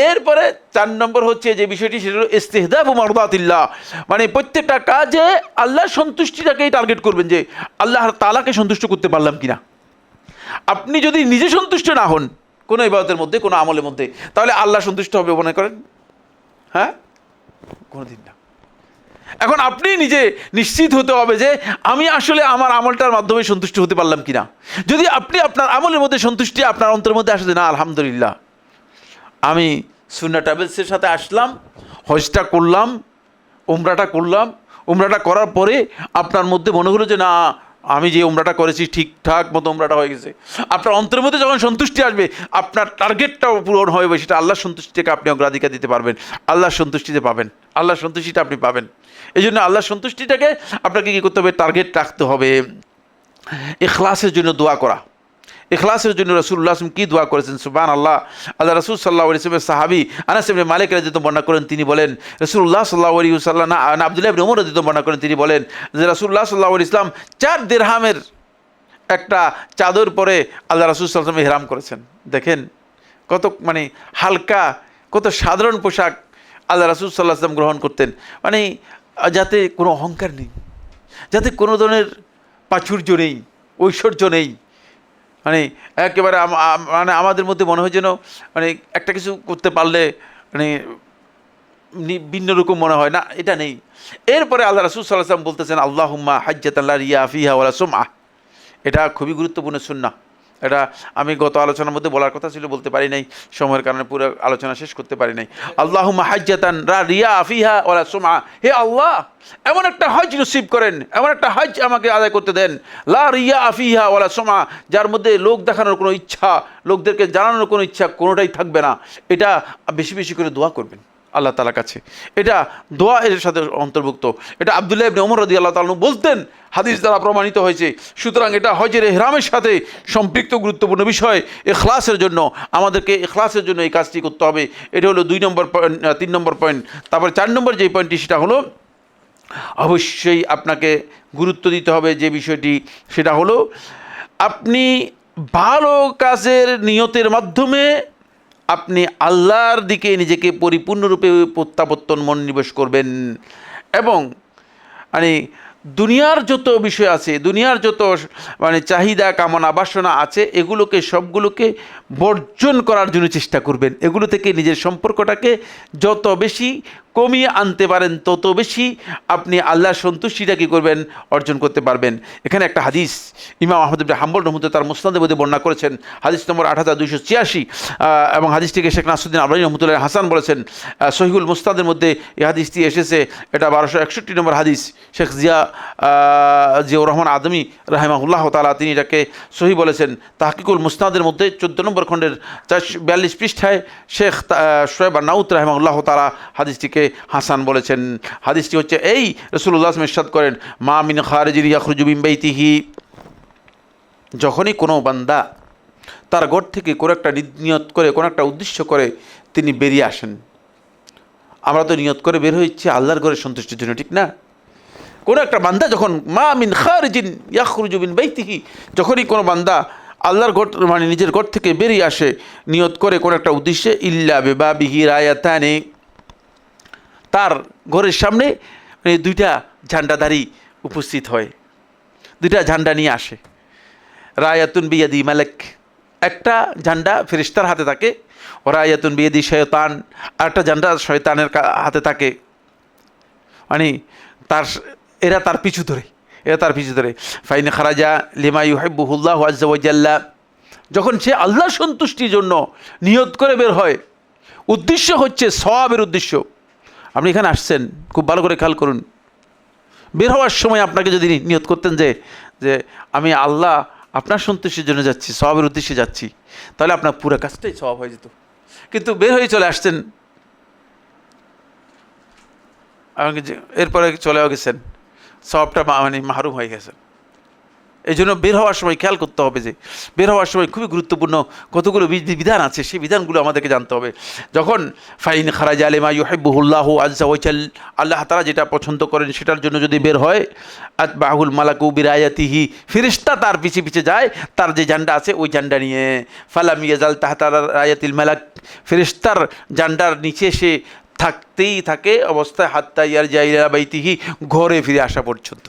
এরপরে 4 নম্বর হচ্ছে যে বিষয়টি, সেটা হলো ইস্তিহদাবু মারদাতিল্লাহ, মানে প্রত্যেকটা কাজে আল্লাহর সন্তুষ্টিটাকেই টার্গেট করবেন, যে আল্লাহ তাআলাকে সন্তুষ্ট করতে পারলাম কিনা। আপনি যদি নিজে সন্তুষ্ট না হন কোনো ইবাদতের মধ্যে, কোনো আমলের মধ্যে, তাহলে আল্লাহ সন্তুষ্ট হবে মনে করেন? হ্যাঁ, কোনোদিন না। এখন আপনি নিজে নিশ্চিত হতে হবে যে আমি আসলে আমার আমলটার মাধ্যমে সন্তুষ্ট হতে পারলাম কিনা। যদি আপনি আপনার আমলের মধ্যে সন্তুষ্টি আপনার অন্তরের মধ্যে আসে, না আলহামদুলিল্লাহ আমি সুন্নাহ ট্রাভেলসের সাথে আসলাম, হজটা করলাম, উমরাটা করার পরে আপনার মধ্যে মনে হলো যে না আমি যে উমরাটা করেছি ঠিকঠাক মতো উমরাটা হয়ে গেছে, আপনার অন্তরের মধ্যে যখন সন্তুষ্টি আসবে আপনার টার্গেটটাও পূরণ হবে, সেটা আল্লাহর সন্তুষ্টিকে আপনি অগ্রাধিকার দিতে পারবেন, আল্লাহর সন্তুষ্টিতে পাবেন, আল্লাহর সন্তুষ্টিটা আপনি পাবেন। এই জন্য আল্লাহর সন্তুষ্টিটাকে আপনাকে কী করতে হবে? টার্গেট রাখতে হবে। ইখলাসের জন্য দোয়া করা, ইখলাসের জন্য রাসূলুল্লাহ সাল্লাল্লাহু আলাইহি ওয়াসাল্লাম কি দোয়া করেছেন? সুবহানাল্লাহ। আল্লাহ রাসূল সাল্লাল্লাহু আলাইহি ওয়াসাল্লামের সাহাবী আনাস ইবনে মালিক রাদিয়াল্লাহু বর্ণনা করেন, তিনি বলেন রাসূলুল্লাহ সাল্লাল্লাহু আলাইহি ওয়াসাল্লাম আব্দুল্লাহ ইবনে উমর রাদিয়াল্লাহু বর্ণনা করেন, তিনি বলেন যে রাসূলুল্লাহ সাল্লাল্লাহু আলাইহি ওয়াসাল্লাম 4 দিরহামের একটা চাদর পরে আল্লাহ রাসূল সাল্লাল্লাহু আলাইহি ওয়াসাল্লাম ইহরাম করেছেন। দেখেন কত মানে হালকা, কত সাধারণ পোশাক আল্লাহ রাসূল সাল্লাল্লাহু আলাইহি ওয়াসাল্লাম গ্রহণ করতেন, মানে যাতে কোনো অহংকার নেই, যাতে কোনো ধরনের প্রাচুর্য নেই, ঐশ্বর্য নেই, মানে একেবারে মানে আমাদের মধ্যে মনে হয় যেন মানে একটা কিছু করতে পারলে মানে ভিন্ন রকম মনে হয় না, এটা নেই। এরপরে আল্লাহ রাসূল সাল্লাল্লাহু আলাইহি ওয়াসাল্লাম বলতেছেন আল্লাহুম্মা হাজ্জাতান লা রিয়া ফিহা ওয়ালা সুমআহ, এটা খুবই গুরুত্বপূর্ণ সুন্নাহ। এটা আমি গত আলোচনার মধ্যে বলার কথা ছিল, বলতে পারি নাই, সময়ের কারণে পুরো আলোচনা শেষ করতে পারি নাই। আল্লাহুম্মা হাজ্জাতান লা রিয়া ফিহা ওয়ালা সুমআ, হে আল্লাহ এমন একটা হজ নসিব করেন, এমন একটা হজ আমাকে আদায় করতে দেন, লা রিয়া ফিহা ওয়ালা সুমআ, যার মধ্যে লোক দেখানোর কোনো ইচ্ছা, লোকদেরকে জানানোর কোনো ইচ্ছা কোনোটাই থাকবে না। এটা বেশি বেশি করে দোয়া করবেন আল্লাহ তাআলার কাছে, এটা দোয়া এর সাথে অন্তর্ভুক্ত। এটা আব্দুল্লাহ ইবনে ওমর রাদিয়াল্লাহু তাআলা বলতেন, হাদিস দ্বারা প্রমাণিত হয়েছে। সুতরাং এটা হজের ইহরামের সাথে সম্পৃক্ত গুরুত্বপূর্ণ বিষয়। ইখলাসের জন্য আমাদেরকে ইখলাসের জন্য এই কাজটি করতে হবে। এটা হলো 2 নম্বর পয়েন্ট, 3 নম্বর পয়েন্ট। তারপরে 4 নম্বর যে পয়েন্টটি সেটা হলো অবশ্যই আপনাকে গুরুত্ব দিতে হবে যে বিষয়টি, সেটা হলো আপনি ভালো কাজের নিয়তের মাধ্যমে আপনি আল্লাহর দিকে নিজেকে পরিপূর্ণরূপে প্রত্যাবর্তন মনোনিবেশ করবেন। এবং মানে দুনিয়ার যত বিষয় আছে, দুনিয়ার যত মানে চাহিদা কামনা বাসনা আছে, এগুলোকে সবগুলোকে বর্জন করার জন্য চেষ্টা করবেন। এগুলো থেকে নিজের সম্পর্কটাকে যত বেশি কমিয়ে আনতে পারেন তত বেশি আপনি আল্লাহর সন্তুষ্টিটা কী করবেন, অর্জন করতে পারবেন। এখানে একটা হাদিস ইমাম আহমদ ইবনে হাম্বল রহমতুল্লাহ তার মুসনাদের মধ্যে বর্ণনা করেছেন, হাদিস নম্বর 8286, এবং হাদিসটিকে শেখ নাসরুদ্দিন আলবানী রহমতুল্লাহ হাসান বলেছেন। সহিহুল মুসনাদের মধ্যে এই হাদিসটি এসেছে, এটা 1261 নম্বর হাদিস। শেখ জিয়াউর রহমান আদমি রাহিমাহুল্লাহ তাআলা তিনি এটাকে সহি বলেছেন। তাহকিকুল মুসনাদের মধ্যে 14 নম্বর খণ্ডের 442 পৃষ্ঠায় শেখ শোয়েব আরনাউত রাহিমাহুল্লাহ তাআলা হাদিসটিকে হাসান বলেছেন। হাদিসটি হচ্ছে এই, রাসূলুল্লাহ সাল্লাল্লাহু আলাইহি ওয়াসাল্লাম ইরশাদ করেন, মা মিন খারিজিন ইয়াখরুজু মিন বাইতিহি, যখনই কোনো বান্দা তার ঘর থেকে কোনো একটা নিয়ত করে, কোনো একটা উদ্দেশ্য করে তিনি বেরিয়ে আসেন। আমরা তো নিয়ত করে বের হয়েছি আল্লাহর ঘরের সন্তুষ্টির জন্য, ঠিক না? কোনো একটা বান্দা যখন মা মিন খারিজিন ইয়াখরুজু মিন বাইতিহি, যখনই কোনো বান্দা আল্লাহর ঘর মানে নিজের ঘর থেকে বেরিয়ে আসে নিয়ত করে কোনো একটা উদ্দেশ্যে, ইল্লা বিবাবিহি রায়াতানি, তার ঘরের সামনে মানে 2টা ঝান্ডাধারী উপস্থিত হয়, 2টা ঝান্ডা নিয়ে আসে। রায়াতুন বিয়াদি মালাক, একটা ঝান্ডা ফেরেশতার হাতে থাকে, ও রায়াতুন বিয়াদি শয়তান, আর একটা ঝান্ডা শয়তানের হাতে থাকে। মানে এরা তার পিছু ধরে ফাইন খারাজা লিমা ইউহিব্বুহুল্লাহু আযজা ওয়া জাল্লা, যখন সে আল্লাহর সন্তুষ্টির জন্য নিয়ত করে বের হয়, উদ্দেশ্য হচ্ছে সওয়াবের উদ্দেশ্য। আপনি এখানে আসছেন, খুব ভালো করে খেয়াল করুন, বের হওয়ার সময় আপনাকে যদি নিয়ত করতেন যে আমি আল্লাহ আপনার সন্তুষ্টির জন্য যাচ্ছি, সওয়াবের উদ্দেশ্যে যাচ্ছি, তাহলে আপনার পুরো কাজটাই সওয়াব হয়ে যেত। কিন্তু বের হয়ে চলে আসছেন, এরপরে চলেও গেছেন, সওয়াবটা মানে মাহরুম হয়ে গেছে। এই জন্য বের হওয়ার সময় খেয়াল করতে হবে যে বের হওয়ার সময় খুবই গুরুত্বপূর্ণ কতগুলো বিধান আছে, সেই বিধানগুলো আমাদেরকে জানতে হবে। যখন ফাইন খারাজা লিমা ইউহিব্বুহুল্লাহু আযজা ওয়া জাল, আল্লাহ তাআলা যেটা পছন্দ করেন সেটার জন্য যদি বের হয়, আতবাহুল মালাকু বিরায়াতিহি, ফেরেশতা তার পিছে পিছে যায় তার যে ঝান্ডা আছে ওই ঝান্ডা নিয়ে। ফালাম ইয়াজাল তাহতা রায়াতিল মালাক, ফেরেশতার ঝান্ডার নিচে সে থাকতেই থাকে অবস্থায় হাত্তা ইয়ারজা ইলা বাইতিহি, ঘরে ফিরে আসা পর্যন্ত।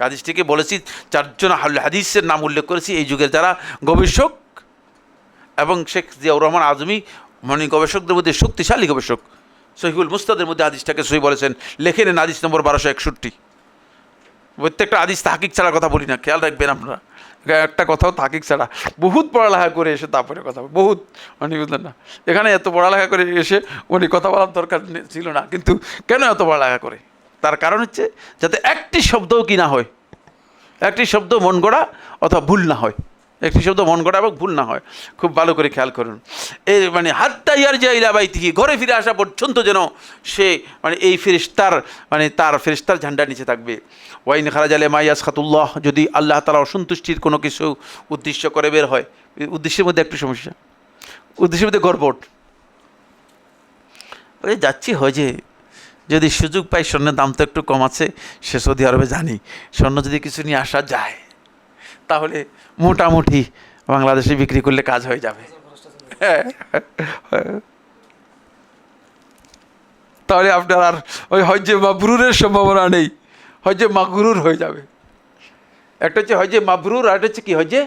হাদিসটিকে বলেছি 4 জন হাদিসের নাম উল্লেখ করেছি এই যুগের যারা গবেষক, এবং শেখ জিয়াউর রহমান আজমি মানে গবেষকদের মধ্যে শক্তিশালী গবেষক, সহিহুল মুসনাদের মধ্যে হাদিসটাকে সহি বলেছেন। লেখে নেন হাদিস নম্বর 1261। প্রত্যেকটা হাদিস তাহকিক ছাড়া কথা বলি না, খেয়াল রাখবেন আপনারা, একটা কথাও তাহকিক ছাড়া। বহুত পড়ালেখা করে এসে তারপরে কথা, বহুত উনি বুঝলেন না, এখানে এত পড়ালেখা করে এসে উনি কথা বলার দরকার ছিল না, কিন্তু কেন এত পড়ালেখা করে? তার কারণ হচ্ছে যাতে একটি শব্দও কি না হয়, একটি শব্দ মন গড়া অথবা ভুল না হয়, একটি শব্দ মন গড়া এবং ভুল না হয়। খুব ভালো করে খেয়াল করুন, এই মানে হাত্তা ইয়ারজা ইলা বাইতিহি, ঘরে ফিরে আসা পর্যন্ত যেন সে মানে এই ফেরেশতার মানে তার ফেরেশতার ঝান্ডার নিচে থাকবে। ওয়াইন খারাজা লিমা ইয়াসখাতুল্লাহ, যদি আল্লাহ তাআলা অসন্তুষ্টির কোনো কিছু উদ্দেশ্য করে বের হয়, উদ্দেশ্যের মধ্যে একটু সমস্যা, উদ্দেশ্যের মধ্যে গড়বড়, ওই যাচ্ছি হজে, যদি সুযোগ পাই, স্বর্ণের দাম তো একটু কম আছে, সে সৌদি আরবে জানি, স্বর্ণ যদি কিছু নিয়ে আসা যায় তাহলে মোটামুটি বাংলাদেশে বিক্রি করলে কাজ হয়ে যাবে। তাহলে আপনার আর ওই হজ্জে মাবরুরের সম্ভাবনা নেই, হজ্জে মাগরুর হয়ে যাবে। একটা হচ্ছে হজ্জে মাবরুর, আর একটা হচ্ছে কি হজ্জে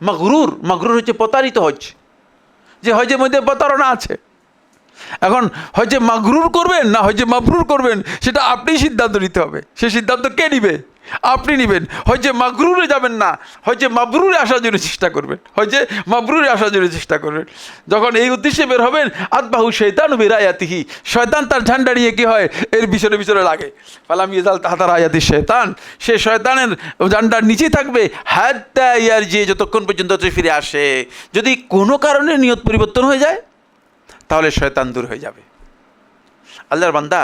মাগরুর। মাগরুর হচ্ছে প্রতারিত হজ, যে হজ্জের মধ্যে প্রতারণা আছে। এখন হজ্জে মাগরুর করবেন না হজ্জে মাবরুর করবেন, সেটা আপনি সিদ্ধান্ত নিতে হবে। সে সিদ্ধান্ত কে নিবে? আপনি নেবেন, হয়তো মাগরুরে যাবেন না, হয়তো মাবরুরে আসার জন্য চেষ্টা করবেন, হয়তো মাবরুরে আসার জন্য চেষ্টা করবেন। যখন এই উদ্দেশ্যে বের হবেন, আতবাহু শয়তানু বিরায়াতিহি, শয়তান তার ঝান্ডা নিয়ে কি হয় এর পিছনে পিছনে লাগে। ফালাম ইয়াজাল তাহতা রায়াতি শয়তান, সে শয়তানের ঝান্ডার নিচেই থাকবে হাত্তা ইয়ারজি, যতক্ষণ পর্যন্ত ফিরে আসে। যদি কোনো কারণে নিয়ত পরিবর্তন হয়ে যায় তাহলে শয়তান দূর হয়ে যাবে। আল্লাহর বান্দা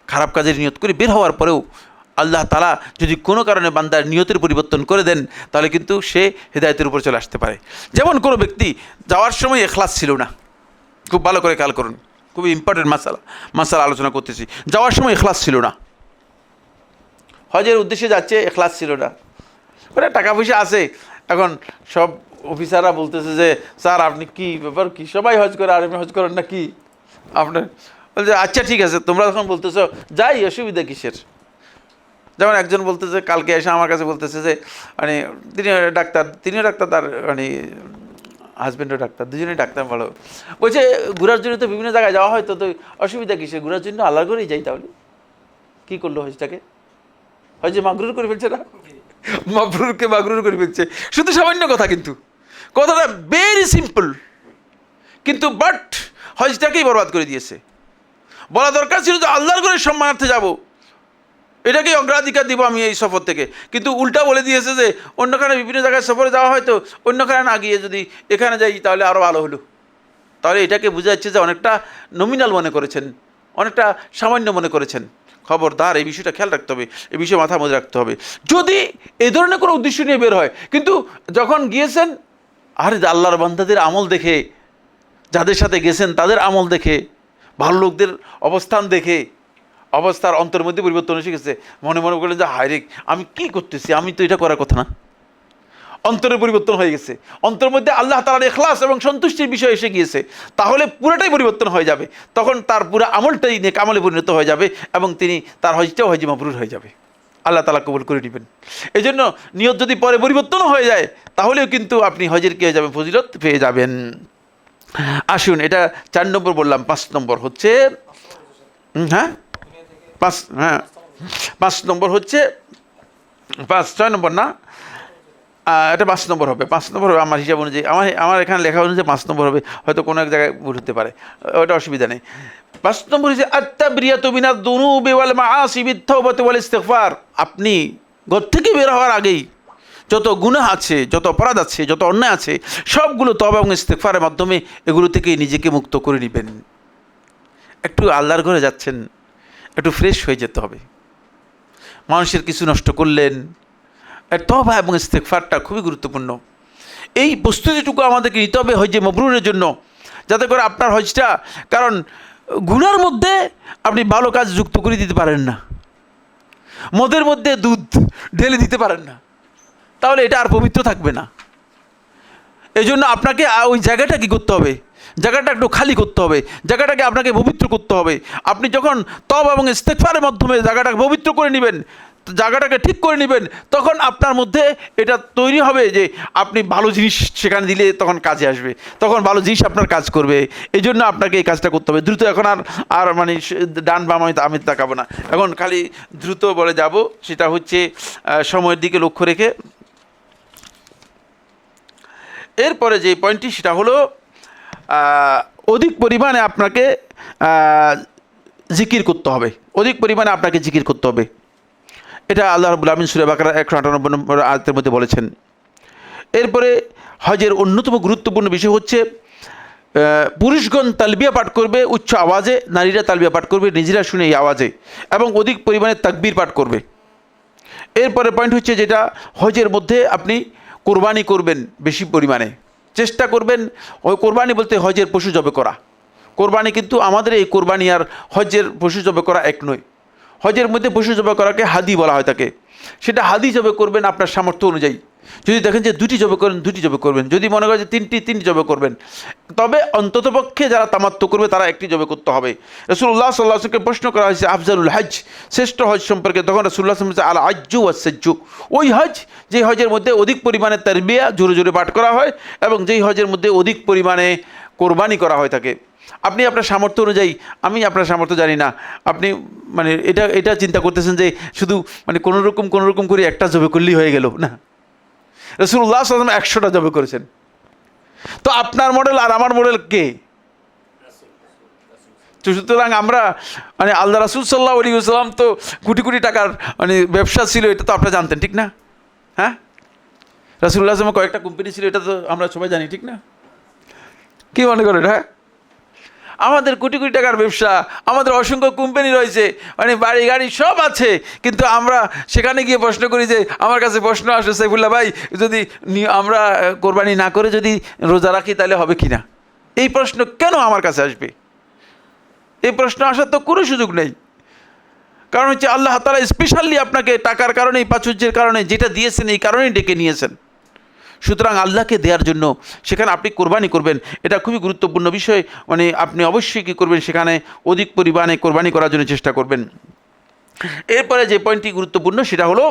খারাপ কাজের নিয়ত করে বের হওয়ার পরেও আল্লাহ তাআলা যদি কোনো কারণে বান্দার নিয়তের পরিবর্তন করে দেন তাহলে কিন্তু সে হেদায়েতের উপর চলে আসতে পারে। যেমন কোনো ব্যক্তি যাওয়ার সময় ইখলাস ছিল না, খুব ভালো করে খেয়াল করুন, খুবই ইম্পর্টেন্ট মাসালা আলোচনা করতেছি। যাওয়ার সময় ইখলাস ছিল না, হজের উদ্দেশ্যে যাচ্ছে, ইখলাস ছিল না, মানে টাকা পয়সা আছে। এখন সব অফিসাররা বলতেছে যে স্যার আপনি কি ব্যাপার, কি সবাই হজ করে আর আপনি হজ করেন না কি? আপনার বলছে আচ্ছা ঠিক আছে, তোমরা যখন বলতেছো যাই, অসুবিধা কিসের? যেমন একজন বলতেছে, কালকে এসে আমার কাছে বলতেছে যে মানে তিনিও ডাক্তার, তার মানে হাজব্যান্ডও ডাক্তার, দুজনেই ডাক্তার। ভালো বলছে ঘোরার জন্য তো বিভিন্ন জায়গায় যাওয়া হয়, তো অসুবিধা কিসে? ঘোরার জন্য আল্লাহর করেই যাই। তাহলে কী করলো হজটাকে? হয়তো মাগরুর করে ফেলছে না, মাবরুরকে মাগরুর করে ফেলছে। শুধু সামান্য কথা, কিন্তু কথাটা ভেরি সিম্পল, কিন্তু বাট হজটাকেই বরবাদ করে দিয়েছে। বলা দরকার ছিল যে আল্লাহর করে সম্মানার্থে যাব, এটাকেই অগ্রাধিকার দিব আমি এই সফর থেকে, কিন্তু উল্টা বলে দিয়েছে যে অন্যখানে বিভিন্ন জায়গায় সফরে যাওয়া হয়তো অন্যখানে না গিয়ে যদি এখানে যাই তাহলে আরও ভালো হলো। তাহলে এটাকে বোঝা যাচ্ছে যে অনেকটা নমিনাল মনে করেছেন, অনেকটা সামান্য মনে করেছেন। খবরদার, এই বিষয়টা খেয়াল রাখতে হবে, এই বিষয়ে মাথার মধ্যে রাখতে হবে। যদি এই ধরনের কোনো উদ্দেশ্য নিয়ে বের হয়, কিন্তু যখন গিয়েছেন আর আল্লাহর বান্দাদের আমল দেখে, যাদের সাথে গেছেন তাদের আমল দেখে, ভালো লোকদের অবস্থান দেখে অবস্থার অন্তর মধ্যে পরিবর্তন এসে গেছে, মনে মনে করলেন যে হায় রে আমি কী করতেছি, আমি তো এটা করার কথা না। অন্তরের পরিবর্তন হয়ে গেছে, অন্তরের মধ্যে আল্লাহ তাআলার ইখলাস এবং সন্তুষ্টির বিষয় এসে গিয়েছে, তাহলে পুরোটাই পরিবর্তন হয়ে যাবে। তখন তার পুরো আমলটাই নেক আমলে পরিণত হয়ে যাবে এবং তিনি তার হজটাও হজ মাবরুর হয়ে যাবে, আল্লাহ তাআলা কবুল করে নেবেন। এই জন্য নিয়ত যদি পরে পরিবর্তন হয়ে যায় তাহলেও কিন্তু আপনি হজের কী হয়ে যাবেন, ফজিলত পেয়ে যাবেন। আসুন, এটা 4 নম্বর বললাম। 5 নম্বর হচ্ছে হ্যাঁ 5 নম্বর হচ্ছে 6 নম্বর না, এটা 5 নম্বর হবে। 5 নম্বর হবে আমার হিসাব অনুযায়ী, আমার এখানে লেখা অনুযায়ী 5 নম্বর হবে, হয়তো কোনো এক জায়গায় ভুল হতে পারে, ওটা অসুবিধা নেই। 5 নম্বর হচ্ছে আত-তাবরিয়াতু মিনাদ দুনুবি ওয়াল মাআসি বিত-তাওবাতি ওয়াল ইস্তিগফার। আপনি ঘর থেকে বের হওয়ার আগেই যত গুনাহ আছে, যত অপরাধ আছে, যত অন্যায় আছে, সবগুলো তওবা এবং ইস্তিগফারের মাধ্যমে এগুলো থেকে নিজেকে মুক্ত করে নেবেন। একটু আল্লাহর ঘরে যাচ্ছেন, একটু ফ্রেশ হয়ে যেতে হবে। মানুষের কিছু নষ্ট করলেন, তওবা এবং ইস্তিগফারটা খুবই গুরুত্বপূর্ণ। এই প্রস্তুতিটুকু আমাদেরকে নিতে হবে হজে মাবরুরের জন্য, যাতে করে আপনার হজটা, কারণ গুনার মধ্যে আপনি ভালো কাজ যুক্ত করে দিতে পারেন না, মদের মধ্যে দুধ ঢেলে দিতে পারেন না, তাহলে এটা আর পবিত্র থাকবে না। এই জন্য আপনাকে ওই জায়গাটা কী করতে হবে, জায়গাটা একটু খালি করতে হবে, জায়গাটাকে আপনাকে পবিত্র করতে হবে। আপনি যখন তওবা এবং ইস্তিগফারের মাধ্যমে জায়গাটাকে পবিত্র করে নেবেন, জায়গাটাকে ঠিক করে নেবেন, তখন আপনার মধ্যে এটা তৈরি হবে যে আপনি ভালো জিনিস সেখানে দিলে তখন কাজে আসবে, তখন ভালো জিনিস আপনার কাজ করবে। এই জন্য আপনাকে এই কাজটা করতে হবে দ্রুত। এখন আর মানে ডান বাম আমি তাকাবো না, এখন খালি দ্রুত বলে যাব, সেটা হচ্ছে সময়ের দিকে লক্ষ্য রেখে। এরপরে যে পয়েন্টটি সেটা হলো অধিক পরিমাণে আপনাকে জিকির করতে হবে, অধিক পরিমাণে আপনাকে জিকির করতে হবে। এটা আল্লাহ রাব্বুল আলামিন সূরা বাকারা 198 নম্বর আয়াতের মধ্যে বলেছেন। এরপরে হজের অন্যতম গুরুত্বপূর্ণ বিষয় হচ্ছে পুরুষগণ তালবিয়া পাঠ করবে উচ্চ আওয়াজে, নারীরা তালবিয়া পাঠ করবে নিজেরা শুনে এই আওয়াজে, এবং অধিক পরিমাণে তাকবীর পাঠ করবে। এরপরে পয়েন্ট হচ্ছে যেটা হজের মধ্যে আপনি কোরবানি করবেন, বেশি পরিমাণে চেষ্টা করবেন। ওই কোরবানি বলতে হজের পশু জবে করা, কোরবানি কিন্তু আমাদের এই কোরবানি আর হজের পশু জবে করা এক নয়। হজের মধ্যে পশু জবে করাকে হাদি বলা হয় থাকে, সেটা হাদি জবে করবেন আপনার সামর্থ্য অনুযায়ী। যদি দেখেন যে 2টি জবে করেন 2টি জবে করবেন, যদি মনে করেন যে 3টি জবে করবেন, তবে অন্ততপক্ষে যারা তামাত্তু করবে তারা 1টি জবে করতে হবে। রাসূলুল্লাহ সাল্লাল্লাহু আলাইহি ওয়াসাল্লামকে প্রশ্ন করা হয়েছে আফজালুল হজ, শ্রেষ্ঠ হজ সম্পর্কে, তখন রাসূলুল্লাহ সাল্লাল্লাহু আলাইহি ওয়াসাল্লাম আল আজ্জু ওয়াস সাজ্জু, ওই হজ যে হজের মধ্যে অধিক পরিমাণে তারবিয়া জোরে জোরে পাঠ করা হয় এবং যেই হজের মধ্যে অধিক পরিমাণে কোরবানি করা হয় থাকে। আপনি আপনার সামর্থ্য অনুযায়ী, আমি আপনার সামর্থ্য জানি না, আপনি মানে এটা চিন্তা করতেছেন যে শুধু মানে কোনো রকম করে একটা জবে করলেই হয়ে গেল না। রাসূলুল্লাহ সাল্লাল্লাহু আলাইহি ওয়াসাল্লাম 100টা জবে করেছেন। তো আপনার মডেল আর আমার মডেল কে? তো সুতরাং আমরা মানে আল্লাহ রাসূল সাল্লাল্লাহু আলাইহি ওয়াসাল্লাম তো কোটি কোটি টাকার মানে ব্যবসা ছিল, এটা তো আপনারা জানতেন, ঠিক না? হ্যাঁ, রাসূলুল্লাহ সাল্লাল্লাহু আলাইহি ওয়াসাল্লাম কয়েকটা কোম্পানি ছিল, এটা তো আমরা সবাই জানি, ঠিক না? কি মনে করেন? হ্যাঁ, আমাদের কোটি কোটি টাকার ব্যবসা, আমাদের অসংখ্য কোম্পানি রয়েছে, মানে বাড়ি গাড়ি সব আছে, কিন্তু আমরা সেখানে গিয়ে প্রশ্ন করি যে, আমার কাছে প্রশ্ন আসে সাইফুল্লাহ ভাই, যদি আমরা কোরবানি না করে যদি রোজা রাখি তাহলে হবে কি না? এই প্রশ্ন কেন আমার কাছে আসবে? এই প্রশ্ন আসার তো কোনো সুযোগ নেই। কারণ হচ্ছে আল্লাহ তাআলা স্পেশালি আপনাকে টাকার কারণে, প্রাচুর্যের কারণে যেটা দিয়েছেন এই কারণেই ডেকে নিয়েছেন। সুতরাং আল্লাহকে দেওয়ার জন্য সেখানে আপনি কোরবানি করবেন, এটা খুবই গুরুত্বপূর্ণ বিষয়। মানে আপনি অবশ্যই কী করবেন, সেখানে অধিক পরিমাণে কোরবানি করার জন্য চেষ্টা করবেন। এরপরে যে পয়েন্টটি গুরুত্বপূর্ণ সেটা হলো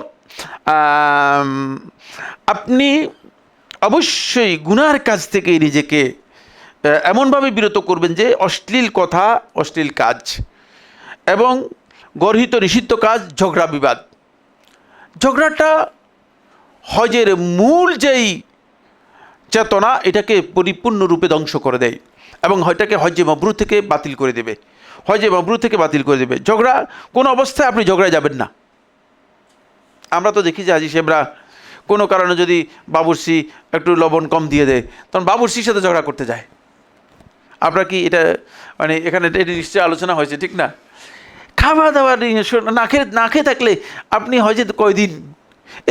আপনি অবশ্যই গুনার কাজ থেকে নিজেকে এমনভাবে বিরত করবেন যে অশ্লীল কথা, অশ্লীল কাজ এবং গর্হিত নিষিদ্ধ কাজ, ঝগড়া বিবাদ। ঝগড়াটা হজের মূল যেই চেতনা এটাকে পরিপূর্ণরূপে ধ্বংস করে দেয় এবং এটাকে হজে মাবরুর থেকে বাতিল করে দেবে, হজে মাবরুর থেকে বাতিল করে দেবে। ঝগড়া কোনো অবস্থায় আপনি ঝগড়ায় যাবেন না। আমরা তো দেখি যে হাজি সাহেবরা কোনো কারণে যদি বাবুর্চি একটু লবণ কম দিয়ে দেয়, তখন বাবুর্চির সাথে ঝগড়া করতে যায়। আপনার কি এটা মানে এখানে এটা নিশ্চয়ই আলোচনা হয়েছে, ঠিক না? খাওয়া দাওয়া না খেয়ে থাকলে আপনি হজে কয়দিন,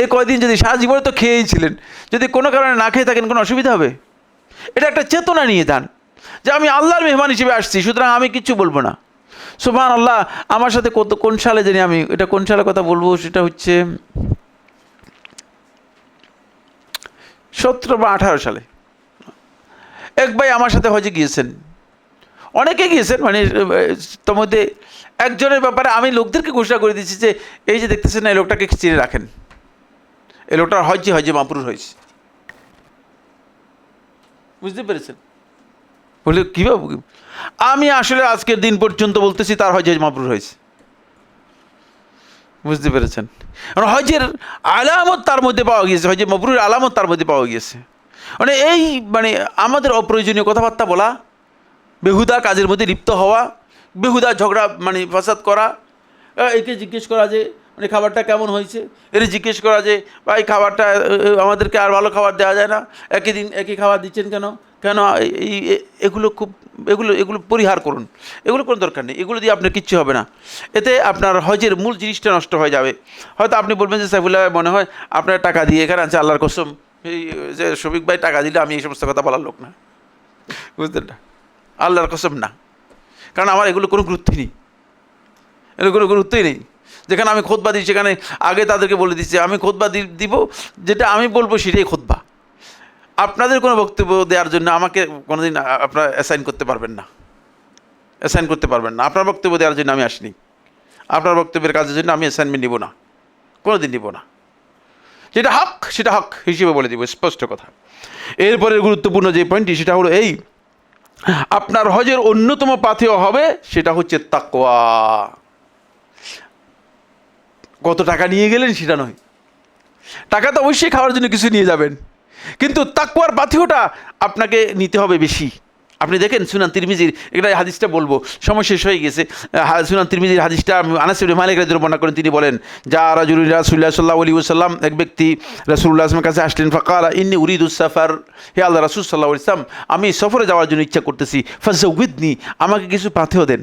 এই কয়দিন যদি সারা জীবনে তো খেয়েই ছিলেন, যদি কোনো কারণে না খেয়ে থাকেন কোনো অসুবিধা হবে? এটা একটা চেতনা নিয়ে যান যে আমি আল্লাহর মেহমান হিসেবে আসছি, সুতরাং আমি কিচ্ছু বলবো না। সুবহানাল্লাহ, আমার সাথে কোন সালে জানি, আমি এটা কোন সালের কথা বলবো, সেটা হচ্ছে 17 বা 18 সালে এক ভাই আমার সাথে হজে গিয়েছেন, অনেকে গিয়েছেন, মানে তার মধ্যে একজনের ব্যাপারে আমি লোকদেরকে ঘোষণা করে দিচ্ছি যে এই যে দেখতেছেন না, এই লোকটাকে চিনে রাখেন, এই লোকটার হজে মাবরুর হয়েছে। বুঝতে পেরেছেন? বলে কীভাবে? আমি আসলে আজকের দিন পর্যন্ত বলতেছি তার হজে মাবরুর হয়েছে। বুঝতে পেরেছেন? কারণ হজের আলামত তার মধ্যে পাওয়া গিয়েছে, হজে মাবরুর আলামত তার মধ্যে পাওয়া গিয়েছে। মানে এই মানে আমাদের অপ্রয়োজনীয় কথাবার্তা বলা, বেহুদা কাজের মধ্যে লিপ্ত হওয়া, বেহুদা ঝগড়া মানে ফাসাদ করা, একে জিজ্ঞেস করা যে মানে খাবারটা কেমন হয়েছে, এর জিজ্ঞেস করা যে ভাই খাবারটা আমাদেরকে আর ভালো খাবার দেওয়া যায় না, একই খাবার দিচ্ছেন কেন, এগুলো খুব এগুলো পরিহার করুন, এগুলো কোনো দরকার নেই, এগুলো দিয়ে আপনার কিচ্ছু হবে না। এতে আপনার হজের মূল জিনিসটা নষ্ট হয়ে যাবে। হয়তো আপনি বলবেন যে সাইফুল্লাহ মনে হয় আপনার টাকা দিয়ে এখানে আছে, আল্লাহর কসম এই যে শফিক ভাই টাকা দিলে আমি এই সমস্ত কথা বলার লোক না, বুঝলেন না? আল্লাহর কসম না, কারণ আমার এগুলো কোনো গুরুত্বই নেই, এগুলো কোনো গুরুত্বই নেই। যেখানে আমি খুতবা দিই সেখানে আগে তাদেরকে বলে দিচ্ছি আমি খুতবা দিব, যেটা আমি বলবো সেটাই খুতবা। আপনাদের কোনো বক্তব্য দেওয়ার জন্য আমাকে কোনোদিন আপনারা অ্যাসাইন করতে পারবেন না, আপনার বক্তব্য দেওয়ার জন্য আমি আসিনি, আপনার বক্তব্যের কাজের জন্য আমি অ্যাসাইনমেন্ট নিব না, কোনোদিন নিব না। যেটা হক সেটা হক হিসেবে বলে দিব, স্পষ্ট কথা। এরপরে গুরুত্বপূর্ণ যে পয়েন্টটি সেটা হলো এই, আপনার হজের অন্যতম পাথেয় হবে সেটা হচ্ছে তাকওয়া। কত টাকা নিয়ে গেলেন সেটা নয়, টাকা তো অবশ্যই খাওয়ার জন্য কিছু নিয়ে যাবেন, কিন্তু তাকওয়ার পাথেয়টা আপনাকে নিতে হবে বেশি। আপনি দেখেন সুনান তিরমিজির, এটা হাদিসটা বলবো, সময় শেষ হয়ে গেছে। সুনান তিরমিজির হাদিসটা আনাস ইবনে মালিক রাদিয়াল্লাহু বর্ণনা করেন, তিনি বলেন যা রাজুলুন রাসূলুল্লাহ সাল্লাল্লাহু আলাইহি ওয়াসাল্লাম, এক ব্যক্তি রাসূলুল্লাহ সাল্লাল্লাহু আলাইহি ওয়াসাল্লামের কাছে আসলেন, ফাকালা ইন্নী উরিদুস সাফার, হে আল্লাহ রাসূল সাল্লাল্লাহু আলাইহি ওয়াসাল্লাম আমি সফরে যাওয়ার জন্য ইচ্ছা করতেছি, ফাযাউইদনি আমাকে কিছু পাথেয় দেন।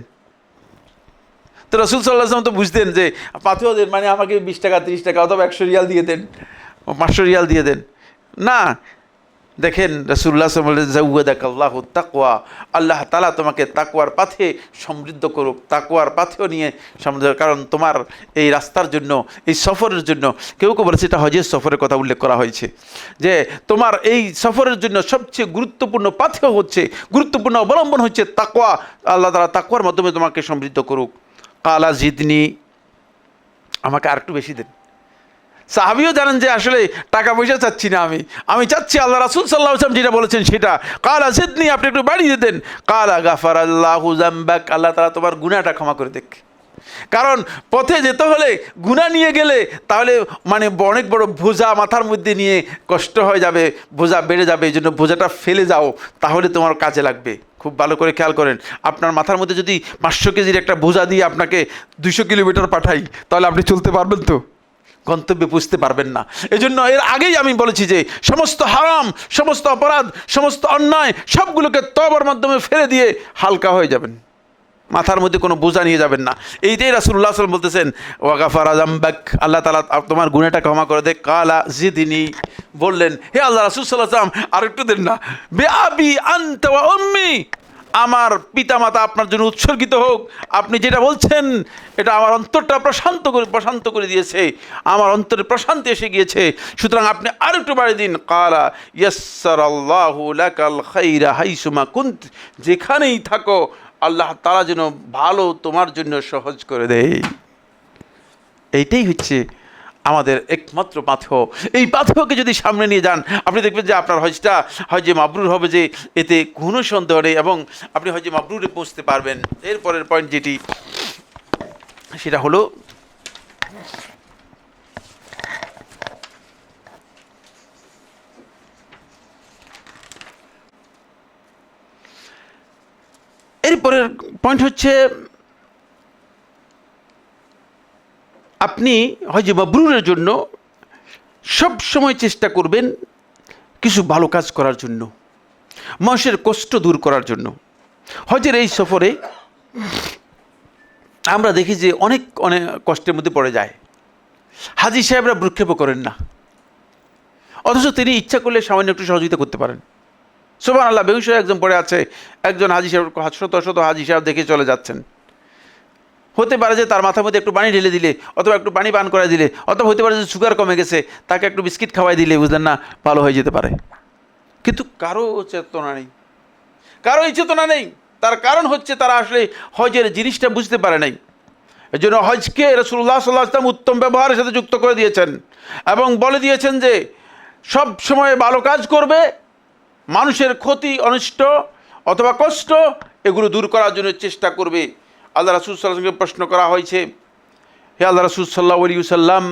তো রাসূল সাল্লাল্লাহু আলাইহি ওয়াসাল্লাম তো বুঝতেন যে পাথেয় দেন মানে আমাকে 20 টাকা 30 টাকা অথবা 100 রিয়াল দিয়ে দেন, 500 রিয়াল দিয়ে দেন না। দেখেন রাসূলুল্লাহ সাল্লাল্লাহু আলাইহি ওয়াসাল্লাম জাওয়াদাকাল্লাহু তাকওয়া, আল্লাহ তাআলা তোমাকে তাকওয়ার পথে সমৃদ্ধ করুক, তাকওয়ার পথেও নিয়ে সমৃদ্ধ, কারণ তোমার এই রাস্তার জন্য, এই সফরের জন্য, কেউ বলেছে এটা হজের সফরের কথা উল্লেখ করা হয়েছে, যে তোমার এই সফরের জন্য সবচেয়ে গুরুত্বপূর্ণ পথেও হচ্ছে, গুরুত্বপূর্ণ অবলম্বন হচ্ছে তাকওয়া। আল্লাহ তাআলা তাকওয়ার মাধ্যমে তোমাকে সমৃদ্ধ করুক। কালা জিদনি, আমাকে আরেকটু বেশি দেন। সাহাবিও জানেন যে আসলে টাকা পয়সা চাচ্ছি না, আমি চাচ্ছি আল্লাহ রাসূল সাল্লাল্লাহু আলাইহি ওয়াসাল্লাম যেটা বলেছেন সেটা। কালা জিদনি, আপনি একটু বাড়িয়ে দেন। কালা গাফারাল্লাহু যামবাক, আল্লাহ তাআলা তোমার গুনাহটা ক্ষমা করে দেখ। কারণ পথে যেতে হলে গুনাহ নিয়ে গেলে তাহলে মানে অনেক বড় বোঝা মাথার মধ্যে নিয়ে কষ্ট হয়ে যাবে, বোঝা বেড়ে যাবে। এই জন্য বোঝাটা ফেলে যাও, তাহলে তোমার কাজে লাগবে। খুব ভালো করে খেয়াল করেন, আপনার মাথার মধ্যে যদি 500 কেজির একটা বোঝা দিয়ে আপনাকে 200 কিলোমিটার পাঠাই, তাহলে আপনি চলতে পারবেন তো? গন্তব্যে পুষতে পারবেন না। এজন্য এর আগেই আমি বলেছি যে সমস্ত হারাম, সমস্ত অপরাধ, সমস্ত অন্যায় সবগুলোকে তওবার মাধ্যমে ফেলে দিয়ে হালকা হয়ে যাবেন, মাথার মধ্যে কোনো বোঝা নিয়ে যাবেন না। এইটাই রাসূলুল্লাহ সাল্লাল্লাহু আলাইহি ওয়াসাল্লাম বলতেছেন, ওয়াগাফারা যামবাক, আল্লাহ তাআলা তোমার গুনাহটা ক্ষমা করে দেয়। কালা জিদনি, বললেন হে আল্লাহ রাসূল সাল্লাল্লাহু আলাইহি ওয়াসাল্লাম আর একটু দেন না। বিআবি আনতা ওয়া উম্মি, আমার পিতামাতা আপনার জন্য উৎসর্গিত হোক, আপনি যেটা বলছেন এটা আমার অন্তরটা প্রশান্ত করে দিয়েছে, আমার অন্তরে প্রশান্তি এসে গিয়েছে, সুতরাং আপনি আর একটু বাড়িয়ে দিন। কালা ইয়াসসারাল্লাহু লাকাল খাইরা হাইসুমা কুন্ত, যেখানেই থাকো আল্লাহ তাআলা যেন ভালো তোমার জন্য সহজ করে দেয়। এইটাই হচ্ছে আমাদের একমাত্র পাথেয়। এই পাথেয়কে যদি সামনে নিয়ে যান, আপনি দেখবেন যে আপনার হজে মাবরুর হবে, যে এতে কোনো সন্দেহ নেই, এবং আপনি হজে মাবরুরে পৌঁছতে পারবেন। এরপরের পয়েন্ট যেটি, সেটা হলো এরপরের পয়েন্ট হচ্ছে আপনি হজে মাবরুরের জন্য সব সময় চেষ্টা করবেন কিছু ভালো কাজ করার জন্য, মানুষের কষ্ট দূর করার জন্য। হজের এই সফরে আমরা দেখি যে অনেক কষ্টের মধ্যে পড়ে যায়। হাজী সাহেবরা ভ্রুক্ষেপও করেন না, অথচ তিনি ইচ্ছা করলে সামান্য একটু সহযোগিতা করতে পারেন। সুবহানাল্লাহ, বেহুশ হয়ে একজন পড়ে আছে, একজন হাজী সাহেব, শত হাজী সাহেব দেখে চলে যাচ্ছেন। হতে পারে যে তার মাথার মধ্যে একটু পানি ঢেলে দিলে, অথবা একটু পানি পান করে দিলে, অথবা হতে পারে যে সুগার কমে গেছে, তাকে একটু বিস্কিট খাওয়াই দিলে বুঝলেন না ভালো হয়ে যেতে পারে। কিন্তু কারো চেতনা নেই, কারো এই চেতনা নেই। তার কারণ হচ্ছে তারা আসলে হজের জিনিসটা বুঝতে পারে নাই। এই জন্য হজকে রাসূলুল্লাহ সাল্লাল্লাহু আলাইহি ওয়াসাল্লাম উত্তম ব্যবহারের সাথে যুক্ত করে দিয়েছেন এবং বলে দিয়েছেন যে সব সময় ভালো কাজ করবে, মানুষের ক্ষতি, অনিষ্ট অথবা কষ্ট এগুলো দূর করার জন্য চেষ্টা করবে। আল্লাহ রাসূল সাল্লাল্লাহু আলাইহি ওয়াসাল্লামকে প্রশ্ন করা হয়েছে, হে আল্লাহ রাসূল সাল্লাল্লাহু আলাইহি ওয়াসাল্লাম,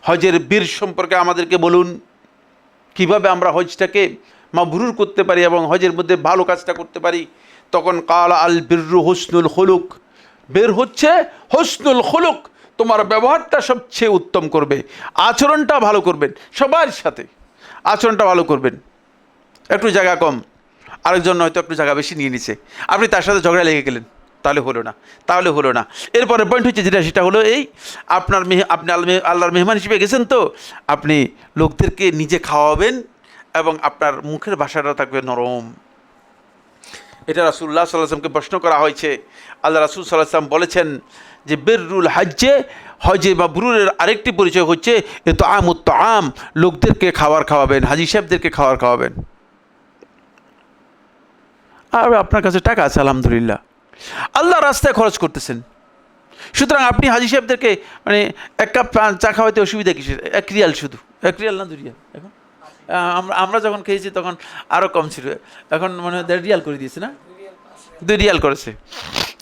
হজের বীর সম্পর্কে আমাদেরকে বলুন, কিভাবে আমরা হজটাকে মাবরুর করতে পারি এবং হজের মধ্যে ভালো কাজটা করতে পারি। তখন কালা আল বিররু হুসনুল খুলুক, বের হচ্ছে হুসনুল খুলুক, তোমার ব্যবহারটা সবচেয়ে উত্তম করবে, আচরণটা ভালো করবেন, সবার সাথে আচরণটা ভালো করবেন। একটু জায়গা কম, আরেকজন হয়তো একটু জায়গা বেশি নিয়ে নিছে, আপনি তার সাথে ঝগড়া লেগে গেলেন, তাহলে হলো না। এরপরে পয়েন্ট হচ্ছে সেটা হলো এই, আপনি আল্লাহর মেহমান হিসেবে গেছেন, তো আপনি লোকদেরকে নিজে খাওয়াবেন এবং আপনার মুখের ভাষাটা থাকবে নরম। এটা রাসূলুল্লাহ সাল্লাল্লাহু আলাইহি ওয়াসাল্লামকে প্রশ্ন করা হয়েছে। আল্লাহ রাসূল সাল্লাল্লাহু আলাইহি ওয়াসাল্লাম বলেছেন যে বিররুল হজ্জে, হজে মাবরুরের আরেকটি পরিচয় হচ্ছে ইতআমুত তাআম, লোকদেরকে খাওয়াবেন, হাজী সাহেবদেরকে খাওয়াবেন। আর আপনার কাছে টাকা আছে আলহামদুলিল্লাহ, আল্লাহ রাস্তায় খরচ করতেছেন, সুতরাং আপনি হাজী সাহেবদেরকে মানে 1 কাপ চা খাওয়াতে অসুবিধা কিসের? 1 রিয়াল, শুধু 1 রিয়াল না 2 রিয়াল। এখন আমরা যখন খেয়েছি তখন আরও কম ছিল, এখন মনে হয় 1.5 রিয়াল করে দিয়েছে না, 2 রিয়াল করেছে।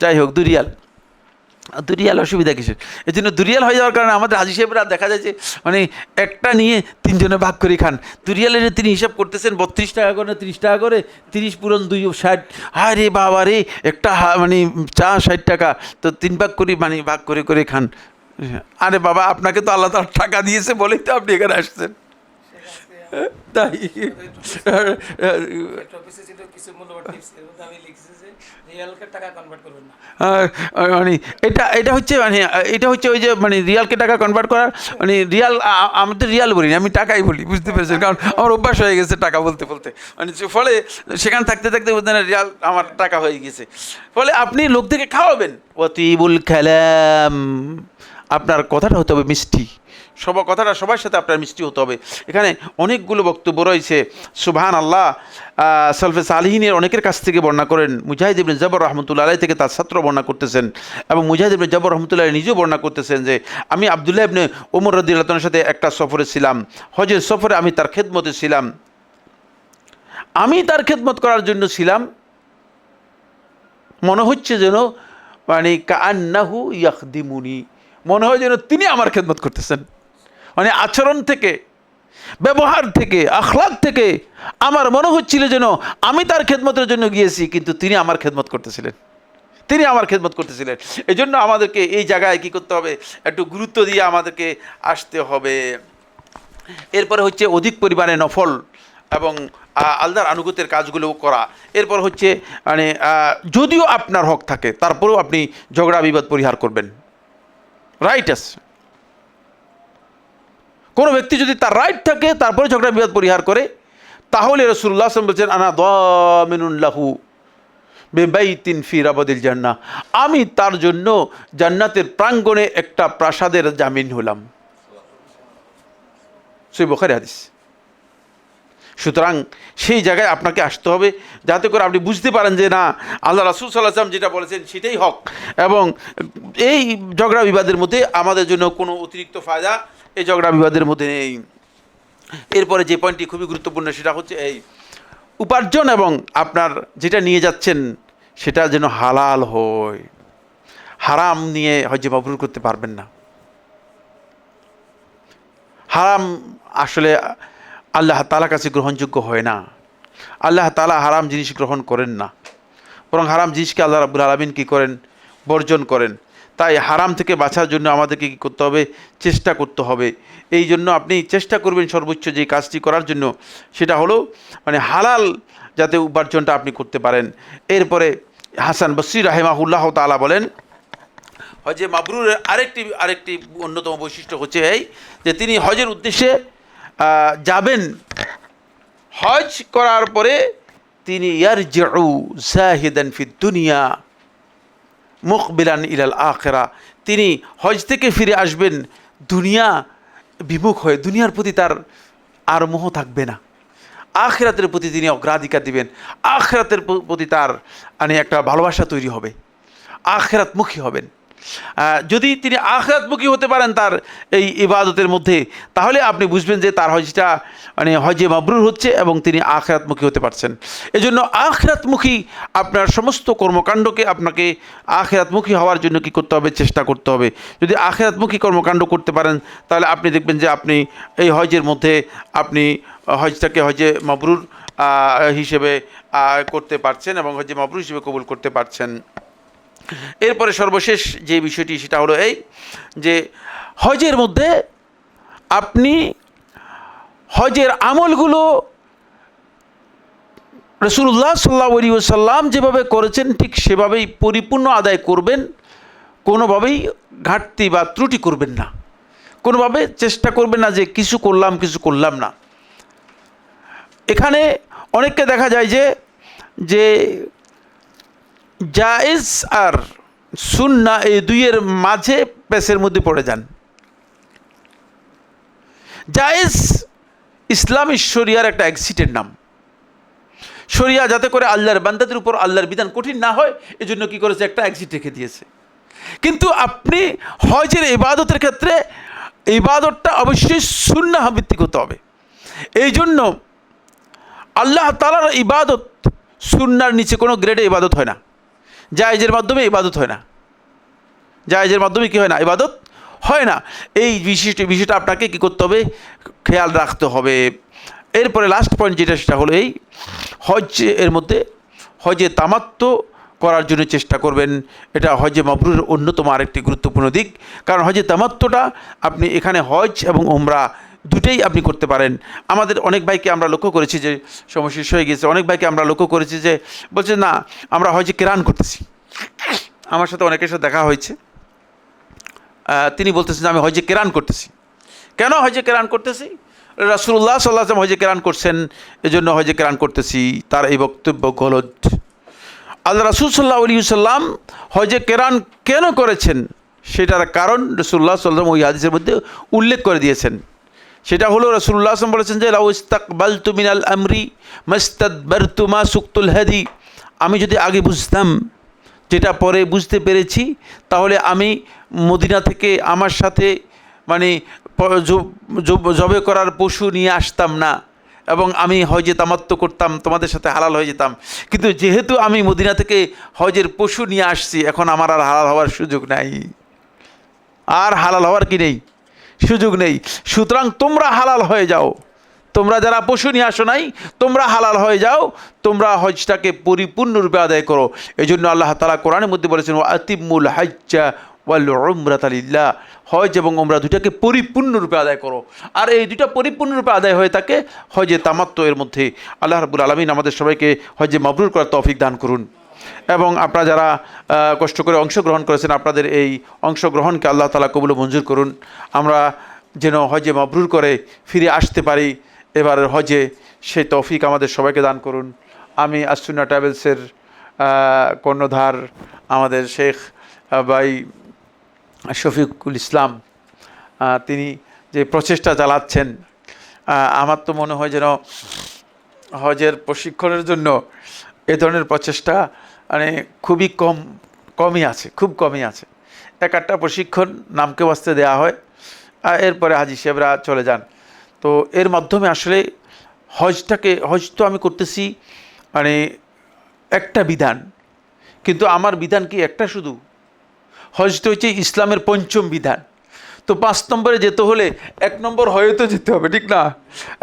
যাই হোক, 2 রিয়াল অসুবিধা কিসের? এই জন্য 2 রিয়াল হয়ে যাওয়ার কারণে আমাদের হাজী সাহেবরা দেখা যায় যে মানে একটা নিয়ে 3 জনে ভাগ করে খান। 2 রিয়ালের তিনি হিসাব করতেছেন 32 টাকা করে, 30 টাকা করে, 30 পূরণ 2 60। হায় রে বাবা রে, একটা মানে চা 60 টাকা, তো 3 ভাগ করি, মানে ভাগ করে খান। আরে বাবা, আপনাকে তো আল্লাহ তাআলা টাকা দিয়েছে বলেই তো আপনি এখানে আসছেন, তাই কিছু মূল্যবান টিপস এর মধ্যে আমি লিখছি যে রিয়ালকে টাকা কনভার্ট করবেন না। মানে এটা হচ্ছে ওই যে মানে রিয়ালকে টাকা কনভার্ট করার, মানে রিয়াল, আমাদের রিয়াল বলি না, আমি টাকাই বলি, বুঝতে পেরেছেন? কারণ আমার অভ্যাস হয়ে গেছে টাকা বলতে মানে ফলে সেখানে থাকতে বুঝতেন রিয়াল আমার টাকা হয়ে গেছে। ফলে আপনি লোকদেরকে খাওয়াবেন, ওয়াতিবুল কালাম, আপনার কথাটা হতে হবে মিষ্টি, কথাটা সবার সাথে আপনার মিষ্টি হতে হবে। এখানে অনেকগুলো বক্তব্য রয়েছে, সুবহান আল্লাহ। সালফে সালিহিনের অনেকের কাছ থেকে বর্ণনা করেন, মুজাহিদ ইবনে জবর রহমতুল্লাহ আলাইহি থেকে তার ছাত্র বর্ণনা করতেছেন, এবং মুজাহিদ ইবনে জবর রহমতুল্লাহ নিজেও বর্ণনা করতেছেন যে আমি আব্দুল্লাহ ইবনে ওমর রাদিয়াল্লাহু তাআলার সাথে একটা সফরে ছিলাম, হজের সফরে আমি তার খেদমতে ছিলাম। আমি তার খেদমত করার জন্য ছিলাম, মনে হচ্ছে যেন মানে কাআন্নাহু ইয়াখদিমুনি, মনে হয় যেন তিনি আমার খেদমত করতেছেন। মানে আচরণ থেকে, ব্যবহার থেকে, আখলাক থেকে আমার মনে হচ্ছিল যেন আমি তার খেদমতের জন্য গিয়েছি, কিন্তু তিনি আমার খেদমত করতেছিলেন, তিনি আমার খেদমত করতেছিলেন। এই জন্য আমাদেরকে এই জায়গায় কী করতে হবে, একটু গুরুত্ব দিয়ে আমাদেরকে আসতে হবে। এরপরে হচ্ছে অধিক পরিমাণে নফল এবং আল্লাহর আনুগত্যের কাজগুলো করা। এরপর হচ্ছে মানে যদিও আপনার হক থাকে তারপরেও আপনি ঝগড়া বিবাদ পরিহার করবেন, রাইট আছে। কোনো ব্যক্তি যদি তার রাইট থাকে তারপরে ঝগড়া বিবাদ পরিহার করে, তাহলে রাসূলুল্লাহ সাল্লাল্লাহু আলাইহি ওয়াসাল্লাম বলছেন আনা দামিনুন লাহু বিবাইতিন ফি রাবাদিল জান্নাহ, আমি তার জন্য জান্নাতের প্রাঙ্গণে একটা প্রাসাদের জামিন হলাম। সহিহ বুখারী হাদিস। সুতরাং সেই জায়গায় আপনাকে আসতে হবে যাতে করে আপনি বুঝতে পারেন যে না, আল্লাহ রাসূল সাল্লাল্লাহু আলাইহি ওয়াসাল্লাম যেটা বলেছেন সেটাই হক, এবং এই ঝগড়া বিবাদের মধ্যে আমাদের জন্য কোনো অতিরিক্ত ফায়দা এই ঝগড়া বিবাদের মধ্যে নেই। এরপরে যে পয়েন্টটি খুবই গুরুত্বপূর্ণ সেটা হচ্ছে এই উপার্জন এবং আপনার যেটা নিয়ে যাচ্ছেন সেটা যেন হালাল হয়। হারাম নিয়ে হজ্জে মাবরুর করতে পারবেন না। হারাম আসলে আল্লাহ তাআলার কাছে গ্রহণযোগ্য হয় না। আল্লাহ তাআলা হারাম জিনিস গ্রহণ করেন না, বরং হারাম জিনিসকে আল্লাহ রাব্বুল আলামিন কী করেন, বর্জন করেন। তাই হারাম থেকে বাঁচার জন্য আমাদেরকে কী করতে হবে, চেষ্টা করতে হবে। এই জন্য আপনি চেষ্টা করবেন সর্বোচ্চ যে কাজটি করার জন্য, সেটা হলো মানে হালাল যাতে উপার্জনটা আপনি করতে পারেন। এরপরে হাসান বসরি রাহিমাহুল্লাহ তাআলা বলেন, হজে মাবরুরের আরেকটি অন্যতম বৈশিষ্ট্য হচ্ছে এই যে তিনি হজের উদ্দেশ্যে যাবেন, হজ করার পরে তিনি ইয়ারজিউ জাহিদান ফিদ দুনিয়া মুকবিলান ইলাল আখিরা, তিনি হজ থেকে ফিরে আসবেন দুনিয়া বিমুখ হয়ে, দুনিয়ার প্রতি তার আর মোহ থাকবে না, আখিরাতের প্রতি তিনি অগ্রাধিকার দিবেন, আখিরাতের প্রতি তার মানে একটা ভালোবাসা তৈরি হবে, আখিরাতমুখী হবেন। যদি তিনি আখিরাতমুখী হতে পারেন তার এই ইবাদতের মধ্যে, তাহলে আপনি বুঝবেন যে তার হজটা মানে হজে মাবরুর হচ্ছে এবং তিনি আখিরাতমুখী হতে পারছেন। এজন্য আখিরাতমুখী আপনার সমস্ত কর্মকাণ্ডকে আপনাকে আখিরাতমুখী হওয়ার জন্য কী করতে হবে, চেষ্টা করতে হবে। যদি আখিরাতমুখী কর্মকাণ্ড করতে পারেন তাহলে আপনি দেখবেন যে আপনি এই হজের মধ্যে আপনি হজটাকে হজে মাবরুর হিসেবে করতে পারছেন এবং হজে মাবরুর হিসেবে কবুল করতে পারছেন। এরপরে সর্বশেষ যে বিষয়টি সেটা হলো এই যে হজের মধ্যে আপনি হজের আমলগুলো রাসূলুল্লাহ সাল্লাল্লাহু আলাইহি ওয়াসাল্লাম যেভাবে করেছেন ঠিক সেভাবেই পরিপূর্ণ আদায় করবেন, কোনোভাবেই ঘাটতি বা ত্রুটি করবেন না, কোনোভাবে চেষ্টা করবেন না যে কিছু করলাম না। এখানে অনেককে দেখা যায় যে জায়েজ আর সুন্নাহ এই দুইয়ের মাঝে পেসের মধ্যে পড়ে যান। জায়েজ ইসলামী শরিয়ার একটা এক্সিটের নাম। শরিয়া যাতে করে আল্লাহর বান্দাদের উপর আল্লাহর বিধান কঠিন না হয় এজন্য কি করেছে, একটা এক্সিট রেখে দিয়েছে। কিন্তু আপনি হজের ইবাদতের ক্ষেত্রে ইবাদতটা অবশ্যই সুন্নাহ ভিত্তিক হতে হবে। এই জন্য আল্লাহ তাআলার ইবাদত সুন্নাহর নিচে কোনো গ্রেডে ইবাদত হয় না, জায়েজের মাধ্যমে ইবাদত হয় না, জায়েজের মাধ্যমে কি হয় না, ইবাদত হয় না। এই বিষয়টা আপনাকে কী করতে হবে, খেয়াল রাখতে হবে। এরপরে লাস্ট পয়েন্ট যেটা সেটা হলো এই হজ এর মধ্যে হজে তামাত্তু করার জন্য চেষ্টা করবেন। এটা হজে মাবরুরের অন্যতম আরেকটি গুরুত্বপূর্ণ দিক, কারণ হজে তামাত্তুটা আপনি এখানে হজ এবং উমরা দুটেই আপনি করতে পারেন। আমাদের অনেক ভাইকে আমরা লক্ষ্য করেছি যে সময় শেষ হয়ে গেছে, অনেক ভাইকে আমরা লক্ষ্য করেছি যে বলছে না আমরা হজে কেরান করতেছি। আমার সাথে অনেকের সাথে দেখা হয়েছে, তিনি বলতেছেন যে আমি হজে কেরান করতেছি। কেন হজে কেরান করতেছি? রাসূলুল্লাহ সাল্লাল্লাহু আলাইহি ওয়াসাল্লাম হজে কেরান করছেন, এজন্য হজে কেরান করতেছি। তার এই বক্তব্য গলত। আল্লাহ রাসূল সাল্লাল্লাহু আলাইহি ওয়াসাল্লাম হজে কেরান কেন করেছেন সেটার কারণ রাসূলুল্লাহ সাল্লাল্লাহু আলাইহি ওয়াসাল্লাম ওই হাদিসের মধ্যে উল্লেখ করে দিয়েছেন। সেটা হলো রাসূলুল্লাহ সাল্লাল্লাহু আলাইহি ওয়াসাল্লাম বলেছেন যে লাউ ইসতাকবালতু মিনাল আমরি মাস্তাদবারতু মা সুকতুল হাদি, আমি যদি আগে বুঝতাম যেটা পরে বুঝতে পেরেছি, তাহলে আমি মদিনা থেকে আমার সাথে মানে জবে করার পশু নিয়ে আসতাম না এবং আমি হজে তামাত্ম করতাম, তোমাদের সাথে হালাল হয়ে যেতাম। কিন্তু যেহেতু আমি মদিনা থেকে হজের পশু নিয়ে আসছি, এখন আমার আর হালাল হওয়ার সুযোগ নাই, আর হালাল হওয়ার কি নেই, সুযোগ নেই। সুতরাং তোমরা হালাল হয়ে যাও, তোমরা যারা পশু নিয়ে আসো নাই তোমরা হালাল হয়ে যাও, তোমরা হজটাকে পরিপূর্ণরূপে আদায় করো। এই জন্য আল্লাহ তাআলা কোরআনের মধ্যে বলেছেন ওয়া আতিমুল হাজ্জা ওয়াল উমরাতা লিল্লাহ, হজ এবং উমরা দুটাকে পরিপূর্ণরূপে আদায় করো। আর এই দুটা পরিপূর্ণরূপে আদায় হয়ে থাকে হজে তামাত্তু এর মধ্যে। আল্লাহ রাব্বুল আলামিন আমাদের সবাইকে হজে মাবরুর করার তৌফিক দান করুন। এবং আপনারা যারা কষ্ট করে অংশগ্রহণ করেছেন, আপনাদের এই অংশগ্রহণকে আল্লাহ তাআলা কবুল ও মঞ্জুর করুন। আমরা যেন হজে মাবরুর করে ফিরে আসতে পারি এবারের হজে, সেই তৌফিক আমাদের সবাইকে দান করুন। আমি আসুন্নাহ ট্রাভেলসের কর্ণধার আমাদের শেখ ভাই শফিকুল ইসলাম, তিনি যে প্রচেষ্টা চালাচ্ছেন, আমার তো মনে হয় যেন হজের প্রশিক্ষণের জন্য এ ধরনের প্রচেষ্টা মানে খুবই কমই আছে, খুব কমই আছে। একটা প্রশিক্ষণ নামকে বাস্তে দেওয়া হয়, আর এরপরে হাজি সাহেবরা চলে যান। তো এর মাধ্যমে আসলে হজ তো আমি করতেছি মানে একটা বিধান, কিন্তু আমার বিধান কি একটা শুধু? হজটা হচ্ছে ইসলামের পঞ্চম বিধান। তো 5 নম্বরে যেতে হলে 1 নম্বর হয়ে তো যেতে হবে, ঠিক না?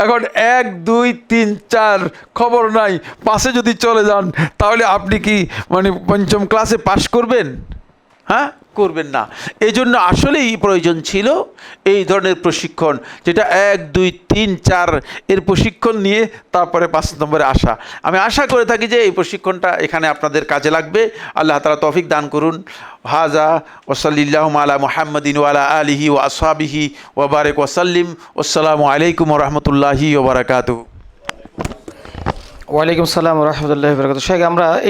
এখন 1, 2, 3, 4 খবর নাই, 5-এ যদি চলে যান তাহলে আপনি কি মানে পঞ্চম ক্লাসে পাশ করবেন? হ্যাঁ, করবেন না। এই জন্য আসলেই প্রয়োজন ছিল এই ধরনের প্রশিক্ষণ, যেটা 1, 2, 3, 4 এর প্রশিক্ষণ নিয়ে তারপরে 5 নম্বরে আসা। আমি আশা করে থাকি যে এই প্রশিক্ষণটা এখানে আপনাদের কাজে লাগবে। আল্লাহ তাআলা তৌফিক দান করুন। হাজা ওয়া সাল্লাল্লাহু আলা মুহাম্মাদিন ওয়া আলা আলিহি ওয়া আসহাবিহি ওয়া বারিক ওয়া সাল্লিম। আসসালামু আলাইকুম ওয়া রাহমাতুল্লাহি ওয়া বারাকাতুহু। ওয়ালাইকুম আসসালাম ওয়া রাহমাতুল্লাহি ওয়া বারাকাতুহু। শেখ, আমরা